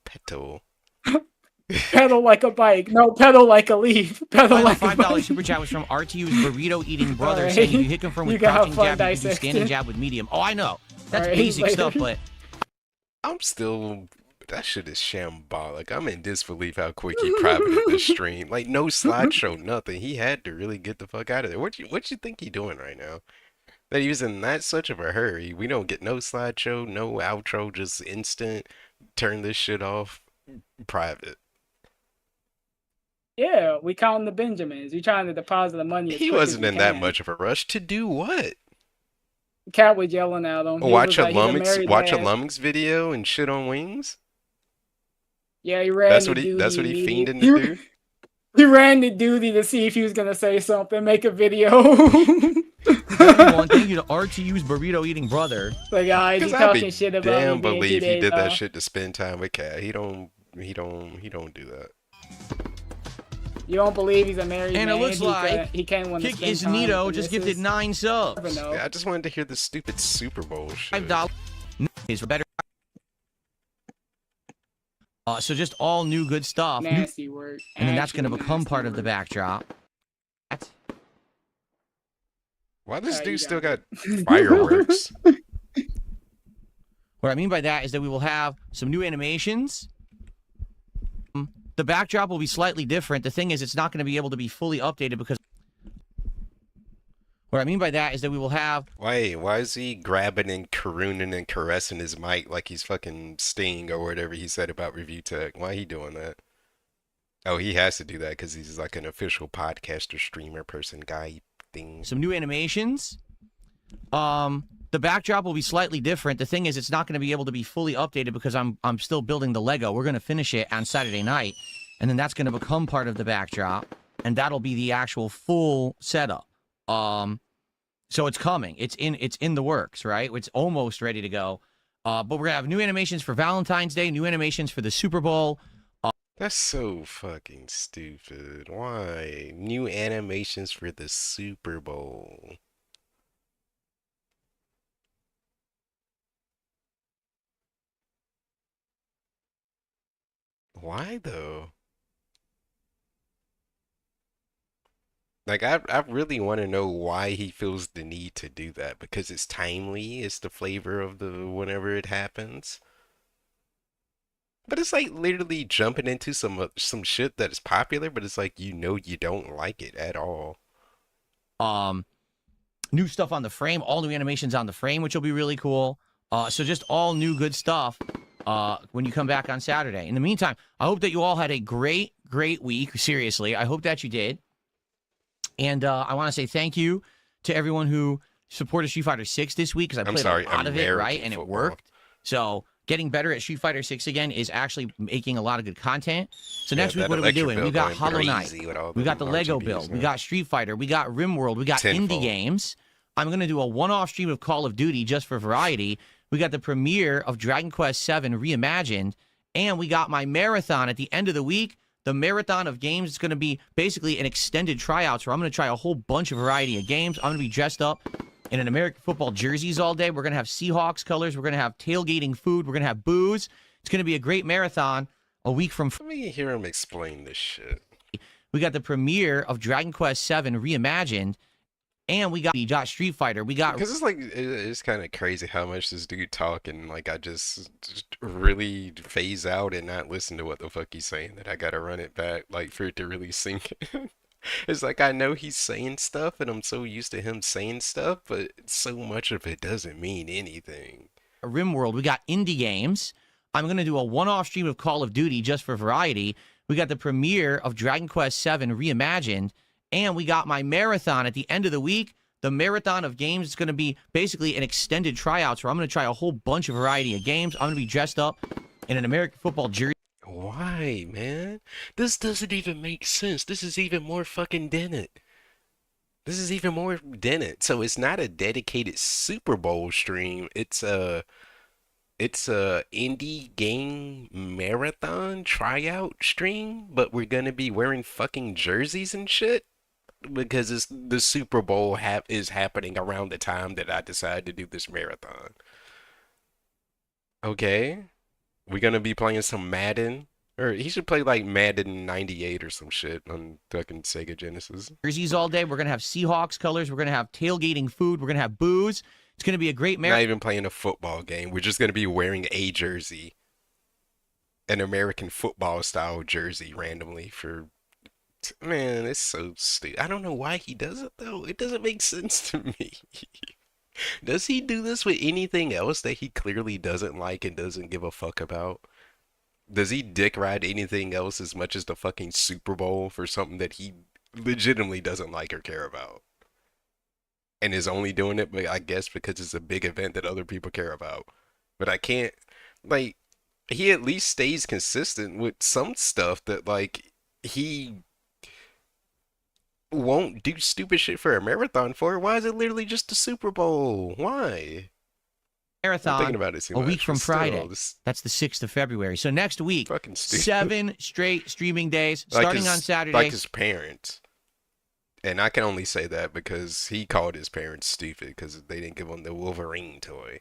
Pedal like a bike. No, pedal like a leaf. Pedal like a $5 bike. super chat was from RTU's burrito eating brother Right. saying if you hit confirm You with can have crouching fun jab, you can do dissecting. standing jab with medium. Oh, I know. That's Alright, basic later. stuff, but I'm still, that shit is shambolic. I'm in disbelief how quick he privated this stream. Like no slideshow, nothing. He had to really get the fuck out of there. What you think he doing right now? That he was in that such of a hurry. We don't get no slideshow, no outro, just instant. Turn this shit off. Private. Yeah, we counting the Benjamins. We trying to deposit the money. He wasn't in that much of a rush to do what? Cat was yelling at him. He Watch was a like, he's Lumix married man. video and shit on wings. Yeah, he ran. That's to what he. duty That's what he immediately. fiending to do. He ran to duty to see if he was gonna say something, make a video. everyone, thank you to RTU's burrito eating brother. Like, guys, he Because I'd talking be shit about damn me being believe 2 he days did that off. shit to spend time with Cat. He don't do that. You don't believe he's a married And man? it looks like he can't want to Kick spend is time with Nito the just missus. gifted 9 subs. Never know. Yeah, I just wanted to hear the stupid Super Bowl shit. $5 is better. So just all new good stuff. Nasty work. And then that's going to Actual become nasty part of the work. backdrop. Why this You dude still got got fireworks? What I mean by that is that we will have some new animations. The backdrop will be slightly different. The thing is, it's not going to be able to be fully updated because... What I mean by that is that we will have... Why is he grabbing and carooning and caressing his mic like he's fucking Sting or whatever he said about Review Tech? Why he doing that? Oh, he has to do that because he's like an official podcaster, streamer, person, guy thing. Some new animations. The backdrop will be slightly different. The thing is, it's not going to be able to be fully updated because I'm still building the Lego. We're going to finish it on Saturday night, and then that's going to become part of the backdrop, and that'll be the actual full setup. So it's coming. It's in the works, right? It's almost ready to go. But we're gonna have new animations for Valentine's Day, new animations for the Super Bowl. That's so fucking stupid. Why? New animations for the Super Bowl. Why though? Like I really want to know why he feels the need to do that, because it's timely, it's the flavor of the whenever it happens. But it's like literally jumping into some shit that is popular, but it's like you don't like it at all. New stuff on the frame, all new animations on the frame, which will be really cool. So just all new good stuff when you come back on Saturday. In the meantime, I hope that you all had a great week. Seriously, I hope that you did. And I want to say thank you to everyone who supported Street Fighter 6 this week, because I played a lot of it, right? And it worked. So getting better at Street Fighter 6 again is actually making a lot of good content. So next week, what are we doing? We got Hollow Knight. We got the Lego build. We got Street Fighter. We got RimWorld. We got indie games. I'm going to do a one-off stream of Call of Duty just for variety. We got the premiere of Dragon Quest VII Reimagined. And we got my marathon at the end of the week. The marathon of games is going to be basically an extended tryouts where I'm going to try a whole bunch of variety of games. I'm going to be dressed up in an American football jerseys all day. We're going to have Seahawks colors. We're going to have tailgating food. We're going to have booze. It's going to be a great marathon a week from... Let me hear him explain this shit. We got the premiere of Dragon Quest VII Reimagined. And we got Street Fighter. We got... Because it's like, it's kind of crazy how much this dude talk, and like I just really phase out and not listen to what the fuck he's saying, that I gotta run it back, like for it to really sink in. It's like I know he's saying stuff and I'm so used to him saying stuff, but so much of it doesn't mean anything. RimWorld. We got indie games. I'm going to do a one-off stream of Call of Duty just for variety. We got the premiere of Dragon Quest VII Reimagined. And we got my marathon at the end of the week. The marathon of games is going to be basically an extended tryouts where I'm going to try a whole bunch of variety of games. I'm going to be dressed up in an American football jersey. Why, man? This doesn't even make sense. This is even more fucking dented. This is even more dented. So it's not a dedicated Super Bowl stream. It's a indie game marathon tryout stream, but we're gonna be wearing fucking jerseys and shit because it's the Super Bowl is happening around the time that I decide to do this marathon. Okay. We're gonna be playing some Maiden. Or he should play like Madden 98 or some shit on fucking Sega Genesis. Jerseys all day. We're going to have Seahawks colors. We're going to have tailgating food. We're going to have booze. It's going to be a great marathon. Not even playing a football game. We're just going to be wearing a jersey. An American football style jersey randomly for... Man, it's so stupid. I don't know why he does it though. It doesn't make sense to me. Does he do this with anything else that he clearly doesn't like and doesn't give a fuck about? Does he dick ride anything else as much as the fucking Super Bowl for something that he legitimately doesn't like or care about? And is only doing it, I guess, because it's a big event that other people care about. But I can't, like, he at least stays consistent with some stuff that, like, he won't do stupid shit for a marathon for. Why is it literally just the Super Bowl? Why? Marathon I'm thinking about it a week from Friday. That's the 6th of February. So next week, 7 straight streaming days starting on Saturday. Like his parents. And I can only say that because he called his parents stupid because they didn't give him the Wolverine toy.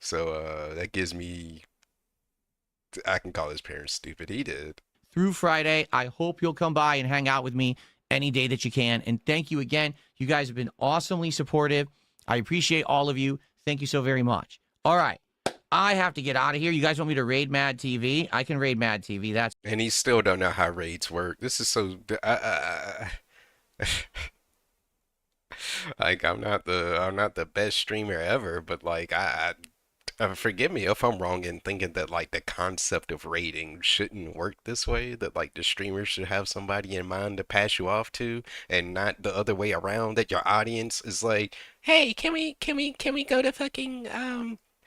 So that gives me... I can call his parents stupid. He did. Through Friday. I hope you'll come by and hang out with me any day that you can. And thank you again. You guys have been awesomely supportive. I appreciate all of you. Thank you so very much. All right. I have to get out of here. You guys want me to raid Mad TV? I can raid Mad TV. That's... And he still don't know how raids work. This is so... like, I'm not the best streamer ever, but like forgive me if I'm wrong in thinking that like the concept of raiding shouldn't work this way, that like the streamer should have somebody in mind to pass you off to and not the other way around, that your audience is like, hey, can we go to fucking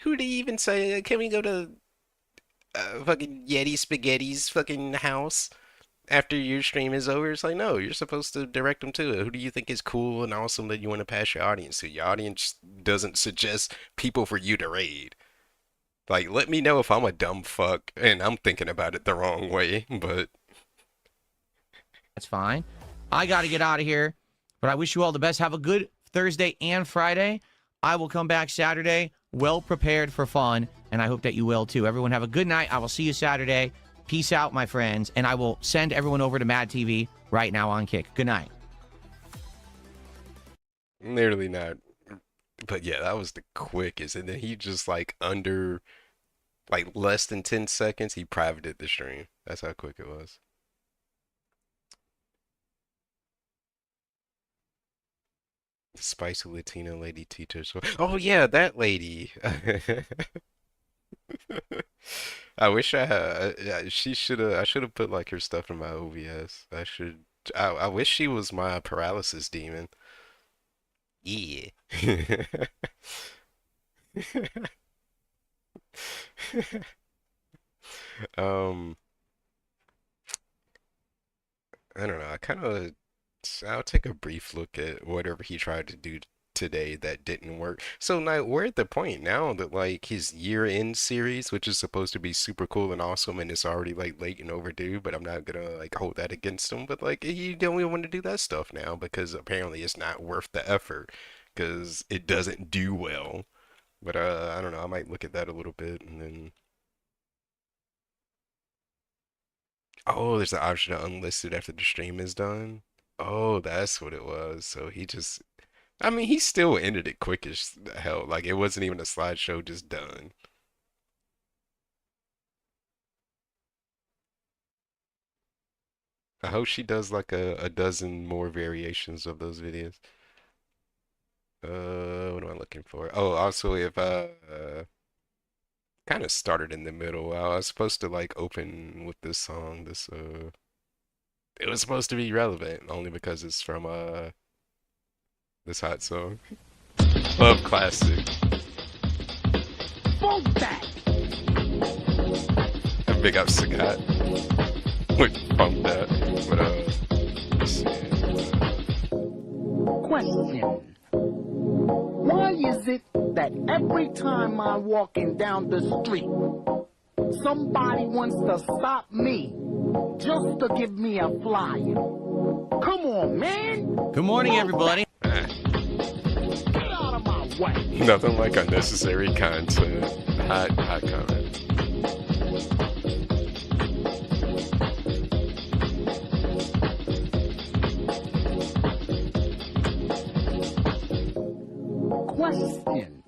who do you even say, can we go to fucking Yeti Spaghetti's fucking house after your stream is over? It's like, no, you're supposed to direct them to it. Who do you think is cool and awesome that you want to pass your audience to? Your audience doesn't suggest people for you to raid. Like, let me know if I'm a dumb fuck and I'm thinking about it the wrong way, but... That's fine. I got to get out of here, but I wish you all the best. Have a good Thursday and Friday. I will come back Saturday well prepared for fun, and I hope that you will too. Everyone have a good night. I will see you Saturday. Peace out, my friends, and I will send everyone over to Mad TV right now on Kick. Good night. Literally not. But yeah, that was the quickest. And then he just like under like less than 10 seconds, he privated the stream. That's how quick it was. The spicy Latina lady teacher. Oh yeah, that lady. I wish I she should have I should have put like her stuff in my OBS. I wish she was my paralysis demon. Yeah. I don't know. I'll take a brief look at whatever he tried to do today that didn't work. So now we're at the point now that like his year-end series, which is supposed to be super cool and awesome, and it's already like late and overdue, but I'm not gonna like hold that against him. But like he don't even want to do that stuff now because apparently it's not worth the effort because it doesn't do well. But I don't know. I might look at that a little bit and then. Oh, there's an option to unlisted after the stream is done. Oh, that's what it was. So he just, I mean, he still ended it quick as hell. Like it wasn't even a slideshow, just done. I hope she does like a dozen more variations of those videos. What am I looking for? Oh, also if Kind of started in the middle. I was supposed to like open with this song. It was supposed to be relevant only because it's from this hot song. Love classic. And big up Sagat. Would bump that. But let's see. Question. Why is it that every time I'm walking down the street, somebody wants to stop me just to give me a flyer? Come on, man. Good morning, everybody. Get out of my way. Nothing like unnecessary content. Hot comment. Question.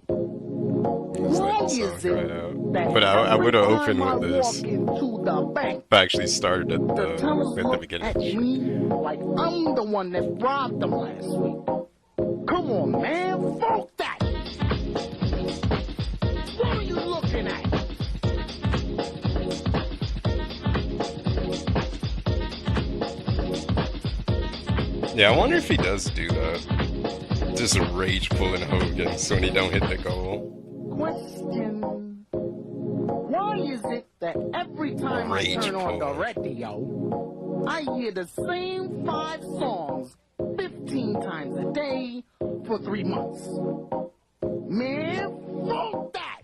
Why is it that but I would have opened I with this. walk into the bank, I actually started at the tellers the look beginning. at me like I'm the one that robbed them last week. Come on, man. Fuck that. What are you looking at? Yeah, I wonder if he does do that. Just rage pulling Hogan so when he don't hit the goal. Question. Why is it that every time Rage I turn on the pull. radio, I hear the same 5 songs 15 times a day for 3 months? Man, fuck that!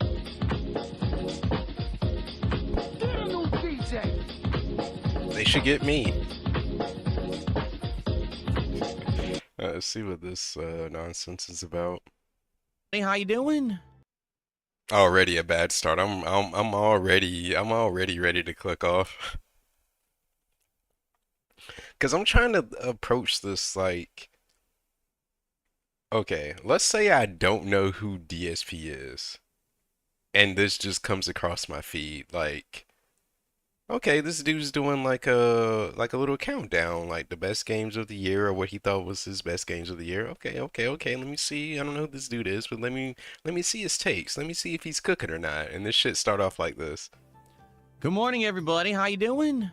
Get a new DJ! They should get me. Let's see what this nonsense is about. Hey, how you doing? Already a bad start. I'm already ready to click off. Cause I'm trying to approach this like, okay, let's say I don't know who DSP is, and this just comes across my feed like, okay, this dude's doing like a little countdown, like the best games of the year or what he thought was his best games of the year. Okay. Let me see. I don't know who this dude is, but let me see his takes. Let me see if he's cooking or not. And this shit start off like this. Good morning, everybody. How you doing?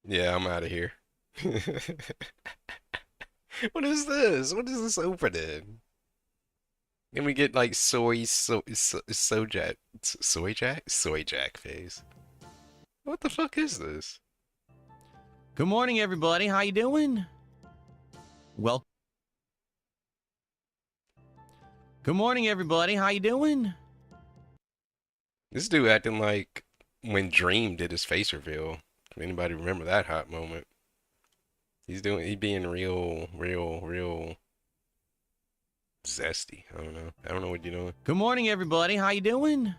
Yeah, I'm out of here. What is this? What is this opening? Can we get like soy jack phase? What the fuck is this? Good morning, everybody. How you doing? Well. Good morning, everybody. How you doing? This dude acting like when Dream did his face reveal. If anybody remember that hot moment? He's being real zesty. I don't know what you're doing. Good morning, everybody. How you doing?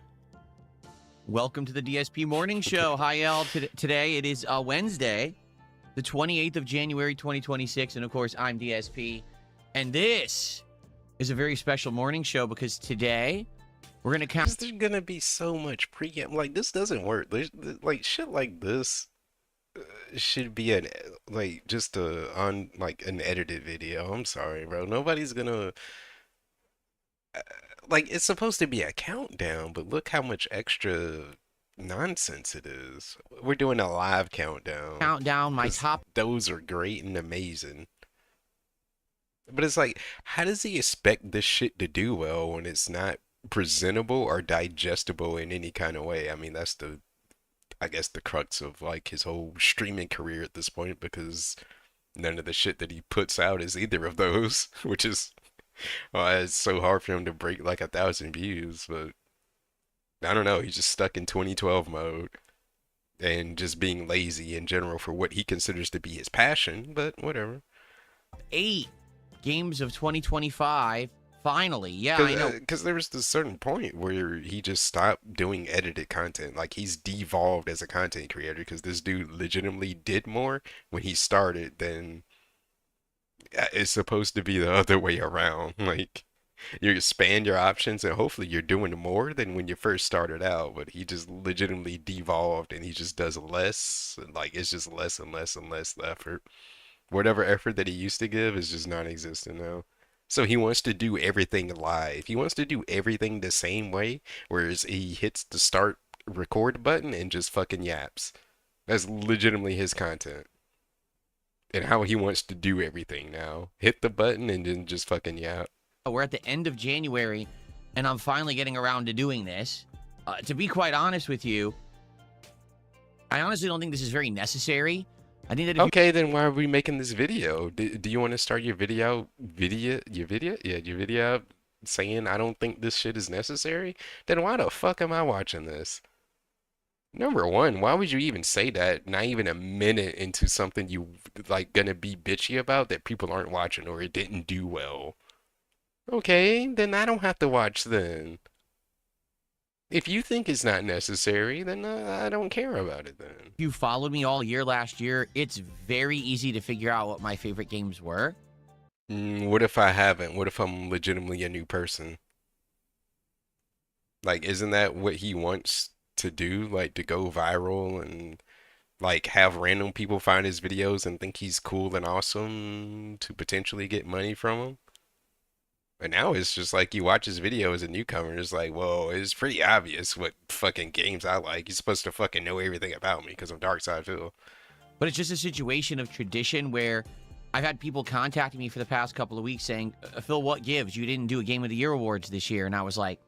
Welcome to the DSP Morning Show. Hi, y'all. Today it is Wednesday, the 28th of January, 2026. And, of course, I'm DSP. And this is a very special morning show because today we're going to count... There's going to be so much pre-game. Like, this doesn't work. Like, shit like this should be an edited video. I'm sorry, bro. Nobody's going to... like, it's supposed to be a countdown, but look how much extra nonsense it is. We're doing a live countdown. Countdown my top. Those are great and amazing. But it's like, how does he expect this shit to do well when it's not presentable or digestible in any kind of way? I mean, that's I guess the crux of like his whole streaming career at this point, because none of the shit that he puts out is either of those, which is... well, it's so hard for him to break like 1,000 views, but I don't know. He's just stuck in 2012 mode and just being lazy in general for what he considers to be his passion, but whatever. 8 games of 2025. Finally, yeah, I know. Because there was this certain point where he just stopped doing edited content. Like, he's devolved as a content creator because this dude legitimately did more when he started than... it's supposed to be the other way around. Like, you expand your options and hopefully you're doing more than when you first started out, but he just legitimately devolved and he just does less. Like, it's just less and less and less effort. Whatever effort that he used to give is just non-existent now. So he wants to do everything live. He wants to do everything the same way, whereas he hits the start record button and just fucking yaps. That's legitimately his content. And how he wants to do everything now. Hit the button and then just fucking yap. We're at the end of January, and I'm finally getting around to doing this. To be quite honest with you, I honestly don't think this is very necessary. I think that if okay, then why are we making this video? Do you want to start your video saying I don't think this shit is necessary? Then why the fuck am I watching this? Number one, why would you even say that? Not even a minute into something you like gonna be bitchy about that people aren't watching or it didn't do well. Okay, then I don't have to watch then. If you think it's not necessary, then I don't care about it then. you followed me all year last year, it's very easy to figure out what my favorite games were. What if I haven't? What if I'm legitimately a new person? Like, isn't that what he wants to do? Like, to go viral and like have random people find his videos and think he's cool and awesome to potentially get money from him? And now it's just like you watch his video as a newcomer, it's like, whoa, it's pretty obvious what fucking games I like. You're supposed to fucking know everything about me because I'm Dark Side Phil. But it's just a situation of tradition where I've had people contacting me for the past couple of weeks saying, Phil, what gives? You didn't do a Game of the Year awards this year. And I was like,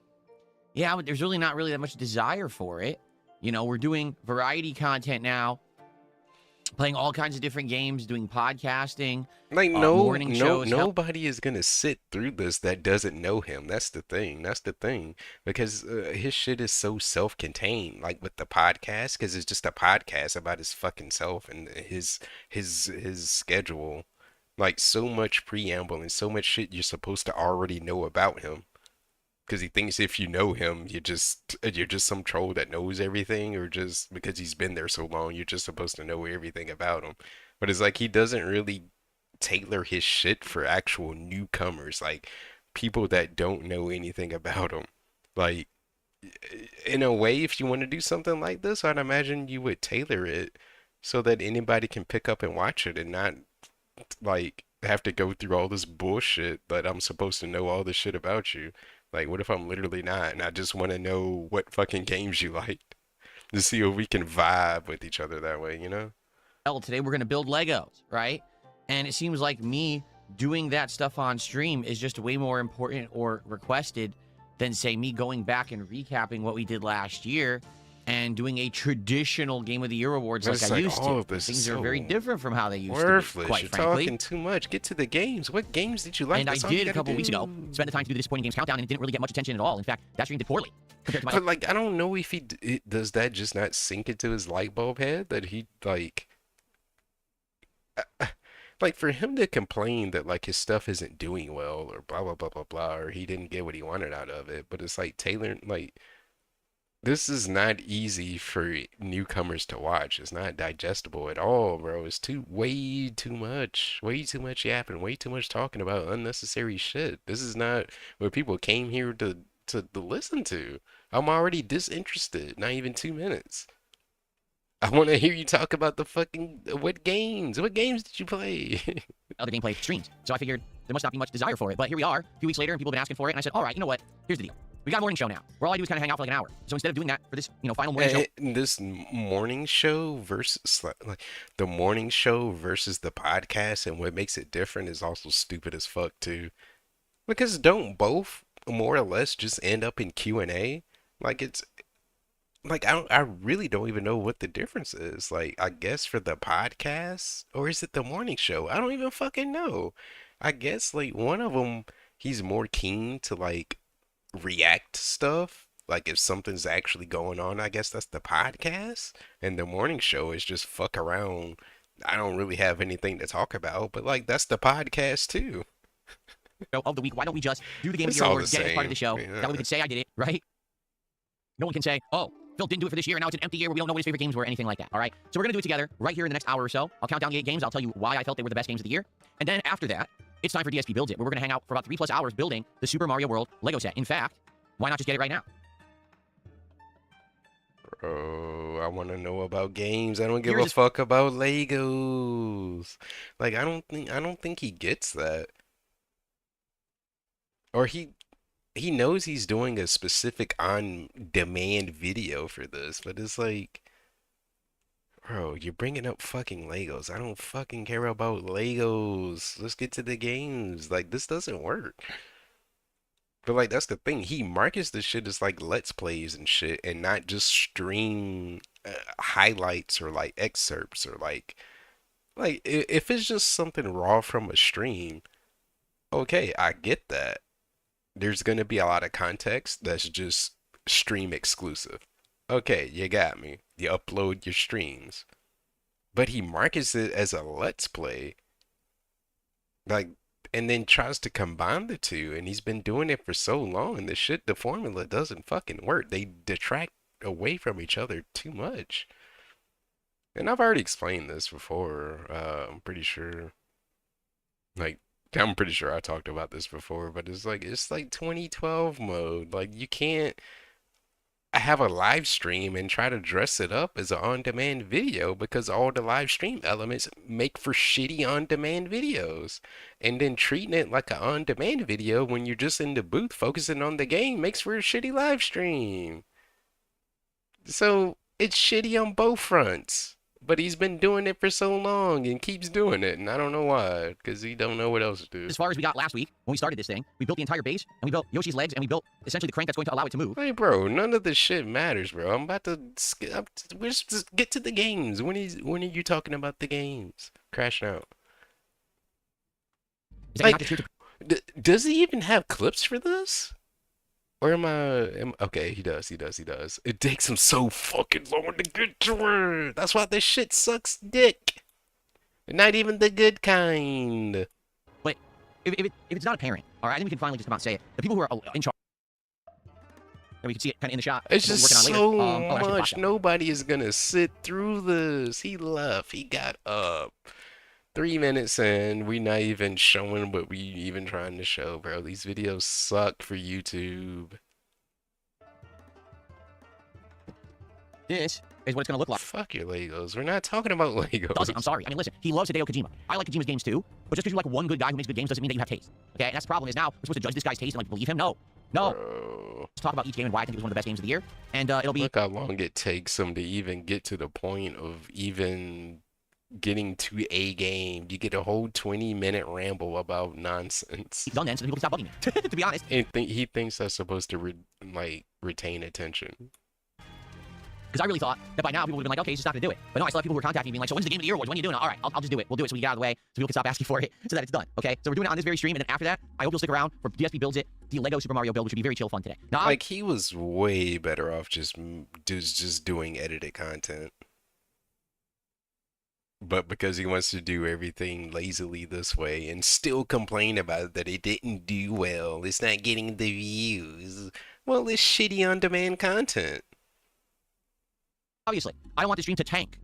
yeah, but there's really not really that much desire for it. You know, we're doing variety content now, playing all kinds of different games, doing podcasting, Like morning shows. Nobody is gonna sit through this that doesn't know him. That's the thing. That's the thing. Because his shit is so self-contained, like with the podcast, because it's just a podcast about his fucking self and his schedule. Like so much preamble and so much shit you're supposed to already know about him. Because he thinks if you know him, you're just some troll that knows everything, or just because he's been there so long, you're just supposed to know everything about him. But it's like he doesn't really tailor his shit for actual newcomers, like people that don't know anything about him. Like in a way, if you want to do something like this, I'd imagine you would tailor it so that anybody can pick up and watch it and not like have to go through all this bullshit that I'm supposed to know all this shit about you. Like, what if I'm literally not, and I just want to know what fucking games you like to see if we can vibe with each other that way, you know? Today we're going to build Legos, right? And it seems like me doing that stuff on stream is just way more important or requested than, say, me going back and recapping what we did last year and doing a traditional Game of the Year awards like I used to. Things are very different from how they used to be, quite You're frankly. talking too much. Get to the games. What games did you like? And I did a couple weeks ago, spent the time to do the Disappointing Games Countdown, and it didn't really get much attention at all. In fact, that stream did poorly compared to my... But, like, I don't know if does that just not sink into his light bulb head that he, like... Like, for him to complain that, like, his stuff isn't doing well, or blah, blah, blah, blah, blah, or he didn't get what he wanted out of it, but it's like, Taylor, like... This is not easy for newcomers to watch. It's not digestible at all, bro. It's way too much. Way too much yapping. Way too much talking about unnecessary shit. This is not what people came here to listen to. I'm already disinterested. Not even 2 minutes. I want to hear you talk about the fucking what games. What games did you play? Other gameplay streams. So I figured there must not be much desire for it. But here we are, a few weeks later, and people have been asking for it. And I said, all right, you know what? Here's the deal. We got a morning show now, where all I do is kind of hang out for like an hour. So instead of doing that for this, final morning show... This morning show versus, like, the morning show versus the podcast, and what makes it different is also stupid as fuck, too. Because don't both, more or less, just end up in Q&A? Like, it's... Like, I really don't even know what the difference is. Like, I guess for the podcast, or is it the morning show? I don't even fucking know. I guess, like, one of them, he's more keen to, like, react to stuff, like if something's actually going on. I guess that's the podcast, and the morning show is just fuck around. I don't really have anything to talk about, but like that's the podcast too. Of the week, why don't we just do the Game of the Year awards, get it as part of the show? Yeah. That way we can say I did it, right? No one can say, oh, Phil didn't do it for this year, and now it's an empty year where we don't know what his favorite games were, anything like that, all right? So we're going to do it together right here in the next hour or so. I'll count down the 8 games. I'll tell you why I felt they were the best games of the year. And then after that, it's time for DSP Builds It, where we're going to hang out for about 3+ hours building the Super Mario World Lego set. In fact, why not just get it right now? Bro, I want to know about games. I don't give a fuck about Legos. Like, I don't think he gets that. Or he knows he's doing a specific on-demand video for this, but it's like, bro, you're bringing up fucking Legos. I don't fucking care about Legos. Let's get to the games. Like, this doesn't work. But like, that's the thing. He markets this shit as like Let's Plays and shit, and not just stream highlights or like excerpts or like if it's just something raw from a stream, okay, I get that. There's gonna be a lot of context that's just stream exclusive. Okay, you got me. You upload your streams. But he markets it as a Let's Play, like, and then tries to combine the two, and he's been doing it for so long, and the formula doesn't fucking work. They detract away from each other too much. And I've already explained this before. I'm pretty sure. Like, I'm pretty sure I talked about this before, but it's like 2012 mode. Like, you can't have a live stream and try to dress it up as an on-demand video, because all the live stream elements make for shitty on-demand videos. And then treating it like an on-demand video when you're just in the booth focusing on the game makes for a shitty live stream. So it's shitty on both fronts. But he's been doing it for so long and keeps doing it, and I don't know why, because he don't know what else to do. As far as we got last week, when we started this thing, we built the entire base, and we built Yoshi's legs, and we built essentially the crank that's going to allow it to move. Hey, bro, none of this shit matters, bro. I'm about to just get to the games. When are you talking about the games? Crashing out. Like, does he even have clips for this? Or okay, he does. It takes him so fucking long to get to it. That's why this shit sucks dick. Not even the good kind. But if it's not apparent, all right, then we can finally just come out and say it. The people who are in charge, and we can see it kind of in the shot. It's just so much. Nobody is gonna sit through this. He left. He got up. 3 minutes in, we not even showing what we even trying to show, bro. These videos suck for YouTube. This is what it's gonna look like. Fuck your Legos. We're not talking about Legos. I'm sorry. I mean, listen, he loves Hideo Kojima. I like Kojima's games too, but just because you like one good guy who makes good games doesn't mean that you have taste. Okay, and that's the problem. Is now we're supposed to judge this guy's taste and like believe him? No. Bro. Let's talk about each game and why I think it was one of the best games of the year, and it'll be. Look how long it takes him to even get to the point of even getting to a game. You get a whole 20-minute ramble about nonsense. He's done then, so people can stop bugging me. To be honest. And he thinks that's supposed to retain attention. Because I really thought that by now people would have been like, okay, he's just not going to do it. But no, I still have people who are contacting me being like, so when's the Game of the Year Awards? When are you doing it? All right, I'll just do it. We'll do it so we get out of the way so people can stop asking for it so that it's done. Okay? So we're doing it on this very stream, and then after that, I hope you'll stick around for DSP Builds It, the Lego Super Mario build, which would be very chill fun today. Now, like, he was way better off just doing edited content. But because he wants to do everything lazily this way and still complain about that it didn't do well, it's not getting the views. Well, it's shitty on-demand content. Obviously, I don't want the stream to tank.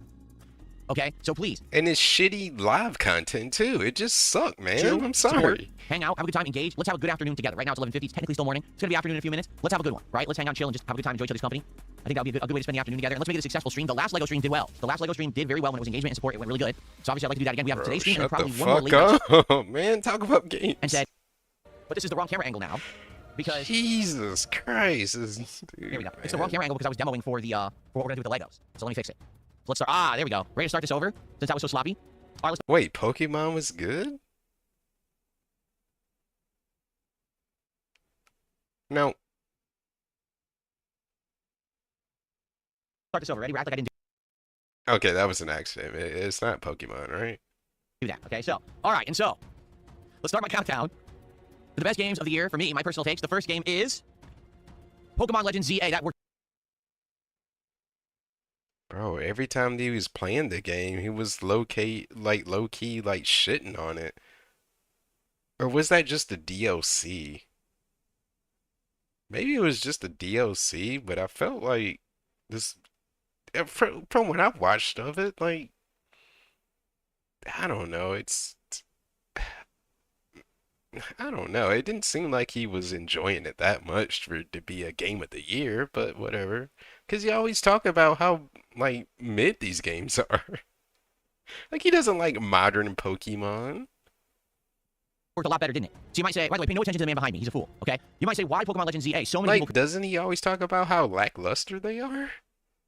Okay, so please. And it's shitty live content too. It just sucked, man. I'm sorry. Support, hang out, have a good time, engage. Let's have a good afternoon together. Right now it's 11:50. It's technically still morning. It's gonna be afternoon in a few minutes. Let's have a good one, right? Let's hang out, chill, and just have a good time, enjoy each other's company. I think that would be a good way to spend the afternoon together. And let's make it a successful stream. The last Lego stream did well. The last Lego stream did very well when it was engagement and support. It went really good. So obviously I'd like to do that again. We have today's stream and then probably one more later. Oh man, talk about games. And said, but this is the wrong camera angle now. Because Jesus Christ. Dude, here we go. It's the wrong camera angle because I was demoing for what we're gonna do with the Legos. So let me fix it. So let's start. There we go. Ready to start this over? Since that was so sloppy. All right, wait, Pokemon was good? No. Start this over. Ready? Act like I didn't Okay, that was an accident. It's not Pokemon, right? do that. Okay, so all right, and so let's start my countdown for the best games of the year for me. My personal takes. The first game is Pokemon Legends ZA. That worked. Bro, every time he was playing the game, he was low-key, like shitting on it. Or was that just the DLC? Maybe it was just the DLC, but I felt like this, from what I've watched of it, like, I don't know, I don't know. It didn't seem like he was enjoying it that much for it to be a game of the year, but whatever. Because you always talk about how, like, mid these games are. Like, he doesn't like modern Pokemon. worked a lot better, didn't it? So you might say, by the way, pay no attention to the man behind me. He's a fool, okay? You might say, why Pokemon Legends ZA? So many people... Doesn't he always talk about how lackluster they are?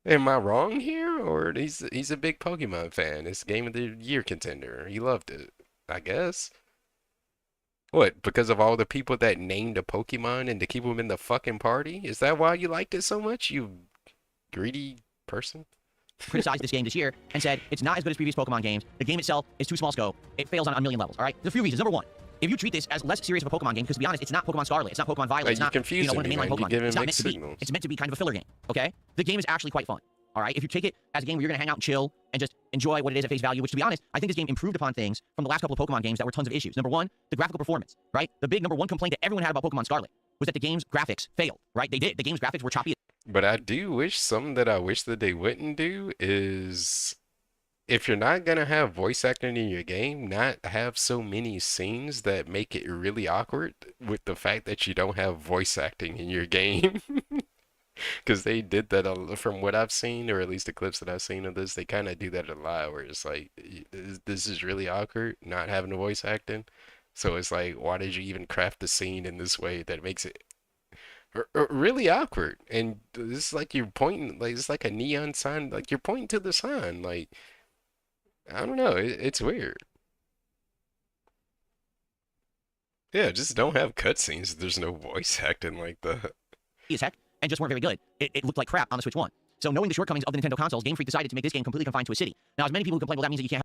Am I wrong here? Or he's a big Pokemon fan. It's Game of the Year contender. He loved it, I guess. What, because of all the people that named a Pokemon and to keep them in the fucking party? Is that why you liked it so much, you greedy person? Criticized this game this year and said it's not as good as previous Pokemon games. The game itself is too small scope. It fails on a million levels. All right, there's a few reasons. Number one, if you treat this as less serious of a Pokemon game, because to be honest, it's not Pokemon Scarlet, it's not Pokemon Violet, it's not one of the mainline Pokemon. It's not meant to be. It's meant to be kind of a filler game. Okay, the game is actually quite fun. All right, if you take it as a game where you're gonna hang out and chill and just enjoy what it is at face value, which to be honest, I think this game improved upon things from the last couple of Pokemon games that were tons of issues. Number one, the graphical performance. Right, the big number one complaint that everyone had about Pokemon Scarlet was that the game's graphics failed. Right, they did. The game's graphics were choppy. But I do wish something that I wish that they wouldn't do is, if you're not gonna have voice acting in your game, not have so many scenes that make it really awkward with the fact that you don't have voice acting in your game. Because they did that from what I've seen, or at least the clips that I've seen of this, they kind of do that a lot, where it's like, this is really awkward, not having the voice acting. So it's like, why did you even craft the scene in this way that makes it really awkward? And this is like you're pointing, like it's like a neon sign, like you're pointing to the sun. Like, I don't know, it's weird. Yeah, just don't have cutscenes. There's no voice acting like that. As heck, and just weren't very good. It looked like crap on the Switch 1. So knowing the shortcomings of the Nintendo consoles, Game Freak decided to make this game completely confined to a city. Now, as many people who complain, well, that means that you can't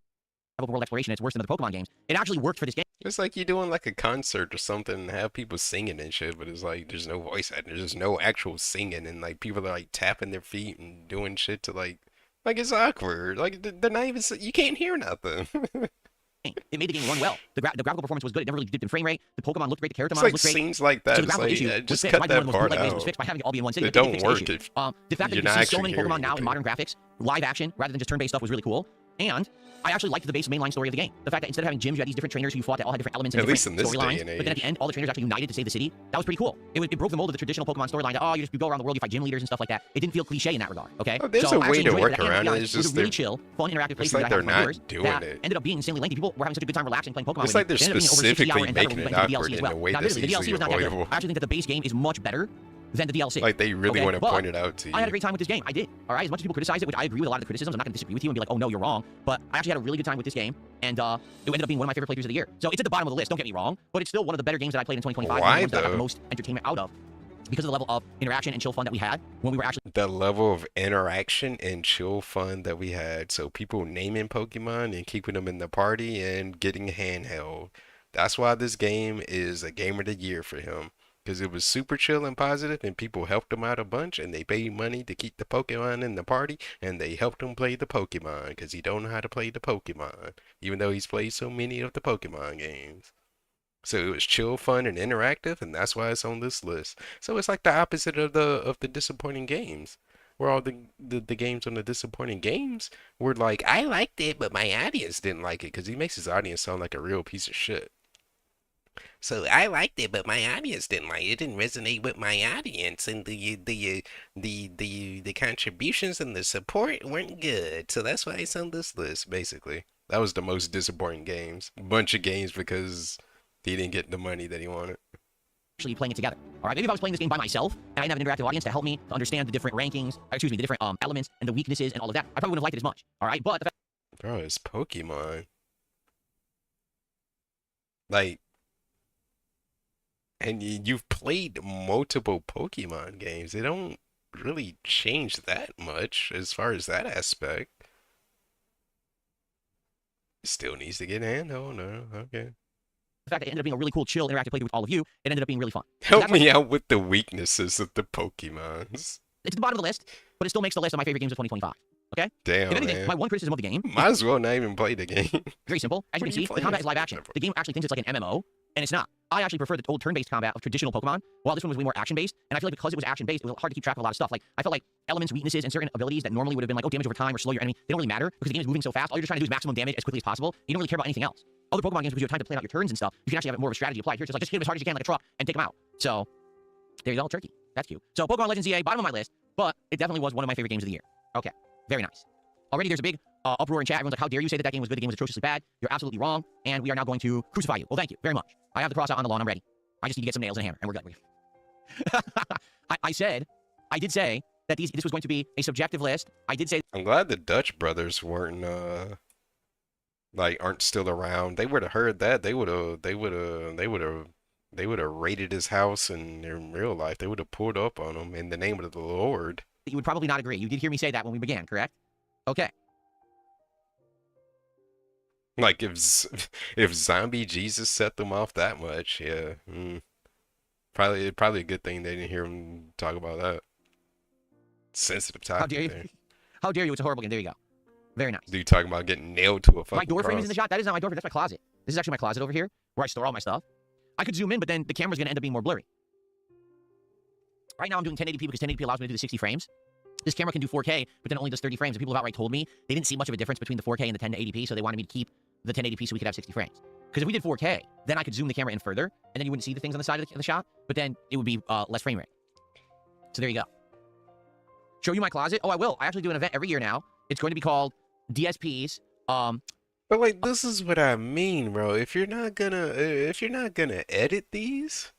have open world exploration, it's worse than other Pokemon games. It actually worked for this game. It's like you're doing like a concert or something and have people singing and shit, but it's like there's no voice acting, there's no actual singing, and like people are like tapping their feet and doing shit to like it's awkward. Like they're not even, you can't hear nothing. It made the game run well. The graphical performance was good. It never really dipped in frame rate. The Pokemon looked great. The character models looked great. Scenes like that. So the graphical issue just cut that part out. Was fixed by having it all be in one city. It don't work if the fact that you see so many Pokemon now in modern graphics, live action rather than just turn-based stuff was really cool. And I actually liked the base mainline story of the game. The fact that instead of having gyms, you had these different trainers who you fought that all had different elements and different storylines. But then at the end, all the trainers actually united to save the city. That was pretty cool. It broke the mold of the traditional Pokemon storyline that, you go around the world, you fight gym leaders and stuff like that. It didn't feel cliche in that regard, okay? Oh, there's a way to work around it. It's just a really chill, fun, interactive place that I had for years that ended up being insanely lengthy. People were having such a good time relaxing playing Pokemon. It's like they're specifically making it awkward in a way that's easily avoidable. I actually think that the base game is much better than the DLC. Like they really want to point it out to you. I had a great time with this game. I did. All right, as much as people criticize it, which I agree with a lot of the criticisms, I'm not going to disagree with you and be like, oh no, you're wrong. But I actually had a really good time with this game, and it ended up being one of my favorite playthroughs of the year. So it's at the bottom of the list. Don't get me wrong, but it's still one of the better games that I played in 2025. Why and the ones that I got though? the most entertainment out of, because of the level of interaction and chill fun that we had when we were actually. The level of interaction and chill fun that we had. So people naming Pokemon and keeping them in the party and getting handheld. That's why this game is a Game of the Year for him. Because it was super chill and positive, and people helped him out a bunch, and they paid money to keep the Pokemon in the party, and they helped him play the Pokemon, because he don't know how to play the Pokemon, even though he's played so many of the Pokemon games. So it was chill, fun, and interactive, and that's why it's on this list. So it's like the opposite of the disappointing games, where all the games on the disappointing games were like, I liked it, but my audience didn't like it, because he makes his audience sound like a real piece of shit. So I liked it, but my audience didn't like it. It didn't resonate with my audience, and the contributions and the support weren't good. So that's why it's on this list, basically. That was the most disappointing games. A bunch of games because he didn't get the money that he wanted. Actually playing it together. All right, maybe if I was playing this game by myself and I didn't have an interactive audience to help me to understand the different rankings, the different elements and the weaknesses and all of that, I probably wouldn't have liked it as much. All right, but the fact, bro, it's Pokemon. Like. And you've played multiple Pokemon games. They don't really change that much as far as that aspect. Still needs to get handheld. No, okay. the fact that it ended up being a really cool, chill, interactive playthrough with all of you, it ended up being really fun. Help me out with the weaknesses of the Pokemons. It's at the bottom of the list, but it still makes the list of my favorite games of 2025. Okay? Damn, if anything, man. my one criticism of the game... Might as well not even play the game. Very simple. As you can see, the combat is live action. The game actually thinks it's like an MMO, and it's not. I actually prefer the old turn-based combat of traditional Pokemon, while this one was way more action-based, and I feel like because it was action-based, it was hard to keep track of a lot of stuff. Like, I felt like elements, weaknesses, and certain abilities that normally would have been like, oh, damage over time or slow your enemy, they don't really matter, because the game is moving so fast, all you're just trying to do is maximum damage as quickly as possible. You don't really care about anything else. Other Pokemon games, because you have time to plan out your turns and stuff, you can actually have more of a strategy applied. Here, it's just like, just hit them as hard as you can like a truck, and take them out. So, there you go, turkey. That's cute. So, Pokemon Legends EA, bottom of my list, but it definitely was one of my favorite games of the year. Okay, very nice. Already there's a big uproar in chat. Everyone's like, how dare you say that that game was good? The game was atrociously bad. You're absolutely wrong. And we are now going to crucify you. Well, thank you very much. I have the cross out on the lawn. I'm ready. I just need to get some nails and a hammer, and we're good. I did say that this was going to be a subjective list. I did say. I'm glad the Dutch brothers weren't aren't still around. They would have heard that. They would have raided his house, and in real life, they would have pulled up on him in the name of the Lord. You would probably not agree. You did hear me say that when we began, correct? Okay. Like if zombie Jesus set them off that much, yeah, probably a good thing they didn't hear him talk about that sensitive topic. How dare you? How dare you? It's a horrible game. There you go. Very nice. Dude talking about getting nailed to a fucking My door frame cross. is in the shot. That is not my door frame. That's my closet. This is actually my closet over here where I store all my stuff. I could zoom in, but then the camera's going to end up being more blurry. Right now I'm doing 1080p because 1080p allows me to do the 60 frames. This camera can do 4K, but then it only does 30 frames. And people have outright told me they didn't see much of a difference between the 4K and the 1080p, so they wanted me to keep the 1080p so we could have 60 frames. Because if we did 4K, then I could zoom the camera in further, and then you wouldn't see the things on the side of the shot, but then it would be less frame rate. So there you go. Show you my closet? Oh, I will. I actually do an event every year now. It's going to be called DSPs. But like, this is what I mean, bro. If you're not gonna edit these,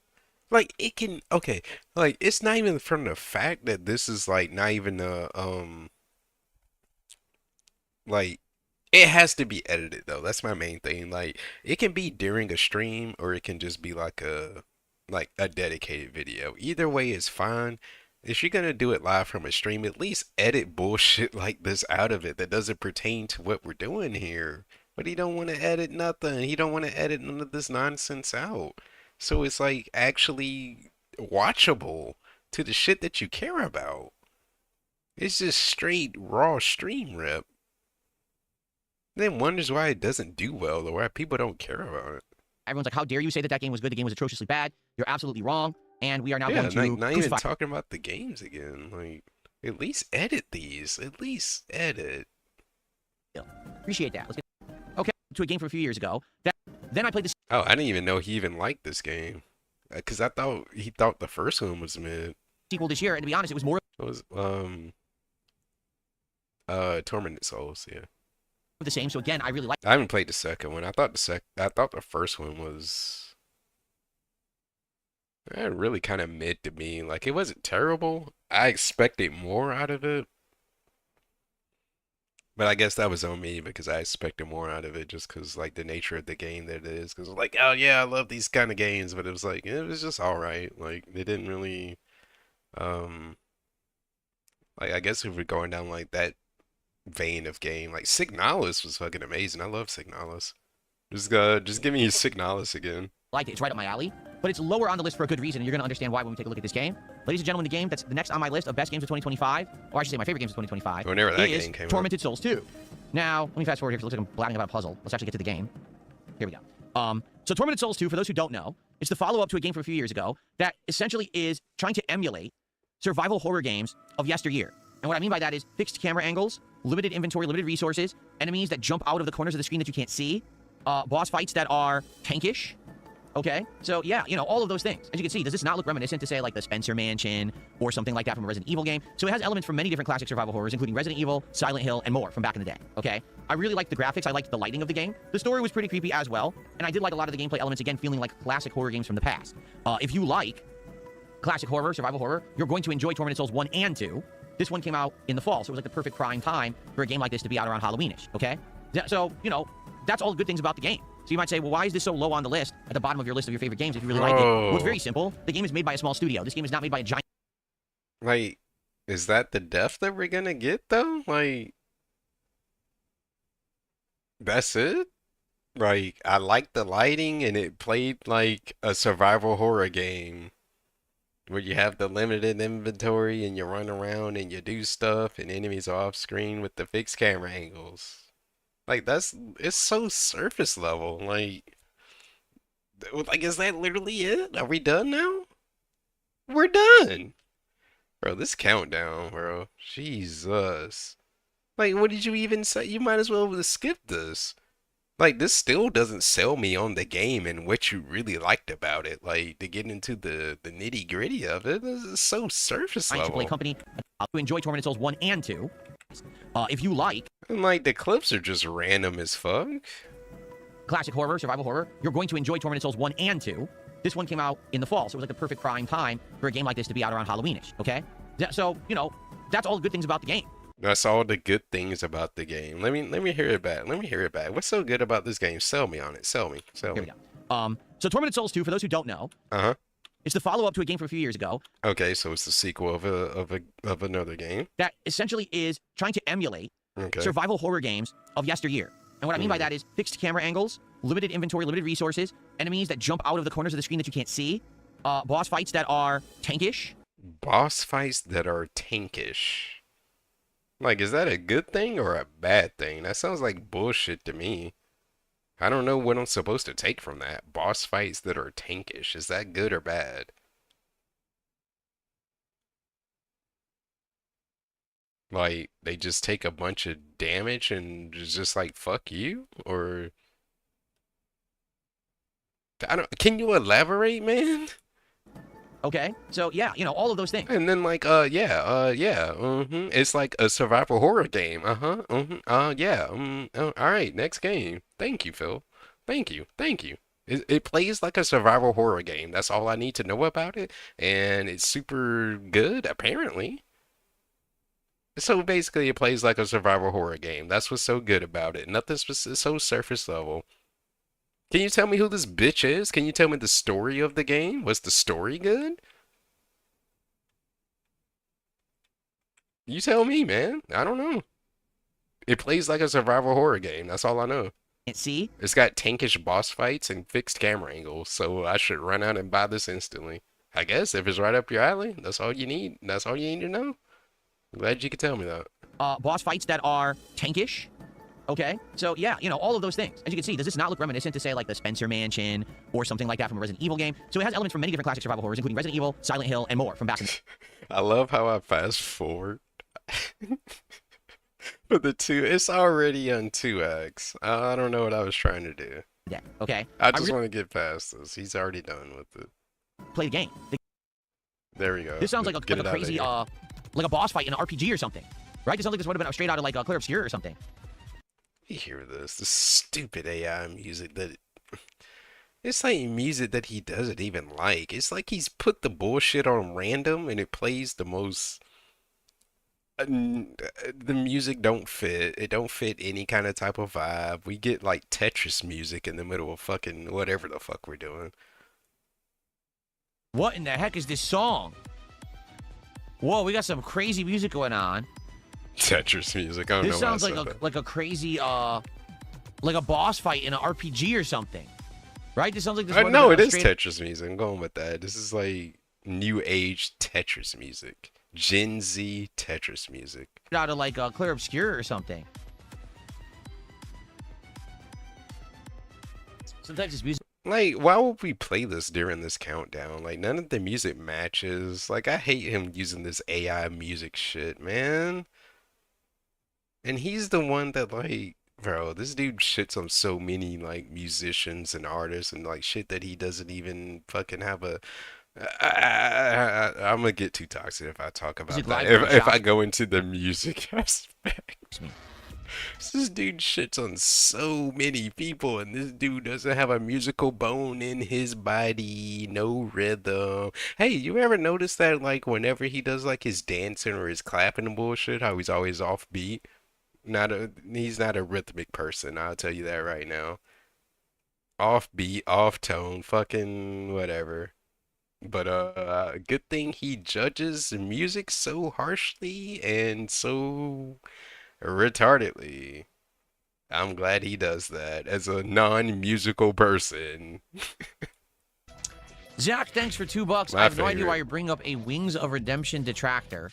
like, it can, okay, like, it's not even from the fact that this is like not even like, it has to be edited though. That's my main thing. Like, it can be during a stream, or it can just be like a dedicated video. Either way is fine. If you're gonna do it live from a stream, at least edit bullshit like this out of it that doesn't pertain to what we're doing here. But he don't want to edit nothing. He don't want to edit none of this nonsense out. So it's like actually watchable to the shit that you care about. It's just straight raw stream rip. Then wonders why it doesn't do well, or why people don't care about it. Everyone's like, how dare you say that that game was good? The game was atrociously bad. You're absolutely wrong. And we are now going to not even talking about the games again. Like, at least edit these. At least edit. Appreciate that. Let's get okay to a game from a few years ago. Then I played this. Oh, I didn't even know he even liked this game. Because I thought he thought the first one was mid. Sequel this year, and to be honest, it was more. It was Tormented Souls, yeah. The same. So again, I really like. I haven't played the second one. I thought the first one was really kind of mid to me. Like, it wasn't terrible. I expected more out of it. But I guess that was on me because I expected more out of it just because, like, the nature of the game that it is. Because, like, oh, yeah, I love these kind of games. But it was, like, it was just all right. Like, they didn't really, like, I guess if we're going down, like, that vein of game, like, Signalis was fucking amazing. I love Signalis. Just give me Signalis again. Like it. It's right up my alley. But it's lower on the list for a good reason, and you're going to understand why when we take a look at this game. Ladies and gentlemen, the game that's the next on my list of best games of 2025, or I should say my favorite games of 2025, whenever that game came out. Tormented Souls 2. Now, let me fast forward here because it looks like I'm blabbing about a puzzle. Let's actually get to the game. Here we go. So Tormented Souls 2, for those who don't know, it's the follow-up to a game from a few years ago that essentially is trying to emulate survival horror games of yesteryear. And what I mean by that is fixed camera angles, limited inventory, limited resources, enemies that jump out of the corners of the screen that you can't see, boss fights that are tankish. Okay, so yeah, you know, all of those things. As you can see, does this not look reminiscent to, say, like the Spencer Mansion or something like that from a Resident Evil game? So it has elements from many different classic survival horrors, including Resident Evil, Silent Hill, and more from back in the day, okay? I really liked the graphics. I liked the lighting of the game. The story was pretty creepy as well, and I did like a lot of the gameplay elements, again, feeling like classic horror games from the past. If you like classic horror, survival horror, you're going to enjoy Tormented Souls 1 and 2. This one came out in the fall, so it was like the perfect prime time for a game like this to be out around Halloweenish, okay? So, you know, that's all the good things about the game. So you might say, well, why is this so low on the list, at the bottom of your list of your favorite games if you really like it? Well, it's very simple. The game is made by a small studio. This game is not made by a giant... Like, is that the depth that we're gonna get, though? Like, that's it? Like, I like the lighting, and it played like a survival horror game where you have the limited inventory, and you run around, and you do stuff, and enemies are off screen with the fixed camera angles. Like, it's so surface level. Like, is that literally it? Are we done now? We're done. Bro, this countdown, bro. Jesus. Like, what did you even say? You might as well have skipped this. Like, this still doesn't sell me on the game and what you really liked about it. Like, to get into the nitty gritty of it, this is so surface level. Company to enjoy Tormented Souls 1 and 2. If you like... And like the clips are just random as fuck. Classic horror, survival horror. You're going to enjoy Tormented Souls 1 and 2. This one came out in the fall, so it was like the perfect prime time for a game like this to be out around Halloweenish, okay? So, you know, that's all the good things about the game. That's all the good things about the game. Let me hear it back. Let me hear it back. What's so good about this game? Sell me on it. Sell me. Sell me. Here we go. So Tormented Souls 2, for those who don't know, it's the follow-up to a game from a few years ago. Okay, so it's the sequel of another game that essentially is trying to emulate survival horror games of yesteryear. And what I mean by that is fixed camera angles, limited inventory, limited resources, enemies that jump out of the corners of the screen that you can't see, boss fights that are tankish. Boss fights that are tankish. Like, is that a good thing or a bad thing? That sounds like bullshit to me. I don't know what I'm supposed to take from that. Boss fights that are tankish. Is that good or bad? Like, they just take a bunch of damage and just like, fuck you? Or... I don't... Can you elaborate, man? Okay, so yeah, you know, all of those things. And then like, it's like a survival horror game. All right, next game. Thank you, Phil. Thank you. It plays like a survival horror game. That's all I need to know about it. And it's super good, apparently. So basically, it plays like a survival horror game. That's what's so good about it. Nothing's so surface level. Can you tell me who this bitch is? Can you tell me the story of the game? Was the story good? You tell me, man. I don't know. It plays like a survival horror game. That's all I know. See? It's got tankish boss fights and fixed camera angles, so I should run out and buy this instantly. I guess if it's right up your alley, that's all you need. That's all you need to know. I'm glad you could tell me that. Boss fights that are tankish. Okay, so yeah, you know, all of those things. As you can see, does this not look reminiscent to, say, like the Spencer Mansion or something like that from a Resident Evil game? So it has elements from many different classic survival horrors, including Resident Evil, Silent Hill, and more from back in I love how I fast forward. For the 2, it's already on 2x. I don't know what I was trying to do. Yeah, okay. I just want to get past this. He's already done with it. Play the game. There we go. This sounds like a crazy, like a boss fight in an RPG or something. Right? This sounds like this would have been straight out of like a Clear Obscure or something. You hear this stupid AI music that it's like music that he doesn't even like. It's like he's put the bullshit on random and it plays the most the music don't fit. It don't fit any kind of type of vibe. We get like Tetris music in the middle of fucking whatever the fuck we're doing. What in the heck is this song? Whoa, we got some crazy music going on. Tetris music. I don't know. This sounds like a crazy like a boss fight in an RPG or something, right? This sounds like this. No, it is Tetris music. I'm going with that. This is like new age Tetris music, Gen Z Tetris music. Out of like a Clear Obscure or something. Sometimes this music. Like, why would we play this during this countdown? Like, none of the music matches. Like, I hate him using this AI music shit, man. And he's the one that, like, bro, this dude shits on so many, like, musicians and artists and, like, shit that he doesn't even fucking have a... I'm gonna get too toxic if I talk about that. If I go into the music aspect. This dude shits on so many people, and this dude doesn't have a musical bone in his body, no rhythm. Hey, you ever notice that, like, whenever he does, like, his dancing or his clapping and bullshit, how he's always off beat? He's not a rhythmic person, I'll tell you that right now. Off beat, off tone, fucking whatever. But good thing he judges music so harshly and so retardedly. I'm glad he does that as a non-musical person. Zach, thanks for $2. I have no idea why you're bringing up a Wings of Redemption detractor.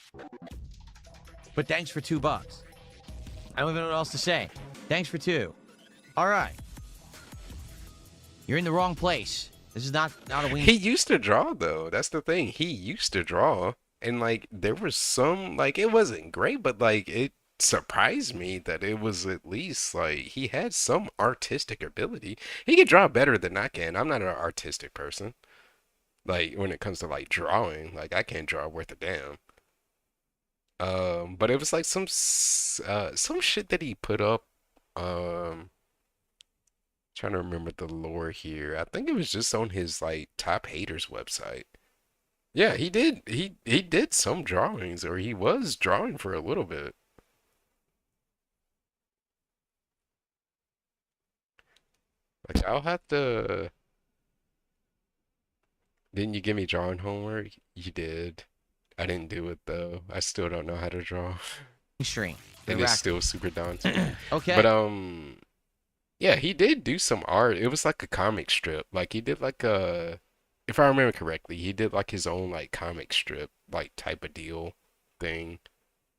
But thanks for $2. I don't even know what else to say. Thanks for 2. All right. You're in the wrong place. This is not a Wings. He used to draw, though. That's the thing. He used to draw. And, like, there was some, like, it wasn't great, but, like, it surprised me that it was at least, like, he had some artistic ability. He could draw better than I can. I'm not an artistic person. Like, when it comes to, like, drawing, like, I can't draw worth a damn. But it was like some shit that he put up. Trying to remember the lore here. I think it was just on his like top haters website. Yeah, he did. He did some drawings, or he was drawing for a little bit. Like I'll have to. Didn't you give me drawing homework? You did. I didn't do it though. I still don't know how to draw. Stream. And it's still super daunting. Okay. But yeah, he did do some art. It was like a comic strip. Like he did like a, if I remember correctly, he did like his own like comic strip like type of deal thing,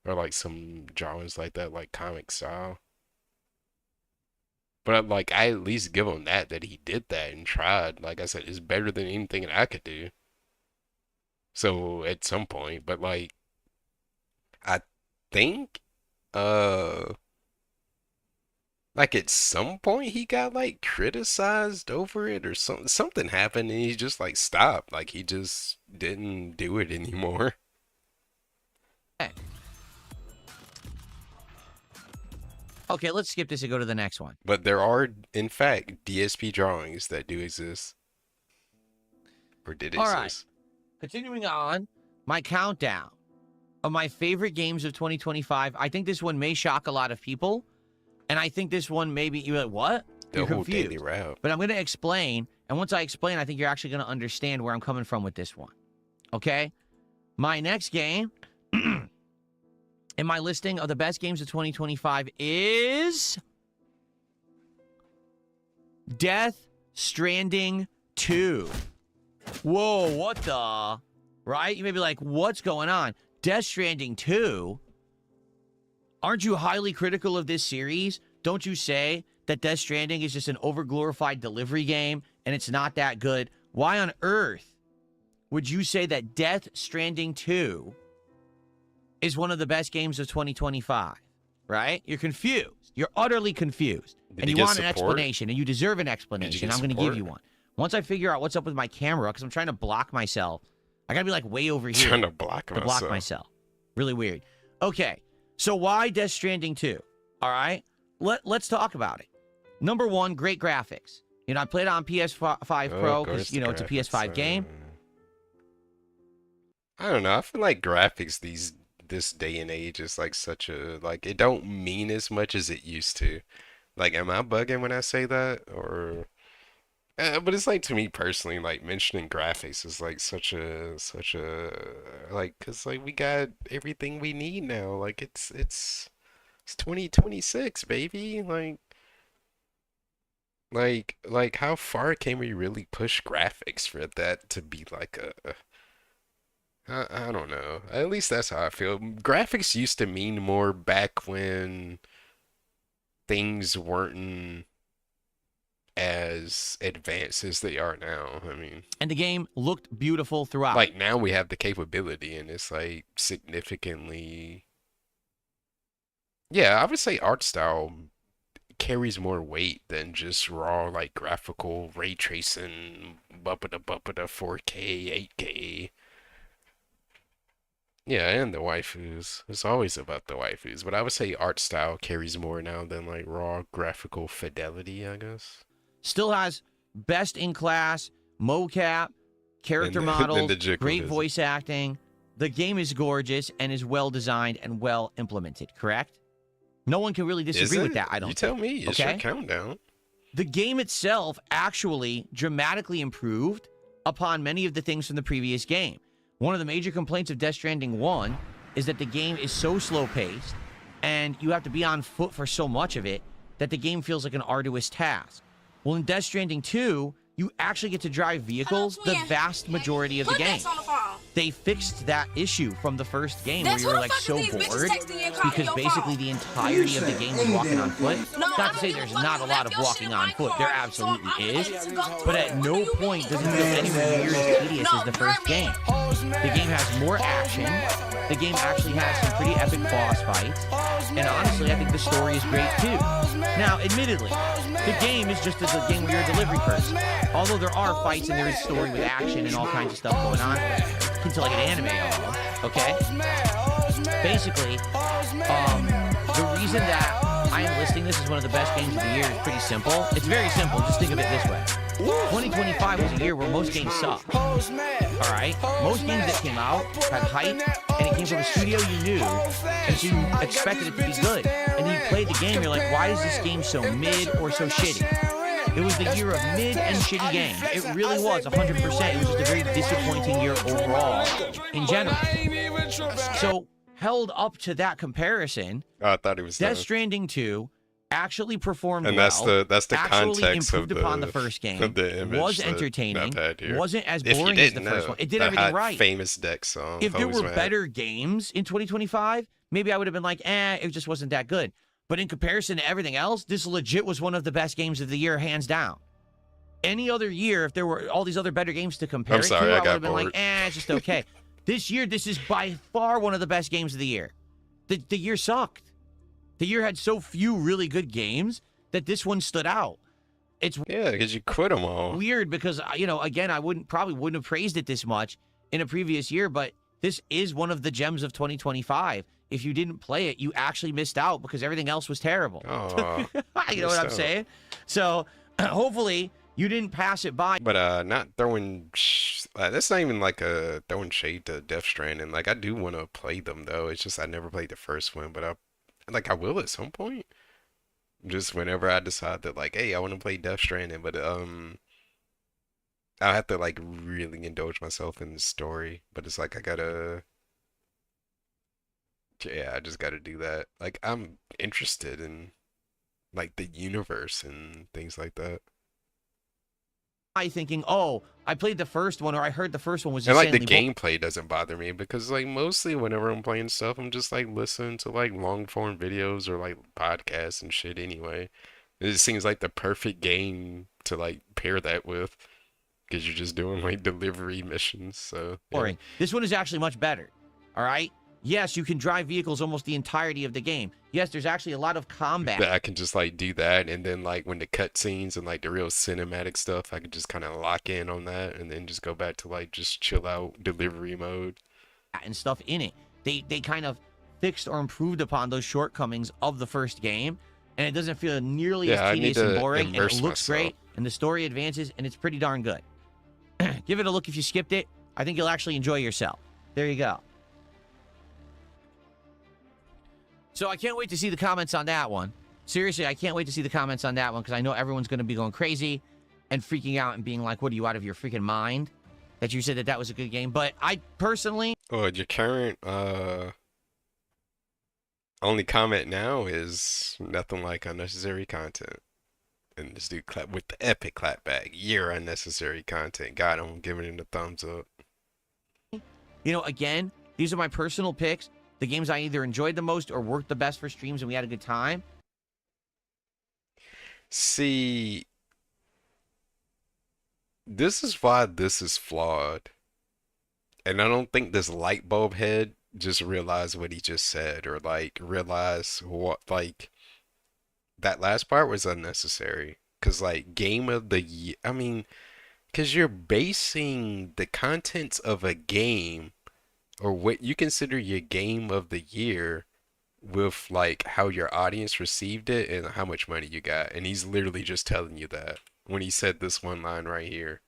or like some drawings like that, like comic style. But like I at least give him that he did that and tried. Like I said, it's better than anything that I could do. So at some point, but like I think like at some point he got like criticized over it or something happened and he just like stopped. Like he just didn't do it anymore. Okay, let's skip this and go to the next one. But there are in fact DSP drawings that do exist. Or did exist. All right. Continuing on, my countdown of my favorite games of 2025. I think this one may shock a lot of people. And I think this one maybe you're like, what? You're confused. Daily Route. But I'm going to explain. And once I explain, I think you're actually going to understand where I'm coming from with this one. Okay? My next game in my listing of the best games of 2025 is Death Stranding 2. Whoa, what the? Right? You may be like, what's going on? Death Stranding 2? Aren't you highly critical of this series? Don't you say that Death Stranding is just an overglorified delivery game and it's not that good? Why on earth would you say that Death Stranding 2 is one of the best games of 2025? Right? You're confused. You're utterly confused. And you want an explanation, and you deserve an explanation. I'm going to give you one. Once I figure out what's up with my camera, because I'm trying to block myself. I got to be like way over here. Trying to block myself. Really weird. Okay. So why Death Stranding 2? All right? Let's talk about it. Number one, great graphics. You know, I played it on PS5 Pro because, you know, it's a PS5 game. I don't know. I feel like graphics this day and age is like such a, like, it don't mean as much as it used to. Like, am I bugging when I say that? Or... but it's like, to me personally, like mentioning graphics is like such a like, cause like we got everything we need now. Like it's 2026, baby. Like how far can we really push graphics for that to be like I don't know. At least that's how I feel. Graphics used to mean more back when things weren't as advanced as they are now. I mean, and the game looked beautiful throughout. Like now we have the capability and it's like significantly, yeah, I would say art style carries more weight than just raw like graphical ray tracing, bumpa 4K, 8K. Yeah, and the waifus. It's always about the waifus, but I would say art style carries more now than like raw graphical fidelity, I guess. Still has best in class mocap, character models, great voice acting. The game is gorgeous and is well designed and well implemented, correct? No one can really disagree with that, I don't think. You tell me. It's your countdown. The game itself actually dramatically improved upon many of the things from the previous game. One of the major complaints of Death Stranding 1 is that the game is so slow-paced and you have to be on foot for so much of it that the game feels like an arduous task. Well, in Death Stranding 2, you actually get to drive vehicles the vast majority of the game. They fixed that issue from the first game where you were like so bored because basically the entirety of the game is walking on foot. Not to say there's not a lot of walking on foot. There absolutely is. But at no point does it feel anywhere near as tedious as the first game. The game has more action. The game actually has some pretty epic boss fights. And honestly, I think the story is great too. Now, admittedly, the game is just as a game where you're a delivery person. Although there are fights and there is story with action and all kinds of stuff going on, akin to like an anime almost, okay? basically, the reason that I am listing this as one of the best games of the year is pretty simple. It's very simple. Just think of it this way. 2025 was a year where most games sucked. All right? Most games that came out had hype, and it came from a studio you knew, and so you expected it to be good. And then you played the game, you're like, why is this game so mid or so shitty? It was the year of mid and shitty games. It really was, 100%. It was just a very disappointing year overall in general. So, held up to that comparison, I thought it was Death Stranding 2 actually performed and well. that's the actually context improved of upon the first game. Was entertaining. Wasn't as boring as the first one. It did everything right. Famous Deck song. If there were better games in 2025, maybe I would have been like, it just wasn't that good. But in comparison to everything else, this legit was one of the best games of the year, hands down. Any other year, if there were all these other better games to compare it to, I would have been like, it's just okay. This year, this is by far one of the best games of the year. The year sucked. The year had so few really good games that this one stood out. It's because you quit them all. Weird because, again, I probably wouldn't have praised it this much in a previous year, but this is one of the gems of 2025. If you didn't play it, you actually missed out because everything else was terrible. Oh, you know what I'm saying? So hopefully you didn't pass it by. But not throwing. That's not even like a throwing shade to Death Stranding. Like I do want to play them though. It's just I never played the first one, but I will at some point. Just whenever I decide that like, hey, I want to play Death Stranding, but I'll have to like really indulge myself in the story. But it's like I just gotta do that. Like I'm interested in like the universe and things like that. Thinking, I played the first one, or I heard the first one was and like the gameplay doesn't bother me because like mostly whenever I'm playing stuff, I'm just like listening to like long form videos or like podcasts and shit anyway. It seems like the perfect game to like pair that with because you're just doing like delivery missions. So boring. This one is actually much better. All right. Yes, you can drive vehicles almost the entirety of the game. Yes, there's actually a lot of combat. I can just like do that, and then like when the cutscenes and like the real cinematic stuff, I could just kind of lock in on that, and then just go back to like just chill out delivery mode and stuff in it. They kind of fixed or improved upon those shortcomings of the first game, and it doesn't feel nearly as tedious and boring. And it looks great, and the story advances, and it's pretty darn good. Give it a look if you skipped it. I think you'll actually enjoy yourself. There you go. So I can't wait to see the comments on that one. Seriously, I can't wait to see the comments on that one because I know everyone's going to be going crazy and freaking out and being like, what are you, out of your freaking mind? That you said that was a good game. But I personally... your current only comment now is nothing like unnecessary content. And this dude clap with the epic clapback. You're unnecessary content. God, I'm giving it a thumbs up. Again, these are my personal picks. The games I either enjoyed the most or worked the best for streams and we had a good time. See, this is why this is flawed. And I don't think this light bulb head just realized what he just said or like realize what like that last part was unnecessary. Cause like game of the year, cause you're basing the contents of a game or what you consider your game of the year with like how your audience received it and how much money you got. And he's literally just telling you that when he said this one line right here.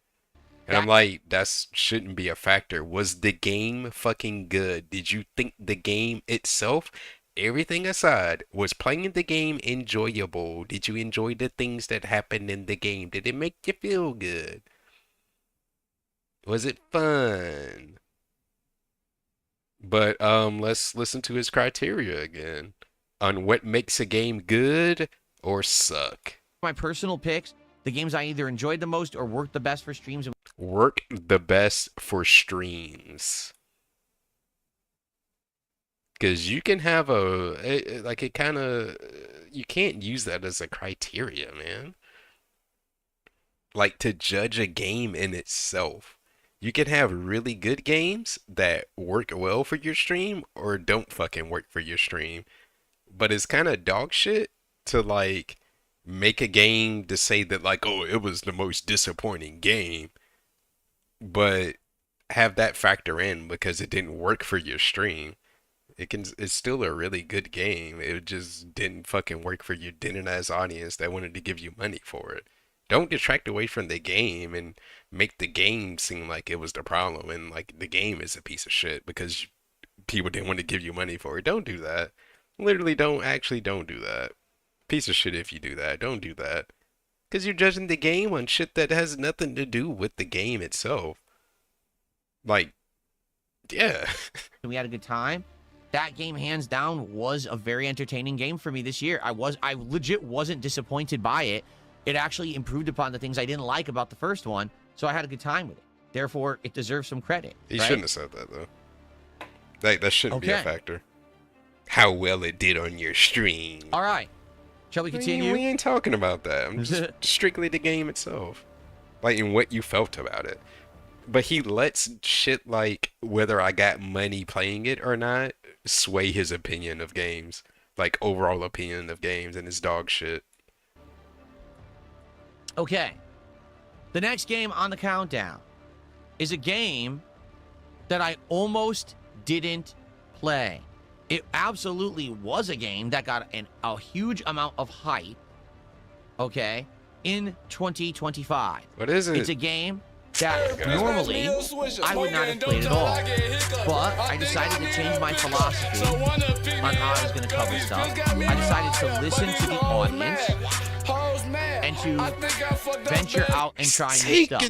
And I'm like, that shouldn't be a factor. Was the game fucking good? Did you think the game itself, everything aside, was playing the game enjoyable? Did you enjoy the things that happened in the game? Did it make you feel good? Was it fun? But let's listen to his criteria again on what makes a game good or suck. My personal picks, the games I either enjoyed the most or worked the best for streams. Work the best for streams. Because you can have you can't use that as a criteria, man. Like to judge a game in itself. You can have really good games that work well for your stream or don't fucking work for your stream. But it's kind of dog shit to like make a game to say that like, oh, it was the most disappointing game. But have that factor in because it didn't work for your stream. It's still a really good game. It just didn't fucking work for your dinner-ass audience that wanted to give you money for it. Don't detract away from the game and make the game seem like it was the problem and like the game is a piece of shit because people didn't want to give you money for it. Don't do that. Literally don't do that. Piece of shit if you do that. Don't do that. Because you're judging the game on shit that has nothing to do with the game itself. Like, yeah. We had a good time. That game, hands down, was a very entertaining game for me this year. I legit wasn't disappointed by it. It actually improved upon the things I didn't like about the first one, so I had a good time with it. Therefore, it deserves some credit. He shouldn't have said that, though. That shouldn't be a factor. How well it did on your stream. All right. Shall we continue? We ain't talking about that. I'm just strictly the game itself. Like, in what you felt about it. But he lets shit like whether I got money playing it or not sway his opinion of games. Like, overall opinion of games and his dog shit. Okay. The next game on the countdown is a game that I almost didn't play. It absolutely was a game that got a huge amount of hype, okay, in 2025. What is it? It's a game that normally I would not have played at all, but I decided to change my philosophy on how I was going to cover stuff. I decided to listen to the audience and to venture out and try new stuff.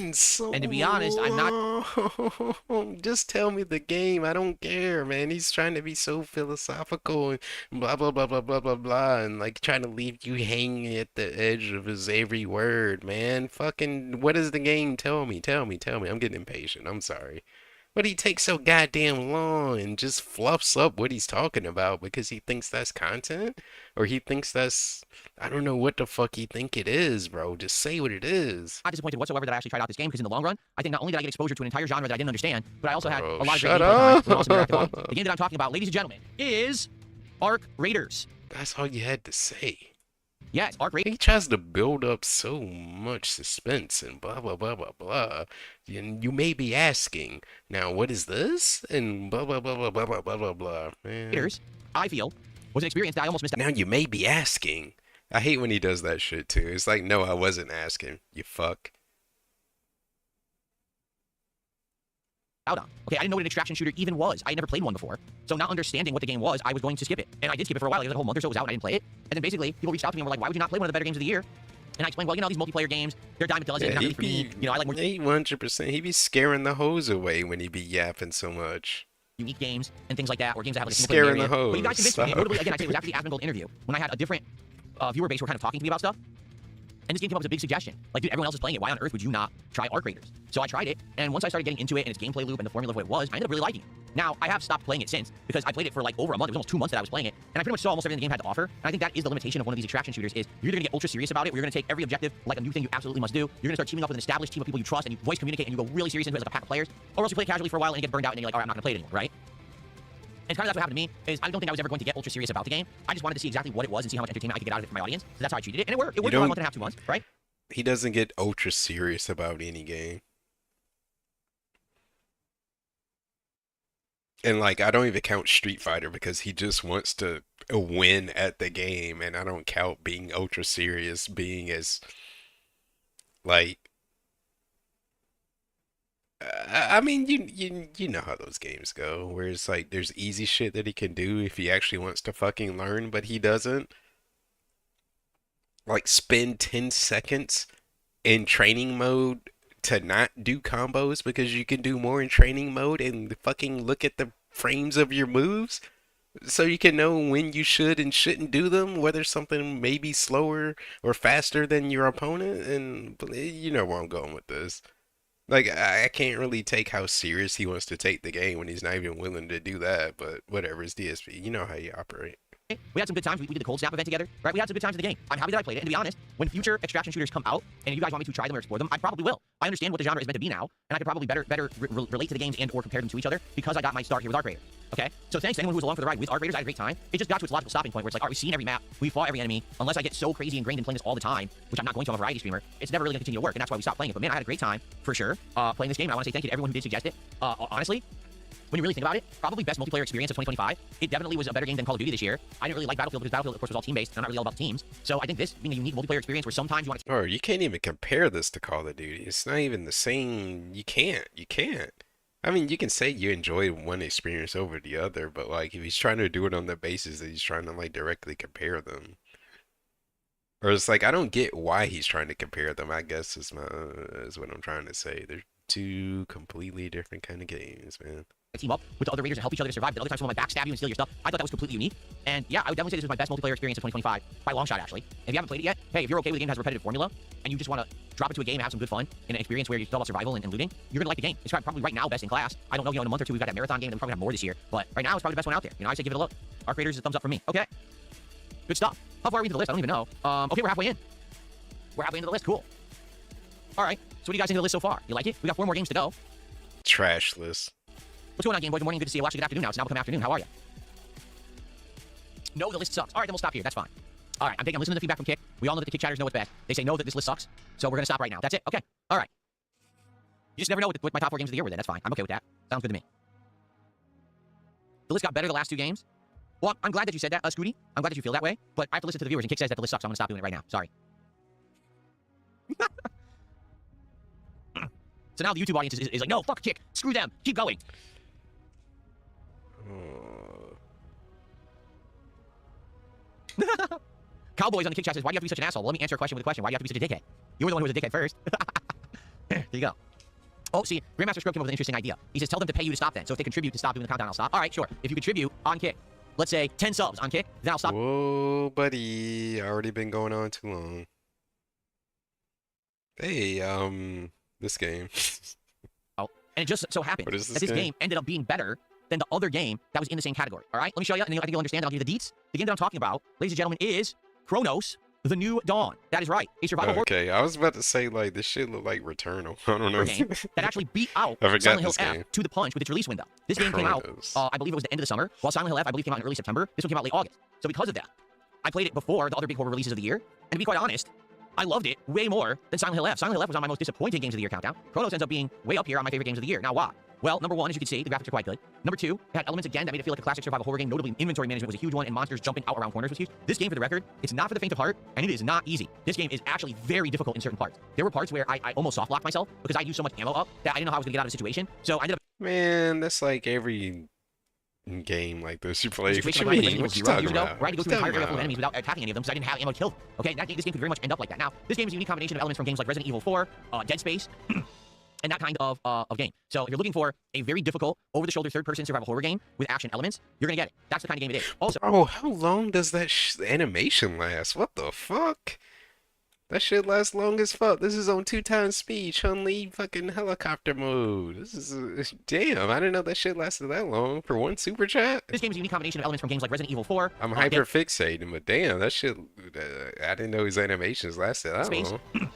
And to be honest, I'm not... Just tell me the game. I don't care, man. He's trying to be so philosophical and blah, blah, blah, blah, blah, blah, blah, and like trying to leave you hanging at the edge of his every word, man. Fucking, what is the game? Tell me, tell me, tell me. I'm getting impatient. I'm sorry. But he takes so goddamn long and just fluffs up what he's talking about because he thinks that's content? Or he thinks that's... I don't know what the fuck he think it is, bro. Just say what it is. Not disappointed whatsoever that I actually tried out this game because in the long run, I think not only did I get exposure to an entire genre that I didn't understand, but I also had a lot of great gameplay time. Also interactive on. The game that I'm talking about, ladies and gentlemen, is Arc Raiders. That's all you had to say. Yes, Arc Raiders. He tries to build up so much suspense and blah, blah, blah, blah, blah. And you may be asking, now, what is this? And blah, blah, blah, blah, blah, blah, blah, blah, blah. Raiders, I feel, was an experience that I almost missed out. Now, you may be asking. I hate when he does that shit, too. It's like, no, I wasn't asking, you fuck. Out on. Okay, I didn't know what an extraction shooter even was. I had never played one before. So not understanding what the game was, I was going to skip it. And I did skip it for a while. Like a whole month or so it was out and I didn't play it. And then basically, people reached out to me and were like, why would you not play one of the better games of the year? And I explained, well, you know, these multiplayer games, they're dime a dozen, they're not really for me. You know, I like more 100%. He be scaring the hose away when he be yapping so much. Unique games and things like that, or games that have like a scaring the hose. But you guys convinced me. Notably, again, I say it was after the Asmongold interview when I had a different viewer base who were kind of talking to me about stuff. And this game came up as a big suggestion. Like, dude, everyone else is playing it. Why on earth would you not try Arc Raiders? So I tried it, and once I started getting into it and its gameplay loop and the formula of what it was, I ended up really liking it. Now, I have stopped playing it since, because I played it for like over a month. It was almost 2 months that I was playing it, and I pretty much saw almost everything the game had to offer. And I think that is the limitation of one of these extraction shooters is you're either going to get ultra serious about it, or you're going to take every objective like a new thing you absolutely must do. You're going to start teaming up with an established team of people you trust, and you voice communicate, and you go really serious into it as like a pack of players. Or else you play it casually for a while, and you get burned out, and then you're like, all right, I'm not going to play it anymore, right? And kind of that's what happened to me, is I don't think I was ever going to get ultra serious about the game. I just wanted to see exactly what it was and see how much entertainment I could get out of it for my audience. So that's how I treated it, and it worked. It worked for a month and a half, 2 months, right? He doesn't get ultra serious about any game. And like, I don't even count Street Fighter because he just wants to win at the game, and I don't count being ultra serious being as like I mean, you know how those games go, where it's like there's easy shit that he can do if he actually wants to fucking learn, but he doesn't. Like, spend 10 seconds in training mode to not do combos because you can do more in training mode and fucking look at the frames of your moves so you can know when you should and shouldn't do them, whether something may be slower or faster than your opponent. And you know where I'm going with this. Like, I can't really take how serious he wants to take the game when he's not even willing to do that, but whatever, it's DSP. You know how you operate. We had some good times. We did the Cold Snap event together, right? We had some good times in the game. I'm happy that I played it. And to be honest, when future extraction shooters come out, and you guys want me to try them or explore them, I probably will. I understand what the genre is meant to be now, and I could probably better relate to the games and or compare them to each other because I got my start here with Arc Raider. Okay? So thanks to anyone who was along for the ride with Arc Raiders. I had a great time. It just got to its logical stopping point where it's like, all right, we've seen every map, we've fought every enemy. Unless I get so crazy ingrained in playing this all the time, which I'm not going to. I'm a variety streamer, it's never really going to continue to work, and that's why we stopped playing it. But man, I had a great time, for sure, playing this game. And I want to say thank you to everyone who did suggest it. Honestly, when you really think about it, probably best multiplayer experience of 2025. It definitely was a better game than Call of Duty this year. I didn't really like Battlefield because Battlefield, of course, was all team-based, and I'm not really all about the teams. So I think this being a unique multiplayer experience where sometimes you want to... Or you can't even compare this to Call of Duty. It's not even the same. You can't. I mean, you can say you enjoy one experience over the other, but like if he's trying to do it on the basis that he's trying to like directly compare them. Or it's like I don't get why he's trying to compare them, I guess is what I'm trying to say. They're two completely different kind of games, man. Team up with the other raiders and help each other to survive. The other times someone might backstab you and steal your stuff. I thought that was completely unique. And yeah, I would definitely say this was my best multiplayer experience of 2025 by a long shot, actually. If you haven't played it yet, hey, if you're okay with a game that has a repetitive formula and you just want to drop into a game and have some good fun in an experience where you still about survival and looting, you're gonna like the game. It's probably right now best in class. I don't know, in a month or two we've got that marathon game, and we probably have more this year. But right now it's probably the best one out there. I say give it a look. Our creators is a thumbs up from me. Okay, good stuff. How far are we into the list? I don't even know. Okay, we're halfway in. We're halfway into the list. Cool. All right. So what do you guys think of the list so far? You like it? We got 4 more games to go. Trash list. What's going on, Game Boy? Good morning. Good to see you. Well, actually, good afternoon now. It's now become afternoon. How are you? No, the list sucks. All right, then we'll stop here. That's fine. All right, I'm listening to the feedback from Kick. We all know that the Kick chatters know what's best. They say no, that this list sucks. So we're going to stop right now. That's it. Okay. All right. You just never know what my top 4 games of the year were then. That's fine. I'm okay with that. Sounds good to me. The list got better the last 2 games. Well, I'm glad that you said that, Scooty. I'm glad that you feel that way. But I have to listen to the viewers, and Kick says that the list sucks, so I'm going to stop doing it right now. Sorry. So now the YouTube audience is like, no, fuck Kick. Screw them. Keep going. Cowboys on the Kick chat says, why do you have to be such an asshole? Well, let me answer a question with a question. Why do you have to be such a dickhead? You were the one who was a dickhead first. There you go. Oh, see, Grandmaster Scrub came up with an interesting idea. He says, tell them to pay you to stop then. So if they contribute to stop doing the countdown, I'll stop. All right, sure. If you contribute on Kick, let's say 10 subs on Kick, then I'll stop. Whoa, buddy. Already been going on too long. Hey, this game. Oh, and it just so happened that this game ended up being better than the other game that was in the same category. All right, let me show you, and I think you'll understand. I'll give you the deets. The game that I'm talking about, ladies and gentlemen, is Chronos: The New Dawn. That is right. A survival horror. Okay, I was about to say like this shit look like Returnal. I don't know. Game that actually beat out Silent Hill F to the punch with its release window. This game came out, I believe it was the end of the summer, while Silent Hill F, I believe, came out in early September. This one came out late August. So because of that, I played it before the other big horror releases of the year. And to be quite honest, I loved it way more than Silent Hill F. Silent Hill F was on my most disappointing games of the year countdown. Chronos ends up being way up here on my favorite games of the year. Now, why? Well, number 1, as you can see, the graphics are quite good. Number 2, it had elements again that made it feel like a classic survival horror game. Notably, inventory management was a huge one, and monsters jumping out around corners was huge. This game, for the record, it's not for the faint of heart, and it is not easy. This game is actually very difficult in certain parts. There were parts where I almost soft-locked myself because I used so much ammo up that I didn't know how I was going to get out of the situation. So I ended up... Man, that's like every game like this you play. What you mean? What you talking about? Where I had to go through an entire area full of enemies without attacking any of them because I didn't have ammo to kill them. Okay, this game could very much end up like that. Now, this game is a unique combination of elements from games like Resident Evil 4, Dead Space, and that kind of game. So if you're looking for a very difficult, over-the-shoulder, third-person survival horror game with action elements, you're gonna get it. That's the kind of game it is. Also, oh, how long does that animation last? What the fuck? That shit lasts long as fuck. This is on 2x speed, Chun-Li fucking helicopter mode. This is damn. I didn't know that shit lasted that long for one super chat. This game is a unique combination of elements from games like Resident Evil 4. I'm hyper fixating, but damn, that shit. I didn't know his animations lasted that long.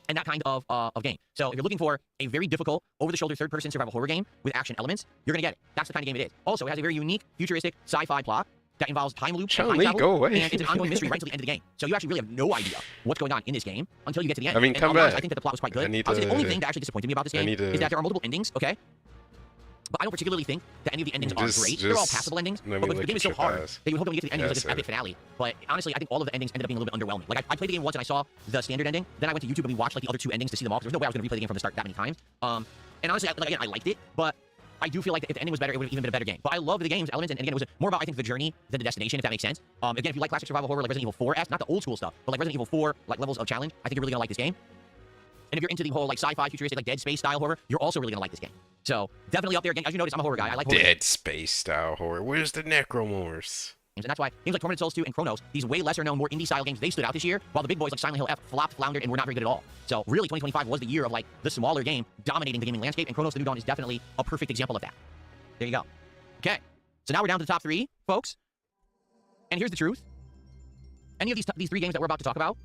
And that kind of game. So if you're looking for a very difficult, over-the-shoulder, third-person survival horror game with action elements, you're gonna get it. That's the kind of game it is. Also, it has a very unique, futuristic, sci-fi plot that involves time loops, time travel, go away. and it's an ongoing mystery right until the end of the game. So you actually really have no idea what's going on in this game until you get to the end. I mean, come back. I think that the plot was quite good. The only thing that actually disappointed me about this game is that there are multiple endings, okay? But I don't particularly think that any of the endings are great. They're all passable endings, but the game is so hard that you hope when you get to the ending, it's like an epic finale. But honestly, I think all of the endings ended up being a little bit underwhelming. Like, I played the game once and I saw the standard ending, then I went to YouTube and we watched like the other 2 endings to see them all, because there's no way I was going to replay the game from the start that many times. And honestly, again, I liked it, but I do feel like if the ending was better, it would have even been a better game. But I love the game's elements, and again, it was more about, I think, the journey than the destination, if that makes sense. Again, if you like classic survival horror like Resident Evil 4-esque, not the old school stuff, but like Resident Evil 4, like levels of challenge, I think you're really gonna like this game. And if you're into the whole like sci-fi, futuristic, like Dead Space style horror, you're also really gonna like this game. So definitely up there. Again, as you notice, I'm a horror guy. I like horror Dead Space style horror. Where's the Necromorphs? And that's why games like Tormented Souls 2 and Chronos, these way lesser known, more indie style games, they stood out this year, while the big boys like Silent Hill F flopped, floundered, and were not very good at all. So really, 2025 was the year of like the smaller game dominating the gaming landscape, and Chronos: The New Dawn is definitely a perfect example of that. There you go. Okay, so now we're down to the top 3, folks. And here's the truth. Any of these 3 games that we're about to talk about,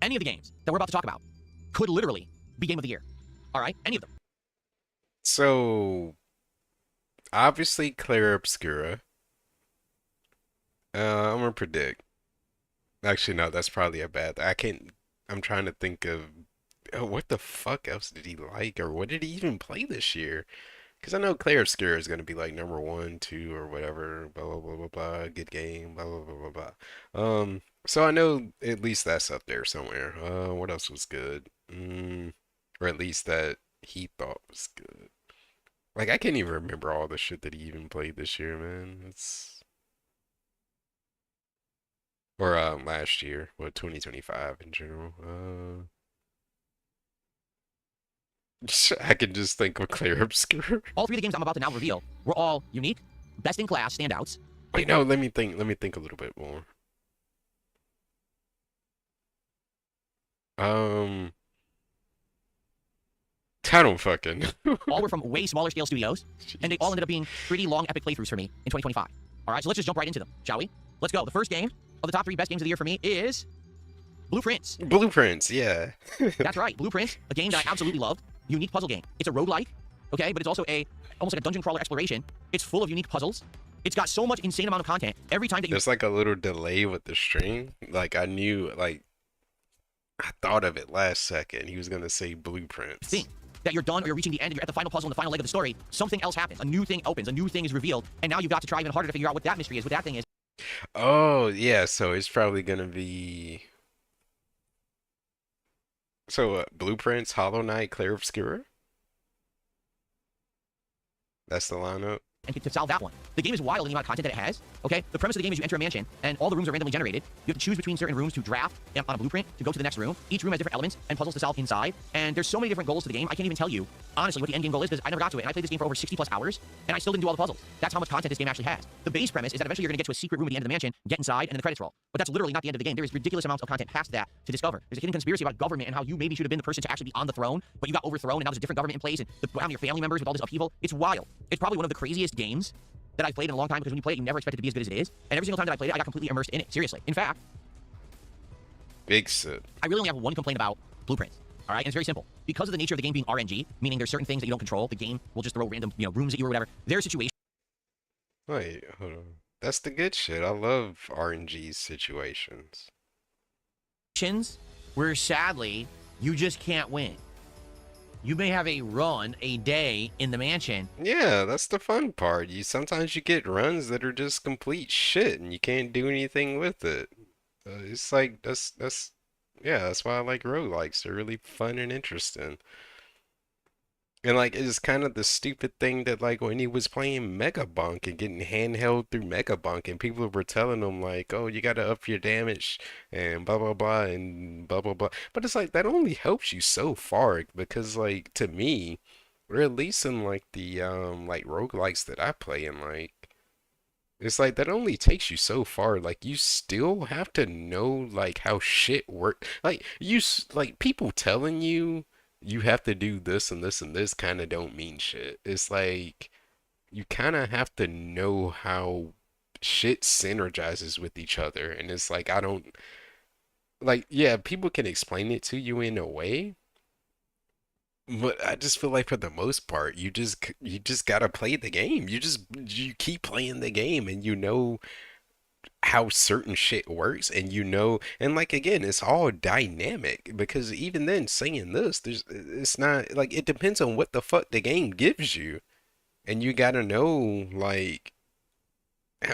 any of the games that we're about to talk about could literally be Game of the Year. All right, any of them. So, obviously, Claire Obscura. I'm gonna predict. Actually, no, that's probably a bad. I'm trying to think of what the fuck else did he like, or what did he even play this year? Because I know Claire Obscura is going to be like number 1, 2, or whatever, blah, blah, blah, blah, blah, good game, blah, blah, blah, blah, blah. So I know at least that's up there somewhere. What else was good? Or at least that he thought was good. Like, I can't even remember all the shit that he even played this year, man. It's... Or, last year, 2025 in general. I can just think of Claire Obscure. All 3 of the games I'm about to now reveal were all unique, best-in-class standouts. Wait, no, let me think a little bit more. I don't fucking all were from way smaller scale studios, and they all ended up being pretty long, epic playthroughs for me in 2025. All right, so let's just jump right into them, shall we? Let's go. The first game of the top 3 best games of the year for me is Blueprints. Blueprints, yeah. That's right, Blueprints, a game that I absolutely loved. Unique puzzle game. It's a roguelike, okay, but it's also almost like a dungeon crawler exploration. It's full of unique puzzles. It's got so much insane amount of content. Every time that you... There's like a little delay with the stream. Like, I knew, like, I thought of it last second. He was going to say Blueprints. Thing that you're done or you're reaching the end and you're at the final puzzle and the final leg of the story, something else happens. A new thing opens. A new thing is revealed. And now you've got to try even harder to figure out what that mystery is, what that thing is. Oh, yeah, so it's probably going to be... So, Blueprints, Hollow Knight, Claire Obscura? That's the lineup? And to solve that one. The game is wild in the amount of content that it has, okay? The premise of the game is you enter a mansion, and all the rooms are randomly generated. You have to choose between certain rooms to draft on a blueprint to go to the next room. Each room has different elements and puzzles to solve inside, and there's so many different goals to the game, I can't even tell you, honestly, what the end game goal is, because I never got to it, and I played this game for over 60 plus hours, and I still didn't do all the puzzles. That's how much content this game actually has. The base premise is that eventually you're gonna get to a secret room at the end of the mansion, get inside, and then the credits roll. But that's literally not the end of the game. There is ridiculous amounts of content past that to discover. There's a hidden conspiracy about government and how you maybe should have been the person to actually be on the throne, but you got overthrown, and now there's a different government in place, and around your family members with all this upheaval. It's wild. It's probably one of the craziest games that I've played in a long time, because when you play it, you never expect it to be as good as it is. And every single time that I played it, I got completely immersed in it. Seriously. In fact, Big Sid. I really only have one complaint about Blueprints. All right, and it's very simple. Because of the nature of the game being RNG, meaning there's certain things that you don't control, the game will just throw random, rooms at you or whatever. There are situations. Wait, hold on. That's the good shit. I love RNG situations. Where sadly, you just can't win. You may have a run, a day in the mansion. Yeah, that's the fun part. Sometimes you get runs that are just complete shit and you can't do anything with it. It's like that's why I like roguelikes. They're really fun and interesting. And like it's kind of the stupid thing that like when he was playing Mega Bunk and getting handheld through Mega Bunk and people were telling him like, oh, you gotta up your damage and blah blah blah and blah blah blah. But it's like that only helps you so far, because like to me, or at least in like the like roguelikes that I play in, like it's like that only takes you so far. Like you still have to know like how shit work. Like like people telling you you have to do this and this and this kind of don't mean shit. It's like you kind of have to know how shit synergizes with each other. And it's like I don't like, yeah, people can explain it to you in a way, but I just feel like for the most part you just gotta play the game. You keep playing the game and you know how certain shit works, and and like again, it's all dynamic, because even then saying this, it's not like, it depends on what the fuck the game gives you, and you gotta know like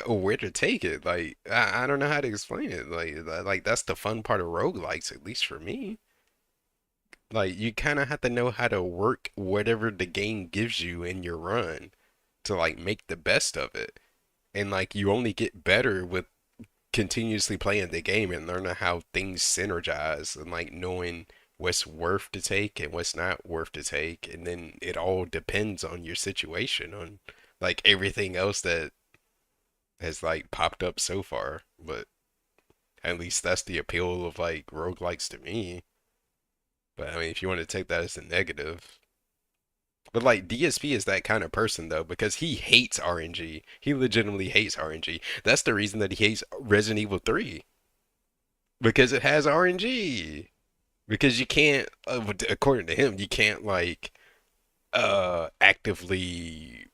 where to take it. Like I don't know how to explain it. Like that's the fun part of roguelikes, at least for me. Like you kind of have to know how to work whatever the game gives you in your run to like make the best of it. And like you only get better with continuously playing the game and learning how things synergize, and like knowing what's worth to take and what's not worth to take. And then it all depends on your situation, on like everything else that has like popped up so far. But at least that's the appeal of like roguelikes to me. But I mean, if you want to take that as a negative. But like DSP is that kind of person though, because he hates RNG. He legitimately hates RNG. That's the reason that he hates Resident Evil 3. Because it has RNG. Because you can't, according to him, you can't like actively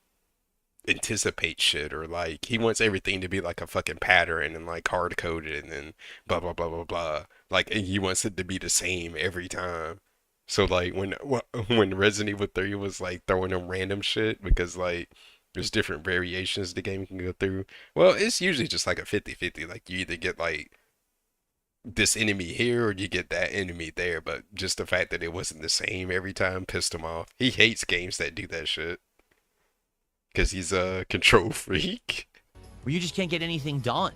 anticipate shit, or like he wants everything to be like a fucking pattern and like hard coded and then blah blah blah blah blah. Like, and he wants it to be the same every time. So like when Resident Evil 3 was like throwing them random shit because like there's different variations the game can go through. Well, it's usually just like a 50-50. Like you either get like this enemy here or you get that enemy there, but just the fact that it wasn't the same every time pissed him off. He hates games that do that shit because he's a control freak. Where you just can't get anything done,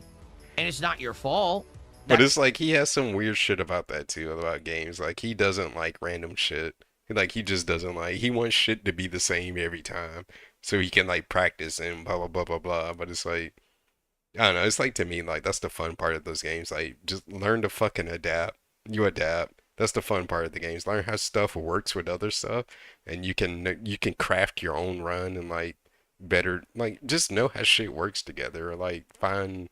and it's not your fault. But it's like he has some weird shit about that too, about games. Like he doesn't like random shit. Like he just doesn't like. He wants shit to be the same every time, so he can like practice and blah blah blah blah blah. But it's like, I don't know. It's like to me like that's the fun part of those games. Like just learn to fucking adapt. You adapt. That's the fun part of the games. Learn how stuff works with other stuff, and you can craft your own run and like better like just know how shit works together. Or like find.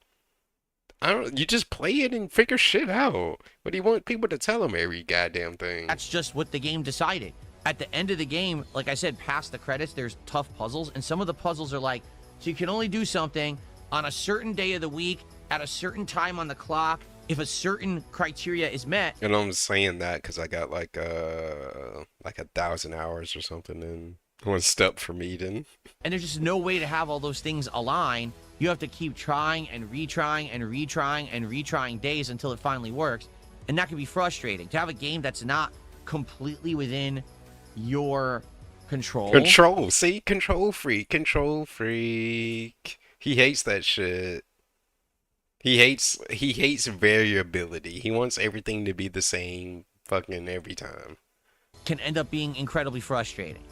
I don't. You just play it and figure shit out. What do you want people to tell them every goddamn thing? That's just what the game decided. At the end of the game, like I said, past the credits, there's tough puzzles, and some of the puzzles are like, so you can only do something on a certain day of the week at a certain time on the clock if a certain criteria is met. And I'm saying that because I got like 1,000 hours or something in one step for Maiden. And there's just no way to have all those things align. You have to keep trying and retrying and retrying and retrying days until it finally works. And that can be frustrating. To have a game that's not completely within your control. Control. See? Control freak. Control freak. He hates that shit. He hates variability. He wants everything to be the same fucking every time. Can end up being incredibly frustrating.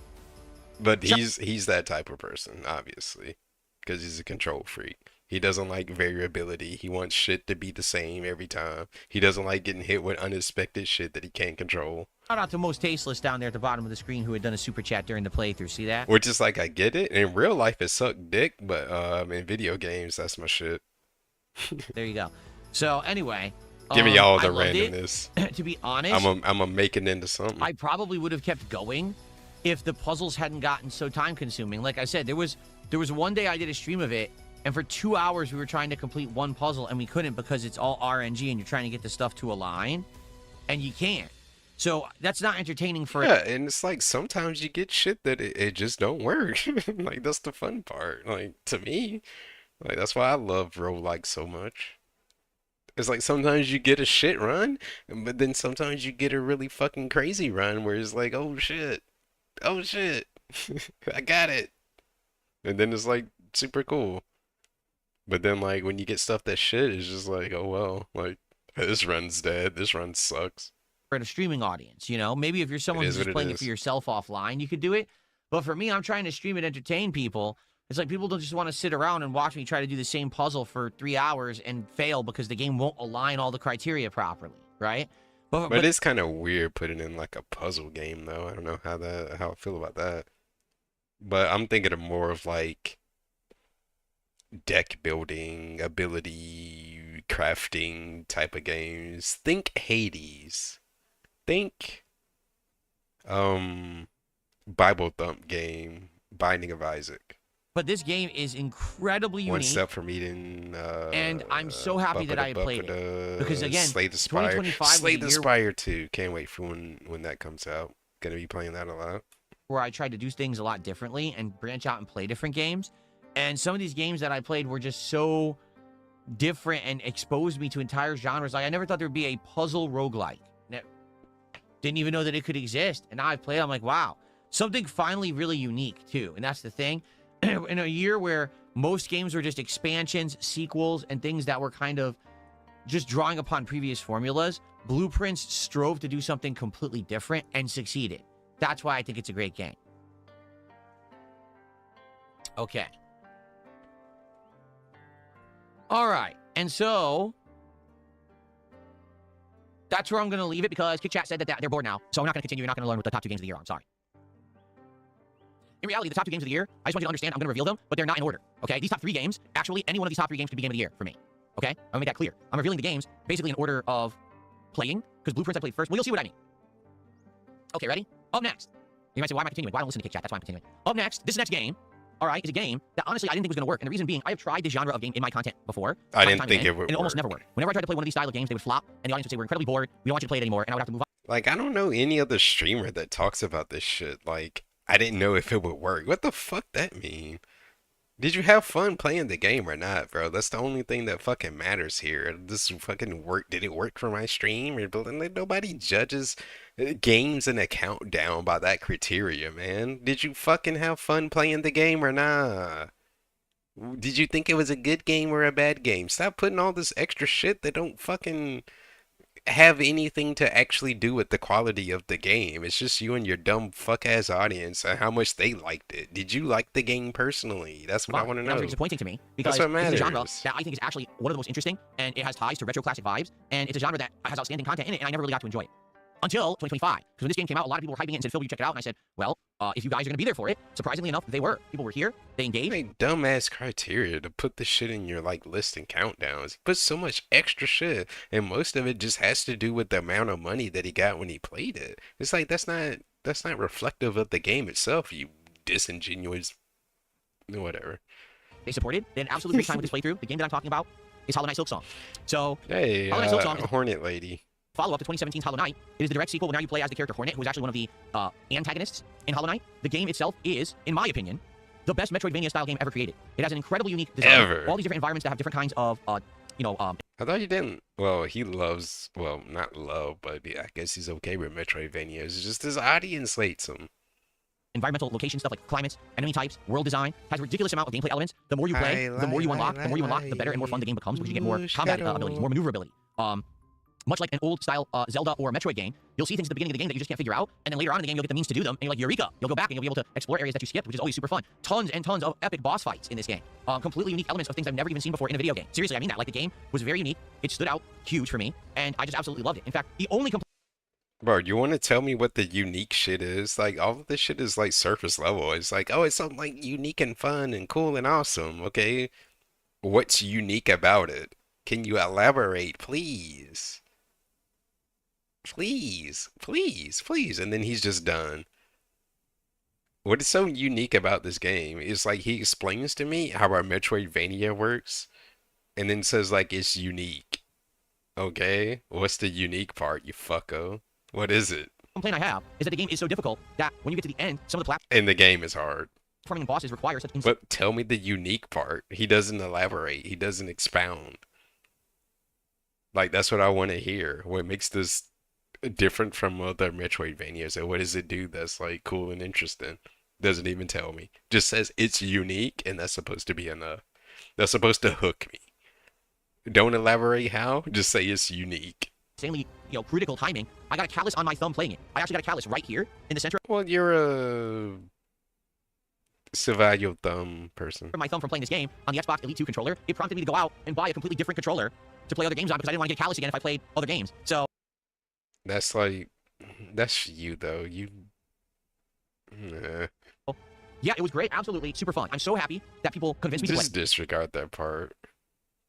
But he's that type of person, obviously. Because he's a control freak. He doesn't like variability. He wants shit to be the same every time. He doesn't like getting hit with unexpected shit that he can't control. Shout out to Most Tasteless down there at the bottom of the screen who had done a super chat during the playthrough. See that? Which is like, I get it. In real life, it sucked dick, but in video games, that's my shit. There you go. So anyway, give me all the randomness. To be honest, I'm gonna make it into something. I probably would have kept going if the puzzles hadn't gotten so time consuming. Like I said, there was one day I did a stream of it, and for 2 hours we were trying to complete one puzzle, and we couldn't because it's all RNG, and you're trying to get the stuff to align, and you can't. So that's not entertaining for... Yeah, and it's like sometimes you get shit that it just don't work. Like, that's the fun part. Like, to me, like that's why I love roguelike so much. It's like sometimes you get a shit run, but then sometimes you get a really fucking crazy run where it's like, oh shit, I got it. And then it's like super cool. But then like when you get stuff that shit, it's just like, oh well, like this run's dead, this run sucks. For a streaming audience, you know, maybe if you're someone who's just playing it for yourself offline, you could do it. But for me, I'm trying to stream it, entertain people. It's like people don't just want to sit around and watch me try to do the same puzzle for 3 hours and fail because the game won't align all the criteria properly, right? But it's kind of weird putting in like a puzzle game though. I don't know how I feel about that. But I'm thinking of more of like deck building, ability crafting type of games. Think Hades. Think Bible Thump game, Binding of Isaac. But this game is incredibly unique. One Step for Maiden. And I'm so happy that I played it. Because again, Slay the Spire. 2025 Slay the Spire 2. Can't wait for when that comes out. Gonna be playing that a lot. Where I tried to do things a lot differently and branch out and play different games. And some of these games that I played were just so different and exposed me to entire genres. Like I never thought there would be a puzzle roguelike. Didn't even know that it could exist. And now I play, I'm like, wow. Something finally really unique too. And that's the thing. In a year where most games were just expansions, sequels, and things that were kind of just drawing upon previous formulas, Blueprints strove to do something completely different and succeeded. That's why I think it's a great game. Okay. All right. And so that's where I'm going to leave it because KitChat said that they're bored now. So I'm not going to continue. You're not going to learn what the top 2 games of the year are. I'm sorry. In reality, the top 2 games of the year, I just want you to understand, I'm going to reveal them, but they're not in order, okay? These top 3 games, actually, any one of these top 3 games could be game of the year for me, okay? I'm going to make that clear. I'm revealing the games basically in order of playing, because Blueprints I played first. Well, you'll see what I mean. Okay, ready? Up next. You might say, why am I continuing? Why don't listen to KitChat? That's why I'm continuing. Up next, this next game, all right, is a game that honestly I didn't think was going to work. And the reason being, I have tried this genre of game in my content before. I didn't think it would work. And it almost never worked. Whenever I tried to play one of these style of games, they would flop, and the audience would say, we're incredibly bored, we don't want you to play it anymore, and I would have to move on. Like, I don't know any other streamer that talks about this shit. Like, I didn't know if it would work. What the fuck that mean? Did you have fun playing the game or not, bro? That's the only thing that fucking matters here. This fucking work. Did it work for my stream? Like, nobody judges games and a countdown by that criteria, man. Did you fucking have fun playing the game or not? Did you think it was a good game or a bad game? Stop putting all this extra shit that don't fucking have anything to actually do with the quality of the game. It's just you and your dumb fuck ass audience and how much they liked it. Did you like the game personally? That's what I want to know. That's very disappointing to me because That's what matters. It's a genre that I think is actually one of the most interesting, and it has ties to retro classic vibes, and it's a genre that has outstanding content in it, and I never really got to enjoy it until 2025. Because when this game came out, a lot of people were hyping it and said, "Phil, you check it out." And I said, "Well, if you guys are gonna be there for it," surprisingly enough, they were. People were here. They engaged. Like dumbass criteria to put this shit in your like list and countdowns. He puts so much extra shit, and most of it just has to do with the amount of money that he got when he played it. It's like that's not reflective of the game itself. You disingenuous, whatever. They supported. They had an absolutely great time with this playthrough. The game that I'm talking about is Hollow Knight Silksong. So, hey, Hollow Knight Silksong is Hornet Lady. Follow-up to 2017's Hollow Knight. It is the direct sequel where now you play as the character Hornet, who is actually one of the antagonists in Hollow Knight. The game itself is, in my opinion, the best Metroidvania-style game ever created. It has an incredibly unique design. All these different environments that have different kinds of, I thought you didn't. Well, he loves, well, not love, but I guess he's okay with Metroidvania. It's just his audience hates him. Environmental location stuff like climates, enemy types, world design, has a ridiculous amount of gameplay elements. The more you play, the more you unlock. The more you unlock, the better and more fun the game becomes because you get more combat abilities, more maneuverability. Much like an old-style Zelda or Metroid game, you'll see things at the beginning of the game that you just can't figure out, and then later on in the game, you'll get the means to do them, and you're like, eureka! You'll go back, and you'll be able to explore areas that you skipped, which is always super fun. Tons and tons of epic boss fights in this game. Completely unique elements of things I've never even seen before in a video game. Seriously, I mean that. Like, the game was very unique. It stood out huge for me, and I just absolutely loved it. In fact, the only Bro, you want to tell me what the unique shit is? Like, all of this shit is, like, surface level. It's like, oh, it's something, like, unique and fun and cool and awesome, okay? What's unique about it? Can you elaborate, please? Please, please, please. And then he's just done. What is so unique about this game is like he explains to me how our Metroidvania works and then says like it's unique. Okay? What's the unique part, you fucko? What is it? complaint I have is that the game is so difficult that when you get to the end, some of the And the game is hard. platforming and bosses require such But tell me the unique part. He doesn't elaborate. He doesn't expound. Like, that's what I want to hear. What makes this different from other Metroidvanias, and what does it do that's like cool and interesting? Doesn't even tell me. Just says it's unique, and that's supposed to be enough. That's supposed to hook me. Don't elaborate how. Just say it's unique. insanely, critical timing. I got a callus on my thumb playing it. I actually got a callus right here in the center Well, you're a Survival thumb person. of my thumb from playing this game on the Xbox Elite 2 controller. It prompted me to go out and buy a completely different controller to play other games on because I didn't want to get callus again if I played other games. So That's like, that's you though. You. yeah, it was great. Absolutely super fun. I'm so happy that people convinced me to play. Just disregard that part.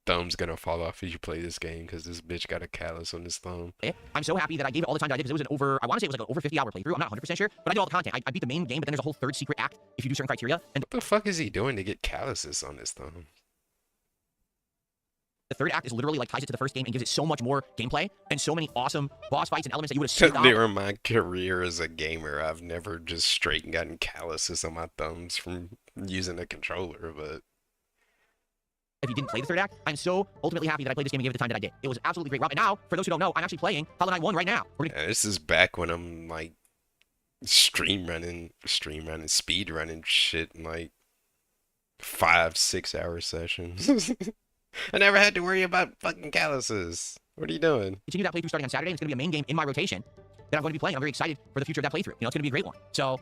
Thumb's gonna fall off as you play this game because this bitch got a callus on his thumb. I'm so happy that I gave it all the time that I did because it was I want to say it was like an over 50-hour playthrough. I'm not 100% sure, but I did all the content. I beat the main game, but then there's a whole third secret act if you do certain criteria. And What the fuck is he doing to get calluses on his thumb? the third act is literally like ties it to the first game and gives it so much more gameplay and so many awesome boss fights and elements that you would have skipped out. During my career as a gamer, I've never just straight gotten calluses on my thumbs from using a controller, but If you didn't play the third act, I'm so ultimately happy that I played this game and gave it the time that I did. It was absolutely great. And now, for those who don't know, I'm actually playing Hollow Knight 1 right now. yeah, this is back when I'm like speed running shit in like 5-6 hour sessions. I never had to worry about fucking calluses. What are you doing? Continue that playthrough starting on Saturday. And it's going to be a main game in my rotation that I'm going to be playing. I'm very excited for the future of that playthrough. It's going to be a great one. So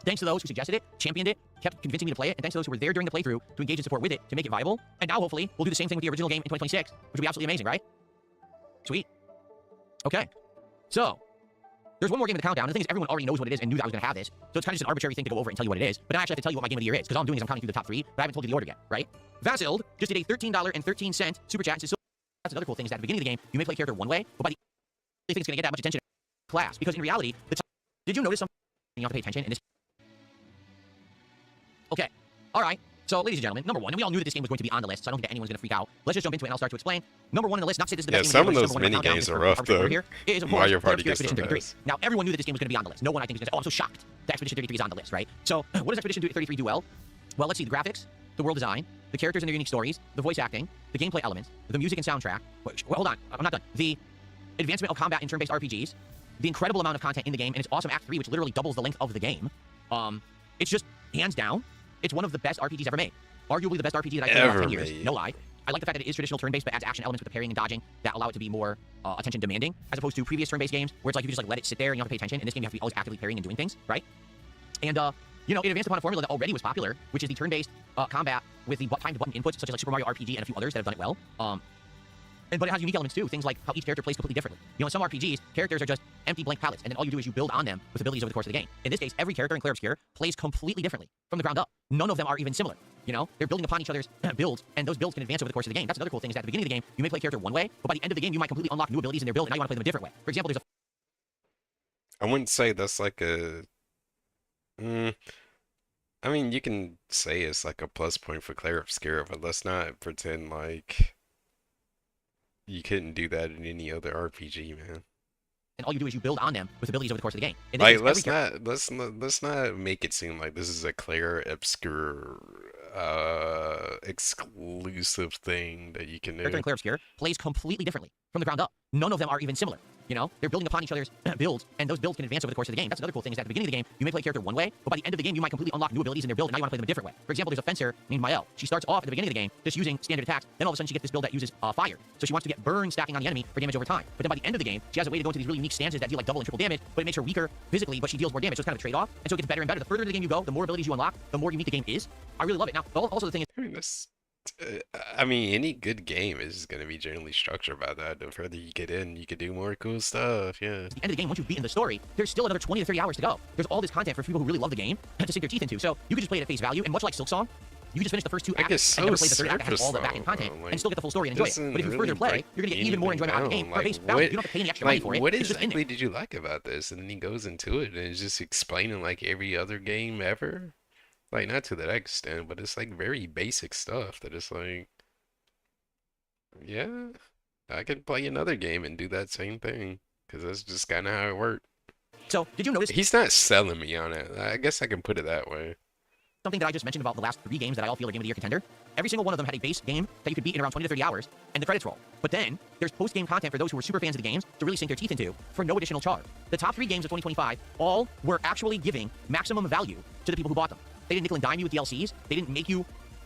thanks to those who suggested it, championed it, kept convincing me to play it, and thanks to those who were there during the playthrough to engage and support with it to make it viable. And now, hopefully, we'll do the same thing with the original game in 2026, which will be absolutely amazing, right? Sweet. Okay. So, there's one more game in the countdown. And the thing is, everyone already knows what it is and knew that I was going to have this. So it's kind of just an arbitrary thing to go over and tell you what it is. But now I actually have to tell you what my game of the year is, because all I'm doing is I'm counting through the top 3, but I haven't told you the order yet, right? Vasiled just did a $13.13 super chat. So that's another cool thing is that at the beginning of the game, you may play a character one way, but by the end, you think it's going to get that much attention in class. Because in reality, did you notice something you have to pay attention in this? Okay. All right. So, ladies and gentlemen, number one, and we all knew that this game was going to be on the list, so I don't think that anyone's going to freak out. Let's just jump into it and I'll start to explain. Number one on the list, not to say this is the best game some of those mini games are rough, though. Here is, of course, Mario Party gets Expedition the 33. best. Now, everyone knew that this game was going to be on the list. No one, I think, is going to say, oh, I'm so shocked that Expedition 33 is on the list, right? So, what does Expedition 33 do well? Well, let's see, the graphics, the world design, the characters and their unique stories, the voice acting, the gameplay elements, the music and soundtrack. Wait, hold on, I'm not done. The advancement of combat in turn-based RPGs, the incredible amount of content in the game, and its awesome Act 3, which literally doubles the length of the game. It's just, hands down, it's one of the best RPGs ever made. Arguably the best RPG that I've played in the last 10 years. No lie. I like the fact that it is traditional turn-based, but adds action elements with the parrying and dodging that allow it to be more attention-demanding, as opposed to previous turn-based games, where it's like you just like let it sit there and you don't have to pay attention. In this game, you have to be always actively parrying and doing things, right? And, you know, it advanced upon a formula that already was popular, which is the turn-based combat with the timed button inputs, such as like Super Mario RPG and a few others that have done it well. But it has unique elements too, things like how each character plays completely differently. You know, in some RPGs, characters are just empty blank palettes, and then all you do is you build on them with abilities over the course of the game. In this case, every character in Clair Obscur plays completely differently from the ground up. None of them are even similar. You know, they're building upon each other's builds, and those builds can advance over the course of the game. That's another cool thing, is that at the beginning of the game, you may play a character one way, but by the end of the game, you might completely unlock new abilities in their build, and now you want to play them a different way. For example, there's a... I wouldn't say that's like a... I mean, you can say it's like a plus point for Clair Obscur, but let's not pretend like you couldn't do that in any other RPG, man. And all you do is you build on them with abilities over the course of the game. Like, let's not make it seem like this is a Clair Obscur exclusive thing that you can do. Character in Clair Obscur plays completely differently from the ground up. None of them are even similar. You know, they're building upon each other's builds, and those builds can advance over the course of the game. That's another cool thing, is that at the beginning of the game, you may play a character one way, but by the end of the game, you might completely unlock new abilities in their build, and now you want to play them a different way. For example, there's a fencer named Mael. She starts off at the beginning of the game just using standard attacks, then all of a sudden she gets this build that uses fire. So she wants to get burn stacking on the enemy for damage over time. But then by the end of the game, she has a way to go into these really unique stances that deal like double and triple damage, but it makes her weaker physically, but she deals more damage. So it's kind of a trade-off, and so it gets better and better. The further into the game you go, the more abilities you unlock, the more unique the game is. I really love it. Now, also the thing is, I mean, any good game is going to be generally structured by that. The further you get in, you can do more cool stuff, yeah. At the end of the game, once you've beaten the story, there's still another 20 to 30 hours to go. There's all this content for people who really love the game to sink their teeth into. So you could just play it at face value, and much like Silksong, you can just finish the first two acts and never play the third act that has all the back-end content and still get the full story and enjoy it. But if you further play, you're going to get even more enjoyment out of the game. For face value, you don't have to pay any extra money for it. What exactly did you like about this? And then he goes into it and is just explaining like every other game ever. Like, not to that extent, but it's like very basic stuff that is like, yeah, I could play another game and do that same thing, because that's just kind of how it worked. So, did you notice? He's not selling me on it. I guess I can put it that way. Something that I just mentioned about the last 3 games that I all feel are Game of the Year contender. Every single one of them had a base game that you could beat in around 20 to 30 hours, and the credits roll. But then, there's post-game content for those who are super fans of the games to really sink their teeth into for no additional charge. The top 3 games of 2025 all were actually giving maximum value to the people who bought them. They didn't nickel and dime you with DLCs. They didn't make you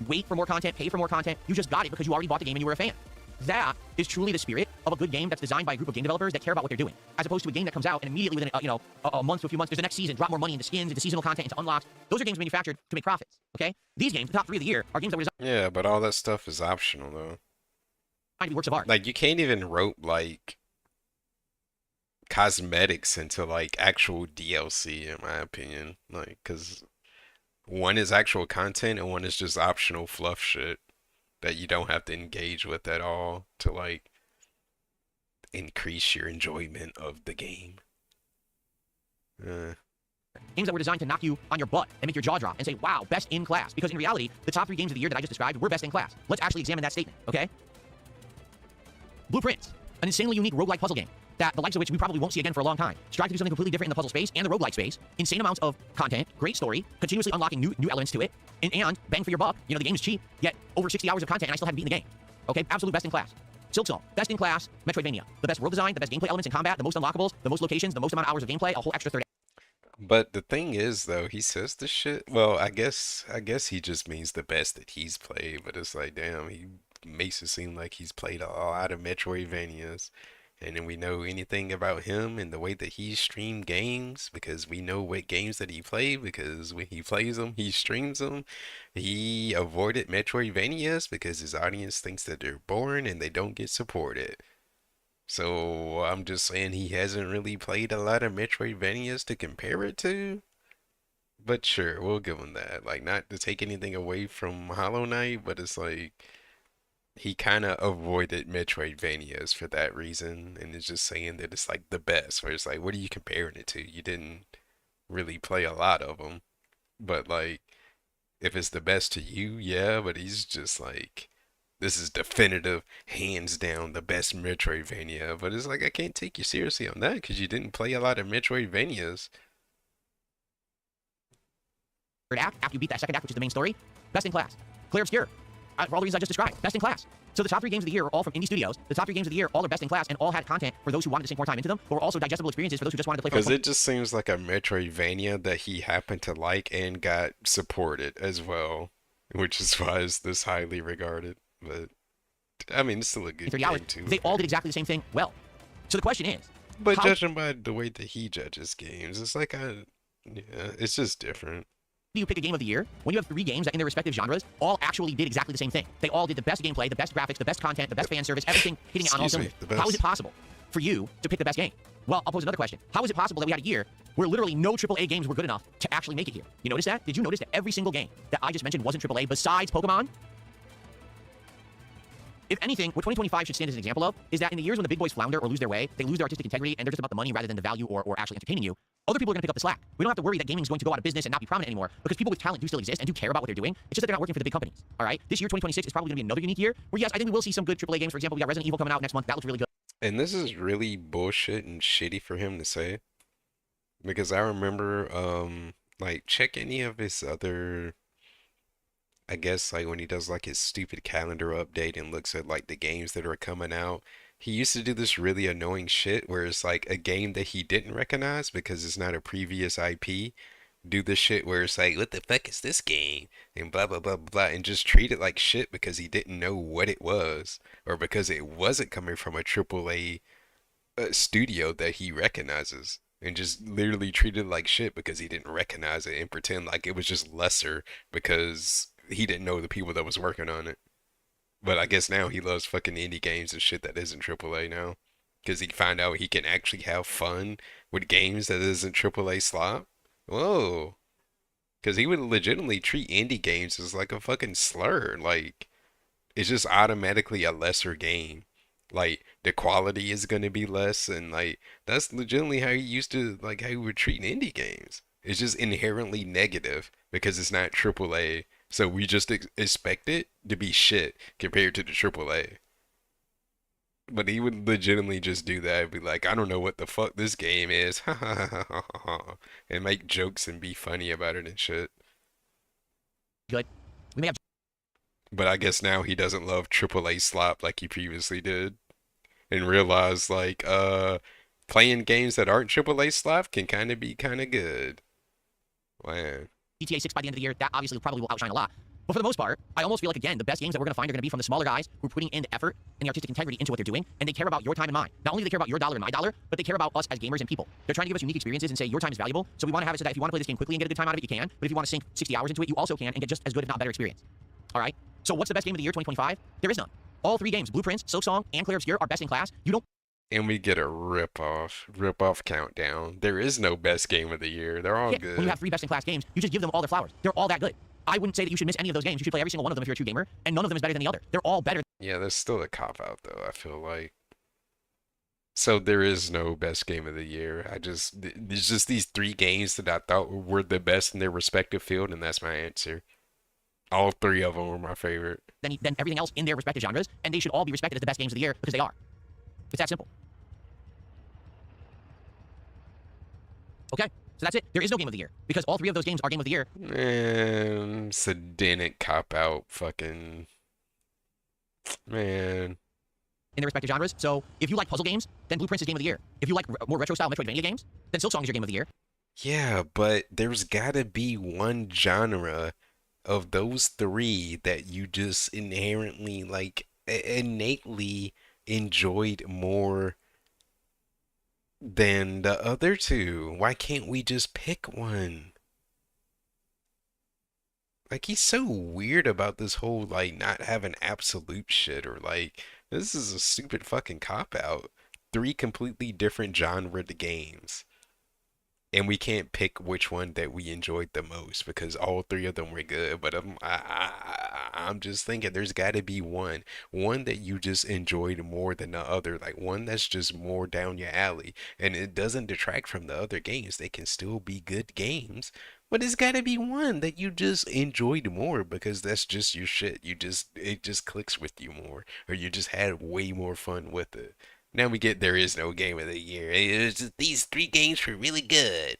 wait for more content, pay for more content. You just got it because you already bought the game and you were a fan. That is truly the spirit of a good game that's designed by a group of game developers that care about what they're doing, as opposed to a game that comes out and immediately within a month to a few months, there's the next season, drop more money into skins, into seasonal content, into unlocks. Those are games manufactured to make profits, okay? These games, the top 3 of the year, are games that were designed. Yeah, but all that stuff is optional, though. To be works of art. Like, you can't even rope, like, cosmetics into, like, actual DLC, in my opinion. Like, because one is actual content and one is just optional fluff shit that you don't have to engage with at all to, like, increase your enjoyment of the game. Games that were designed to knock you on your butt and make your jaw drop and say, wow, best in class. Because in reality, the top 3 games of the year that I just described were best in class. Let's actually examine that statement, okay? Blueprints, an insanely unique roguelike puzzle game that the likes of which we probably won't see again for a long time. Strive to do something completely different in the puzzle space and the roguelike space. Insane amounts of content, great story, continuously unlocking new elements to it, and bang for your buck. You know, the game is cheap, yet over 60 hours of content and I still haven't beaten the game. Okay, absolute best in class. Silksong, best in class, Metroidvania. The best world design, the best gameplay elements in combat, the most unlockables, the most locations, the most amount of hours of gameplay, a whole extra 30. But the thing is, though, he says this shit. Well, I guess he just means the best that he's played. But it's like, damn, he makes it seem like he's played a lot of Metroidvanias. And then we know anything about him and the way that he streamed games, because we know what games that he played, because when he plays them, he streams them. He avoided Metroidvanias because his audience thinks that they're boring and they don't get supported. So I'm just saying he hasn't really played a lot of Metroidvanias to compare it to. But sure, we'll give him that. Like, not to take anything away from Hollow Knight, but it's like he kind of avoided Metroidvanias for that reason, and is just saying that it's like the best, where it's like, what are you comparing it to? You didn't really play a lot of them, but like If it's the best to you, yeah, but he's just like, this is definitive, hands down, the best Metroidvania. But it's like, I can't take you seriously on that because you didn't play a lot of Metroidvanias. Act after you beat that second act, which is the main story, best in class. Clear obscure. For all the reasons I just described, best in class. So the top 3 games of the year are all from indie studios. The top 3 games of the year all are best in class and all had content for those who wanted to sink more time into them, but were also digestible experiences for those who just wanted to play. Because it just seems like a Metroidvania that he happened to like and got supported as well, which is why it's this highly regarded. But I mean, it's still a good game too. They all did exactly the same thing well. So the question is, but judging by the way that he judges games, it's like it's just different. Do you pick a game of the year when you have 3 games that in their respective genres all actually did exactly the same thing? They all did the best gameplay, the best graphics, the best content, the best fan service, everything hitting it on all cylinders. How is it possible for you to pick the best game? Well, I'll pose another question. How is it possible that we had a year where literally no AAA games were good enough to actually make it here? You notice that? Did you notice that every single game that I just mentioned wasn't AAA besides Pokemon? If anything, what 2025 should stand as an example of is that in the years when the big boys flounder or lose their way, they lose their artistic integrity and they're just about the money rather than the value or actually entertaining you, other people are going to pick up the slack. We don't have to worry that gaming is going to go out of business and not be prominent anymore because people with talent do still exist and do care about what they're doing. It's just that they're not working for the big companies. All right? This year, 2026, is probably going to be another unique year where, yes, I think we will see some good AAA games. For example, we got Resident Evil coming out next month. That looks really good. And this is really bullshit and shitty for him to say. Because I remember, like, check any of his other, I guess, like, when he does, like, his stupid calendar update and looks at, like, the games that are coming out. He used to do this really annoying shit where it's like a game that he didn't recognize because it's not a previous IP. Do this shit where it's like, what the fuck is this game? And blah, blah, blah, blah, and just treat it like shit because he didn't know what it was or because it wasn't coming from a AAA studio that he recognizes. And just literally treat it like shit because he didn't recognize it and pretend like it was just lesser because he didn't know the people that was working on it. But I guess now he loves fucking indie games and shit that isn't AAA now. Because he find out he can actually have fun with games that isn't AAA slop. Whoa. Because he would legitimately treat indie games as like a fucking slur. Like, it's just automatically a lesser game. Like, the quality is going to be less. And like, that's legitimately how he used to, like, how he would treat indie games. It's just inherently negative because it's not AAA. So we just expect it to be shit compared to the AAA. But he would legitimately just do that and be like, I don't know what the fuck this game is. And make jokes and be funny about it and shit. Good. We may have. But I guess now he doesn't love AAA slop like he previously did. And realize like playing games that aren't AAA slop can kind of be kind of good. Wow. GTA 6 by the end of the year, that obviously probably will outshine a lot. But for the most part, I almost feel like, again, the best games that we're going to find are going to be from the smaller guys who are putting in the effort and the artistic integrity into what they're doing, and they care about your time and mine. Not only do they care about your dollar and my dollar, but they care about us as gamers and people. They're trying to give us unique experiences and say your time is valuable, so we want to have it so that if you want to play this game quickly and get a good time out of it, you can, but if you want to sink 60 hours into it, you also can and get just as good, if not better, experience. All right? So what's the best game of the year, 2025? There is none. All 3 games, Blueprints, Silksong, and Clear Obscure, are best in class. You don't. And we get a rip-off countdown. There is no best game of the year. They're all good. When you have 3 best-in-class games, you just give them all their flowers. They're all that good. I wouldn't say that you should miss any of those games. You should play every single one of them if you're a true gamer, and none of them is better than the other. They're all better. Yeah, there's still a cop-out, though, I feel like. So there is no best game of the year. There's just these 3 games that I thought were the best in their respective field, and that's my answer. All 3 of them were my favorite. Than everything else in their respective genres, and they should all be respected as the best games of the year because they are. It's that simple. Okay, so that's it. There is no game of the year because all 3 of those games are game of the year. Sedanic cop-out fucking... Man. In their respective genres. So if you like puzzle games, then Blueprints is game of the year. If you like more retro-style Metroidvania games, then Silksong is your game of the year. Yeah, but there's gotta be one genre of those 3 that you just inherently, like, innately enjoyed more than the other 2. Why can't we just pick one? Like, he's so weird about this whole, like, not having absolute shit, or, like, this is a stupid fucking cop-out. 3 completely different genre games. And we can't pick which one that we enjoyed the most because all 3 of them were good. But I'm just thinking there's got to be one that you just enjoyed more than the other, like one that's just more down your alley. And it doesn't detract from the other games. They can still be good games, But it's gotta be one that you just enjoyed more because that's just your shit. It just clicks with you more, or you just had way more fun with it. Now we get there is no game of the year. It's just, these 3 games were really good.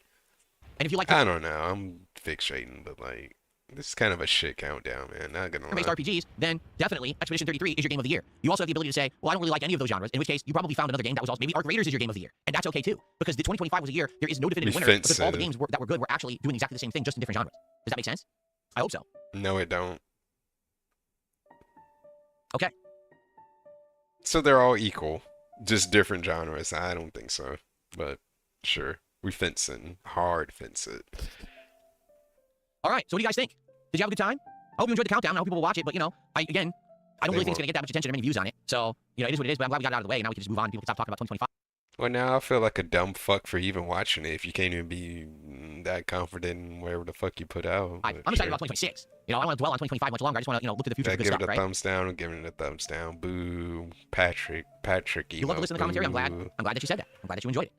And if you like, I don't know. I'm fixating, but like this is kind of a shit countdown, man. Not gonna lie. Based RPGs, then definitely Expedition 33 is your game of the year. You also have the ability to say, well, I don't really like any of those genres, in which case you probably found another game that was also, maybe Arc Raiders is your game of the year. And that's okay too, because the 2025 was a year, there is no definitive winner, because all the games that were good were actually doing exactly the same thing, just in different genres. Does that make sense? I hope so. No, it don't. Okay. So they're all equal, just different genres. I don't think so, but sure. We fencing, hard fence it. All right, so what do you guys think? Did you have a good time? I hope you enjoyed the countdown. I hope people will watch it, but, you know, I don't really think it's going to get that much attention or many views on it. So, you know, it is what it is, but I'm glad we got it out of the way, and now we can just move on and people can stop talking about 2025. Well, now I feel like a dumb fuck for even watching it if you can't even be that confident in whatever the fuck you put out. I'm excited about 2026. You know, I don't want to dwell on 2025 much longer. I just want to, you know, look to the future for good stuff, right? Give it a thumbs down. I'm giving it a thumbs down. Boo. Patrick You love to listen to the commentary. I'm glad that you said that. I'm glad that you enjoyed it.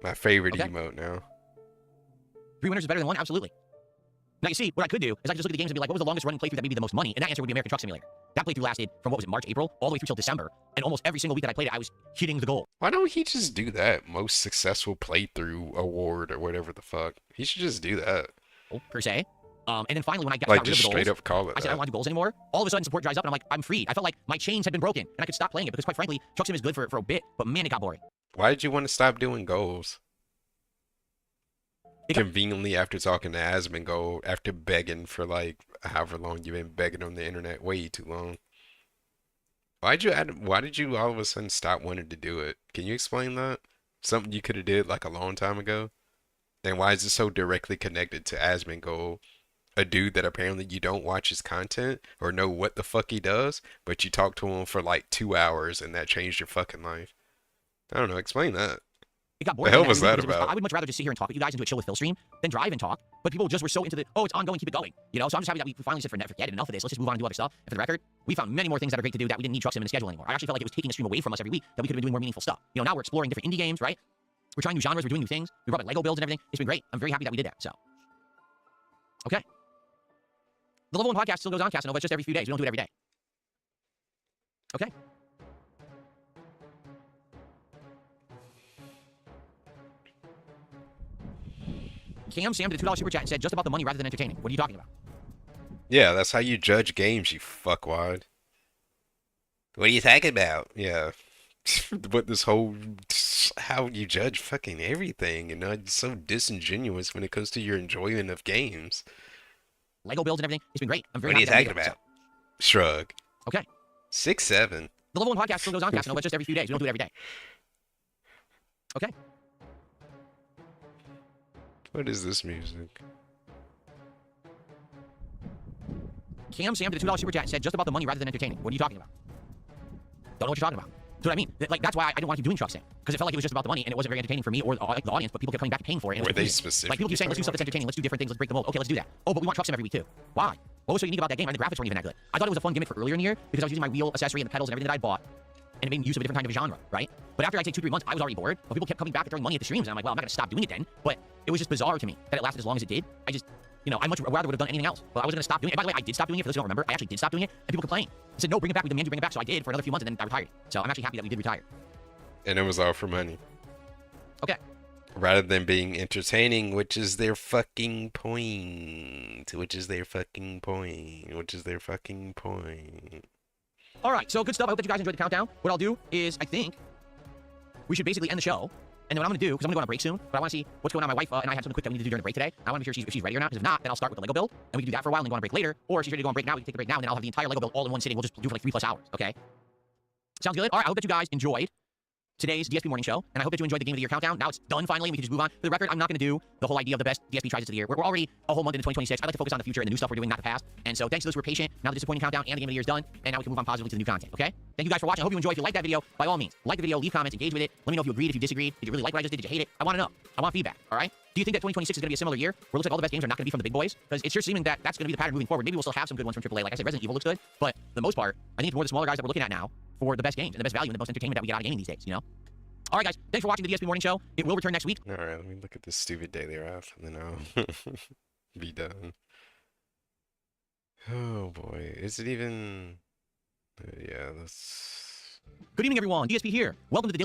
My favorite emote now. 3 winners is better than 1? Absolutely. Now, you see, what I could do is I could just look at the games and be like, what was the longest running playthrough that made me the most money? And that answer would be American Truck Simulator. That playthrough lasted from, what was it, March, April, all the way through till December. And almost every single week that I played it, I was hitting the goal. Why don't he just do that? Most successful playthrough award or whatever the fuck. He should just do that. Per se. And then finally, when I got like rid of the goals, straight up call it I said I don't want to do goals anymore. All of a sudden, support dries up, and I'm like, I'm freed. I felt like my chains had been broken, and I could stop playing it because, quite frankly, Truck Sim is good for a bit, but man, it got boring. Why did you want to stop doing goals? Conveniently after talking to Asmongold, after begging for like however long you've been begging on the internet, way too long. Why did you all of a sudden stop wanting to do it? Can you explain that? Something you could have did like a long time ago? And why is it so directly connected to Asmongold? A dude that apparently you don't watch his content or know what the fuck he does, but you talk to him for like 2 hours and that changed your fucking life. I don't know, explain that. It got boring. The hell was that about? I would much rather just sit here and talk with you guys and do a chill with Phil stream than drive and talk. But people just were so into the, oh, it's ongoing, keep it going. You know, so I'm just happy that we finally said forget it, enough of this. Let's just move on and do other stuff. And for the record, we found many more things that are great to do that we didn't need Truck Sim in the schedule anymore. I actually felt like it was taking a stream away from us every week that we could have been doing more meaningful stuff. You know, now we're exploring different indie games, right? We're trying new genres, we're doing new things. We brought back Lego builds and everything. It's been great. I'm very happy that we did that. So, okay. The Level 1 podcast still goes on, Casanova. It's just every few days. We don't do it every day. Okay. Cam Sam did a $2 super chat and said, just about the money rather than entertaining. What are you talking about? Yeah, that's how you judge games, you fuckwad. What are you talking about? Yeah. But this whole, how you judge fucking everything, and it's so disingenuous when it comes to your enjoyment of games. Lego builds and everything. It's been great. I'm very happy. What are you talking about? So. Shrug. Okay. 6-7. The Level 1 podcast still goes on, Casanova. It's just every few days. We don't do it every day. Okay. What is this music? Cam Sam did a $2 super chat and said, just about the money rather than entertaining. What are you talking about? Don't know what you're talking about. That's what I mean. Like, that's why I didn't want to keep doing Truck Sim. Because it felt like it was just about the money, and it wasn't very entertaining for me or like, the audience, but people kept coming back and paying for it. And were they specific? Like, people keep saying, let's do stuff that's entertaining, let's do different things, let's break the mold. Okay, let's do that. Oh, but we want Truck Sim every week too. Why? What was so unique about that game? And the graphics weren't even that good. I thought it was a fun gimmick for earlier in the year because I was using my wheel accessory and the pedals and everything that I bought, and it made use of a different kind of genre, right? But after I'd say 2-3 months, I was already bored. But people kept coming back and throwing money at the streams, and I'm like, well, I'm not gonna stop doing it then. But it was just bizarre to me that it lasted as long as it did. I just, you know, I much rather would have done anything else. But I was gonna stop doing it. And by the way, I did stop doing it. For those who don't remember, I actually did stop doing it, and people complained. I said, no, bring it back. We demand you bring it back. So I did for another few months, and then I retired. So I'm actually happy that we did retire. And it was all for money. Okay. Rather than being entertaining, which is their fucking point. Which is their fucking point. Which is their fucking point. All right, so good stuff. I hope that you guys enjoyed the countdown. What I'll do is, I think we should basically end the show. And then what I'm going to do, because I'm going to go on a break soon, but I want to see what's going on. My wife and I had something quick that we need to do during the break today. I want to make sure if she's ready or not, because if not, then I'll start with the Lego build, and we can do that for a while and then go on a break later. Or if she's ready to go on break now, we can take a break now, and then I'll have the entire Lego build all in one sitting. We'll just do it for like 3+ hours, okay? Sounds good? All right, I hope that you guys enjoyed today's DSP morning show, and I hope that you enjoyed the Game of the Year countdown. Now it's done finally, and we can just move on. For the record, I'm not going to do the whole idea of the best DSP tries of the year. We're already a whole month into 2026. I like to focus on the future and the new stuff we're doing, not the past. And so thanks to those who were patient. Now the disappointing countdown and the Game of the Year is done, and now we can move on positively to the new content, okay? Thank you guys for watching. I hope you enjoyed. If you liked that video, by all means, like the video, leave comments, engage with it. Let me know if you agreed, if you disagreed. Did you really like what I just did? Did you hate it? I want to know. I want feedback, all right? Do you think that 2026 is going to be a similar year where it looks like all the best games are not going to be from the big boys? Because it's sure seeming that that's going to be the pattern moving forward. Maybe we'll still have some good ones from AAA. Like I said, Resident Evil looks good, but for the most part, I think it's more the smaller guys that we're looking at now for the best games and the best value and the most entertainment that we get out of gaming these days, you know? All right, guys. Thanks for watching the DSP Morning Show. It will return next week. All right, let me look at this stupid daily wrath, and then I'll be done. Oh boy, is it even? Yeah, that's. Good evening, everyone. DSP here. Welcome to the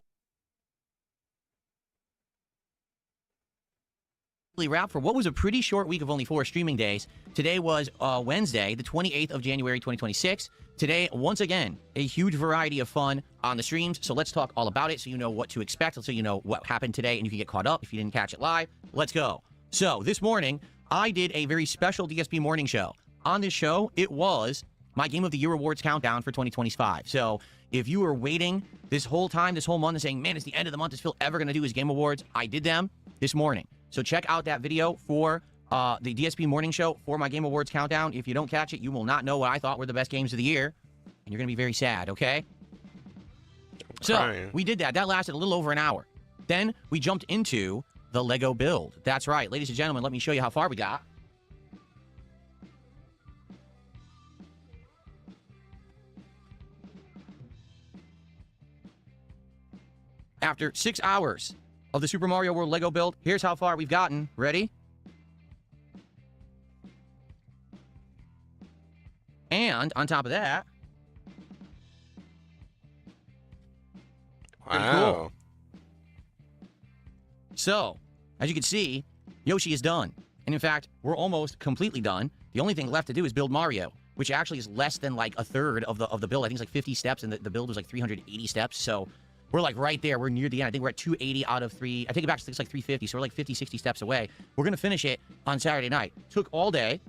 daily wrap for what was a pretty short week of only 4 streaming days. Today was Wednesday, the 28th of January, 2026. Today, once again, a huge variety of fun on the streams. So let's talk all about it so you know what to expect, so you know what happened today and you can get caught up if you didn't catch it live. Let's go. So this morning, I did a very special DSP morning show. On this show, it was my Game of the Year awards countdown for 2025. So if you were waiting this whole time, this whole month, and saying, man, it's the end of the month, is Phil ever going to do his Game Awards? I did them this morning. So check out that video for the DSP morning show for my Game Awards countdown. If you don't catch it, you will not know what I thought were the best games of the year. And you're going to be very sad, okay? So we did that. That lasted a little over an hour. Then we jumped into the Lego build. That's right. Ladies and gentlemen, let me show you how far we got. After 6 hours of the Super Mario World Lego build, here's how far we've gotten. Ready? And on top of that, wow. Cool. So, as you can see, Yoshi is done. And in fact, we're almost completely done. The only thing left to do is build Mario, which actually is less than like a third of the build. I think it's like 50 steps, and the build was like 380 steps. So we're like right there. We're near the end. I think we're at 280 out of 3. I take it back, it's like 350. So we're like 50, 60 steps away. We're going to finish it on Saturday night. Took all day.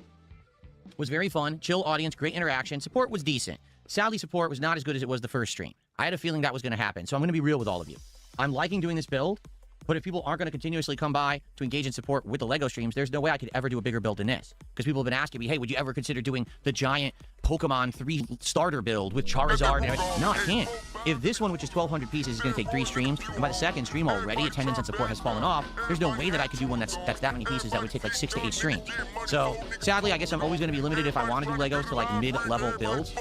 Was very fun. Chill audience. Great interaction. Support was decent. Sadly, support was not as good as it was the first stream. I had a feeling that was going to happen. So I'm going to be real with all of you. I'm liking doing this build. But if people aren't going to continuously come by to engage in support with the LEGO streams, there's no way I could ever do a bigger build than this. Because people have been asking me, hey, would you ever consider doing the giant Pokemon 3 starter build with Charizard and everything? No, I can't. If this one, which is 1,200 pieces, is going to take 3 streams, and by the second stream already, attendance and support has fallen off, there's no way that I could do one that's that many pieces that would take like 6 to 8 streams. So, sadly, I guess I'm always going to be limited if I want to do LEGOs to like mid-level builds.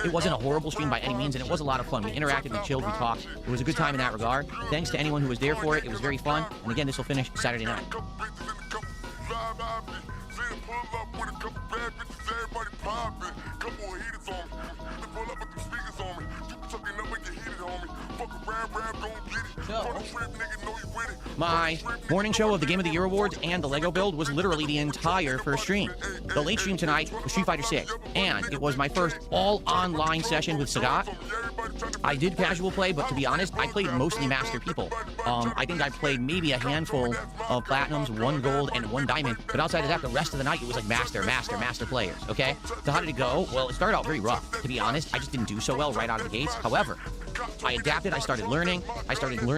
It wasn't a horrible stream by any means, and it was a lot of fun. We interacted, we chilled, we talked. It was a good time in that regard. Thanks to anyone who was there for it. It was very fun. And again, this will finish Saturday night. So, my morning show of the Game of the Year Awards and the LEGO build was literally the entire first stream. The late stream tonight was Street Fighter 6, and it was my first all-online session with Sagat. I did casual play, but to be honest, I played mostly master people. I think I played maybe a handful of platinums, 1 gold, and 1 diamond, but outside of that, the rest of the night, it was like master players, okay? So how did it go? Well, it started out very rough. To be honest, I just didn't do so well right out of the gates. However, I adapted, I started learning,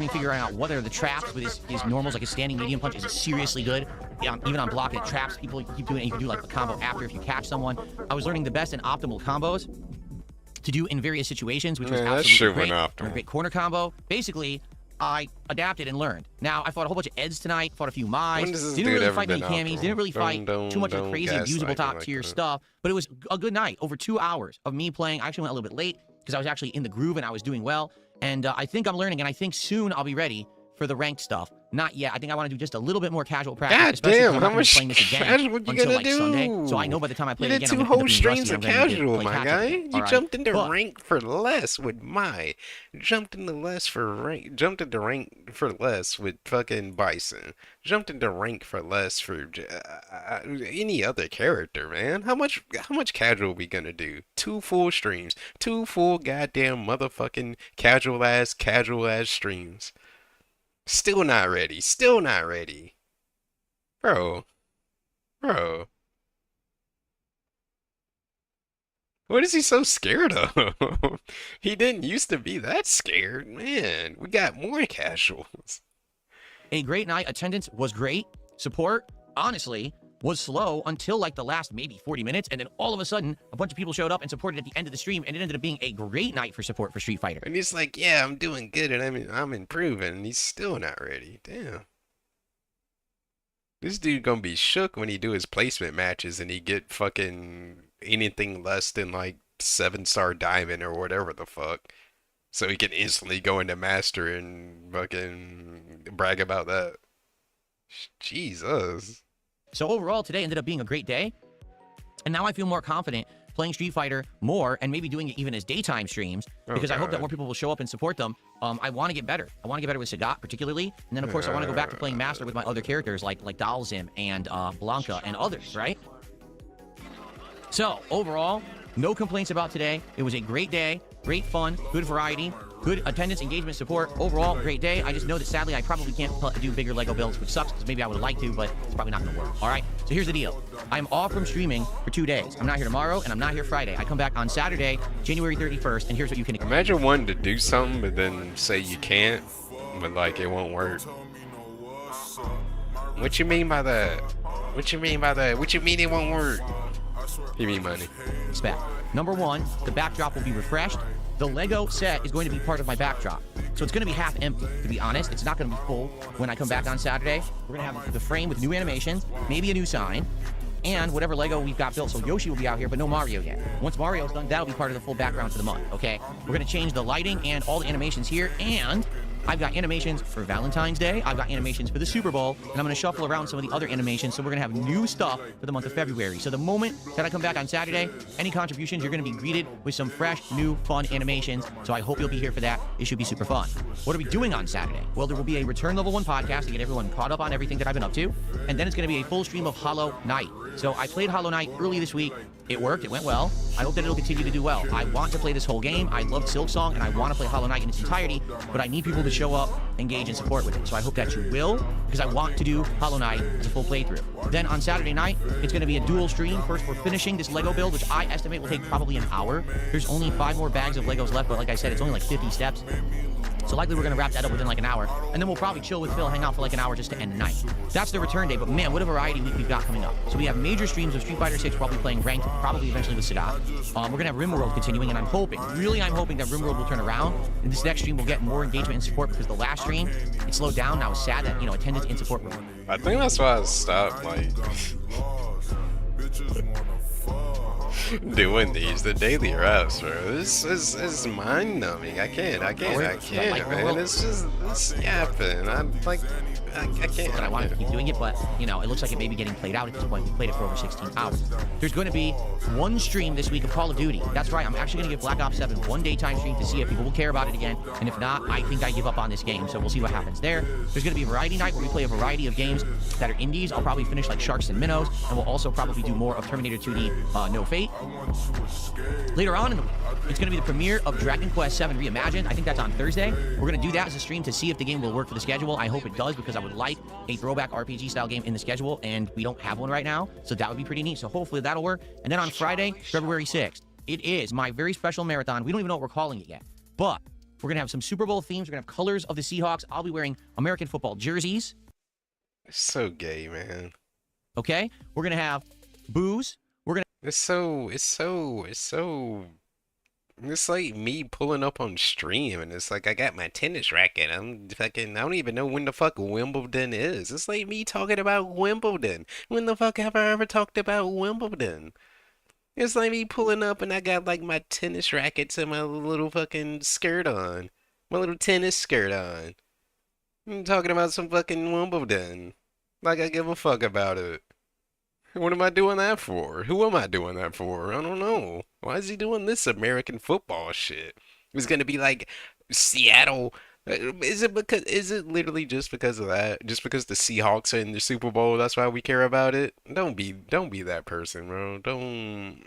figuring out what are the traps with his normals, like his standing medium punch. Is it seriously good? Even on block, it traps people, you keep doing it, and you can do like a combo after if you catch someone. I was learning the best and optimal combos to do in various situations, which was absolutely great. A great corner combo. Basically, I adapted and learned. Now, I fought a whole bunch of Eds tonight, fought a few Mai, didn't really fight many Cammies, didn't really fight too much of the crazy abusable top tier stuff, but it was a good night. Over 2 hours of me playing. I actually went a little bit late because I was actually in the groove and I was doing well. And I think I'm learning, and I think soon I'll be ready for the ranked stuff. Not yet. I think I want to do just a little bit more casual practice. God damn, how much casual you gonna like do? Sunday. So I know by the time I play you again, did 2 whole streams of casual, my guy. You jumped into rank for less with Mai. Jumped into rank for less with fucking Bison. Jumped into rank for less for any other character, man. How much casual we gonna do? 2 full streams. 2 full goddamn motherfucking casual ass streams. Still not ready. Still not ready. Bro. What is he so scared of? He didn't used to be that scared. Man, we got more casuals. A great night. Attendance was great. Support, honestly, was slow until like the last maybe 40 minutes. And then all of a sudden, a bunch of people showed up and supported at the end of the stream. And it ended up being a great night for support for Street Fighter. And he's like, yeah, I'm doing good and I'm improving. And he's still not ready. Damn. This dude gonna be shook when he do his placement matches and he get fucking anything less than like 7-star diamond or whatever the fuck. So he can instantly go into master and fucking brag about that. Jesus. So overall, today ended up being a great day. And now I feel more confident playing Street Fighter more and maybe doing it even as daytime streams because I hope that more people will show up and support them. I want to get better. I want to get better with Sagat particularly. And then, of course, I want to go back to playing Master with my other characters like Dalzim and Blanca and others, right? So overall, no complaints about today. It was a great day, great fun, good variety, good attendance, engagement, support. Overall, great day. I just know that sadly I probably can't do bigger Lego builds, which sucks because maybe I would have liked to, but it's probably not going to work. All right, so here's the deal. I'm off from streaming for 2 days. I'm not here tomorrow, and I'm not here Friday. I come back on Saturday, January 31st, and here's what you can expect. Imagine wanting to do something, but then say you can't, but like it won't work. What you mean by that? What you mean by that? What you mean it won't work? You mean money. Expect. Number one, the backdrop will be refreshed. The Lego set is going to be part of my backdrop. So it's going to be half empty, to be honest. It's not going to be full when I come back on Saturday. We're going to have the frame with new animations, maybe a new sign, and whatever Lego we've got built. So Yoshi will be out here, but no Mario yet. Once Mario's done, that'll be part of the full background for the month, okay? We're going to change the lighting and all the animations here, and I've got animations for Valentine's Day. I've got animations for the Super Bowl, and I'm going to shuffle around some of the other animations, so we're going to have new stuff for the month of February. So the moment that I come back on Saturday, any contributions, you're going to be greeted with some fresh, new, fun animations, so I hope you'll be here for that. It should be super fun. What are we doing on Saturday? Well, there will be a Return Level 1 podcast to get everyone caught up on everything that I've been up to, and then it's going to be a full stream of Hollow Knight. So I played Hollow Knight early this week. It worked. It went well. I hope that it'll continue to do well. I want to play this whole game. I loved Silksong, and I want to play Hollow Knight in its entirety, but I need people to show up, engage, and support with it. So I hope that you will, because I want to do Hollow Knight as a full playthrough. Then on Saturday night, it's going to be a dual stream. First, we're finishing this Lego build, which I estimate will take probably an hour. There's only 5 more bags of Legos left, but like I said, it's only like 50 steps. So likely we're going to wrap that up within like an hour. And then we'll probably chill with Phil, hang out for like an hour just to end the night. That's the return day, but man, what a variety week we've got coming up. So we have major streams of Street Fighter 6, probably playing ranked, probably eventually with Sagat. We're going to have RimWorld continuing, and I'm hoping, really I'm hoping that RimWorld will turn around. And this next stream will get more engagement and support because the last stream, it slowed down. And I was sad that, attendance and support were. I think that's why I stopped, doing the daily raps, bro. This is mind numbing. I can't, man. It's yapping. I can't. But I wanted to keep doing it, but it looks like it may be getting played out at this point. We played it for over 16 hours. There's going to be one stream this week of Call of Duty. That's right. I'm actually going to give Black Ops 7 one daytime stream to see if people will care about it again. And if not, I think I give up on this game. So we'll see what happens there. There's going to be a variety night where we play a variety of games that are indies. I'll probably finish like Sharks and Minnows, and we'll also probably do more of Terminator 2D No Fate. Later on in the week, it's going to be the premiere of Dragon Quest 7 Reimagined. I think that's on Thursday. We're going to do that as a stream to see if the game will work for the schedule. I hope it does, because I would like a throwback RPG style game in the schedule, and we don't have one right now, so that would be pretty neat. So hopefully that'll work. And then on Friday, February 6th, it is my very special marathon. We don't even know what we're calling it yet, but we're going to have some Super Bowl themes. We're going to have colors of the Seahawks. I'll be wearing American football jerseys. It's so gay, man. Okay? We're going to have booze. It's like me pulling up on stream, and it's like I got my tennis racket. I don't even know when the fuck Wimbledon is. It's like me talking about Wimbledon. When the fuck have I ever talked about Wimbledon? It's like me pulling up, and I got like my tennis rackets and my little fucking skirt on. My little tennis skirt on. I'm talking about some fucking Wimbledon. Like I give a fuck about it. What am I doing that for? Who am I doing that for? I don't know. Why is he doing this American football shit? It's gonna be like Seattle. Is it literally just because of that? Just because the Seahawks are in the Super Bowl, that's why we care about it? Don't be that person, bro. Don't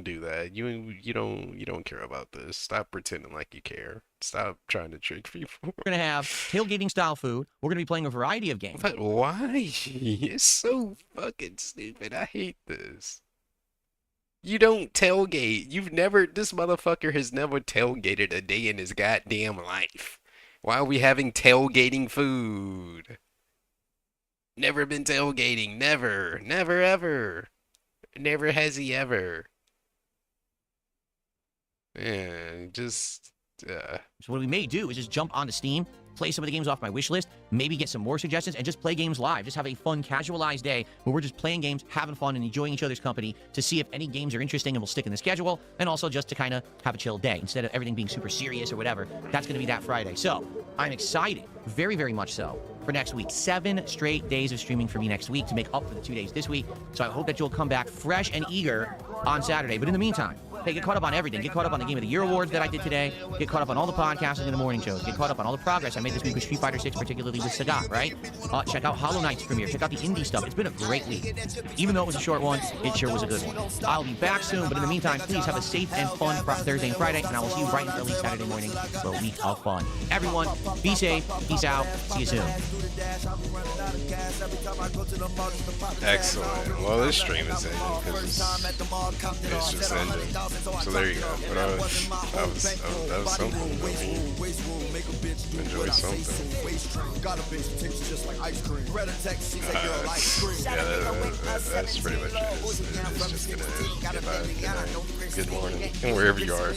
do that. You don't care about this. Stop pretending like you care. Stop trying to trick people. We're gonna have tailgating style food. We're gonna be playing a variety of games. But why? It's so fucking stupid. I hate this. You don't tailgate. This motherfucker has never tailgated a day in his goddamn life. Why are we having tailgating food? Never been tailgating. Never. Never ever. Never has he ever. Yeah, just... So what we may do is just jump onto Steam, play some of the games off my wish list, maybe get some more suggestions, and just play games live. Just have a fun, casualized day where we're just playing games, having fun, and enjoying each other's company to see if any games are interesting and will stick in the schedule, and also just to kind of have a chill day instead of everything being super serious or whatever. That's going to be that Friday. So I'm excited, very, very much so, for next week. 7 straight days of streaming for me next week to make up for the 2 days this week. So I hope that you'll come back fresh and eager on Saturday. But in the meantime, hey, get caught up on everything. Get caught up on the Game of the Year awards that I did today. Get caught up on all the podcasting in the morning shows. Get caught up on all the progress I made this week with Street Fighter 6, particularly with Sagat, right? Check out Hollow Knight's premiere. Check out the indie stuff. It's been a great week. Even though it was a short one, it sure was a good one. I'll be back soon, but in the meantime, please have a safe and fun Thursday and Friday, and I will see you bright and early Saturday morning for a week of fun. Everyone, be safe. Peace out. See you soon. Excellent. Well, this stream is ending because it's just ending. So there you go. But that was something. Enjoy something. Yeah, that's pretty much it. It's just gonna good morning, and wherever you are.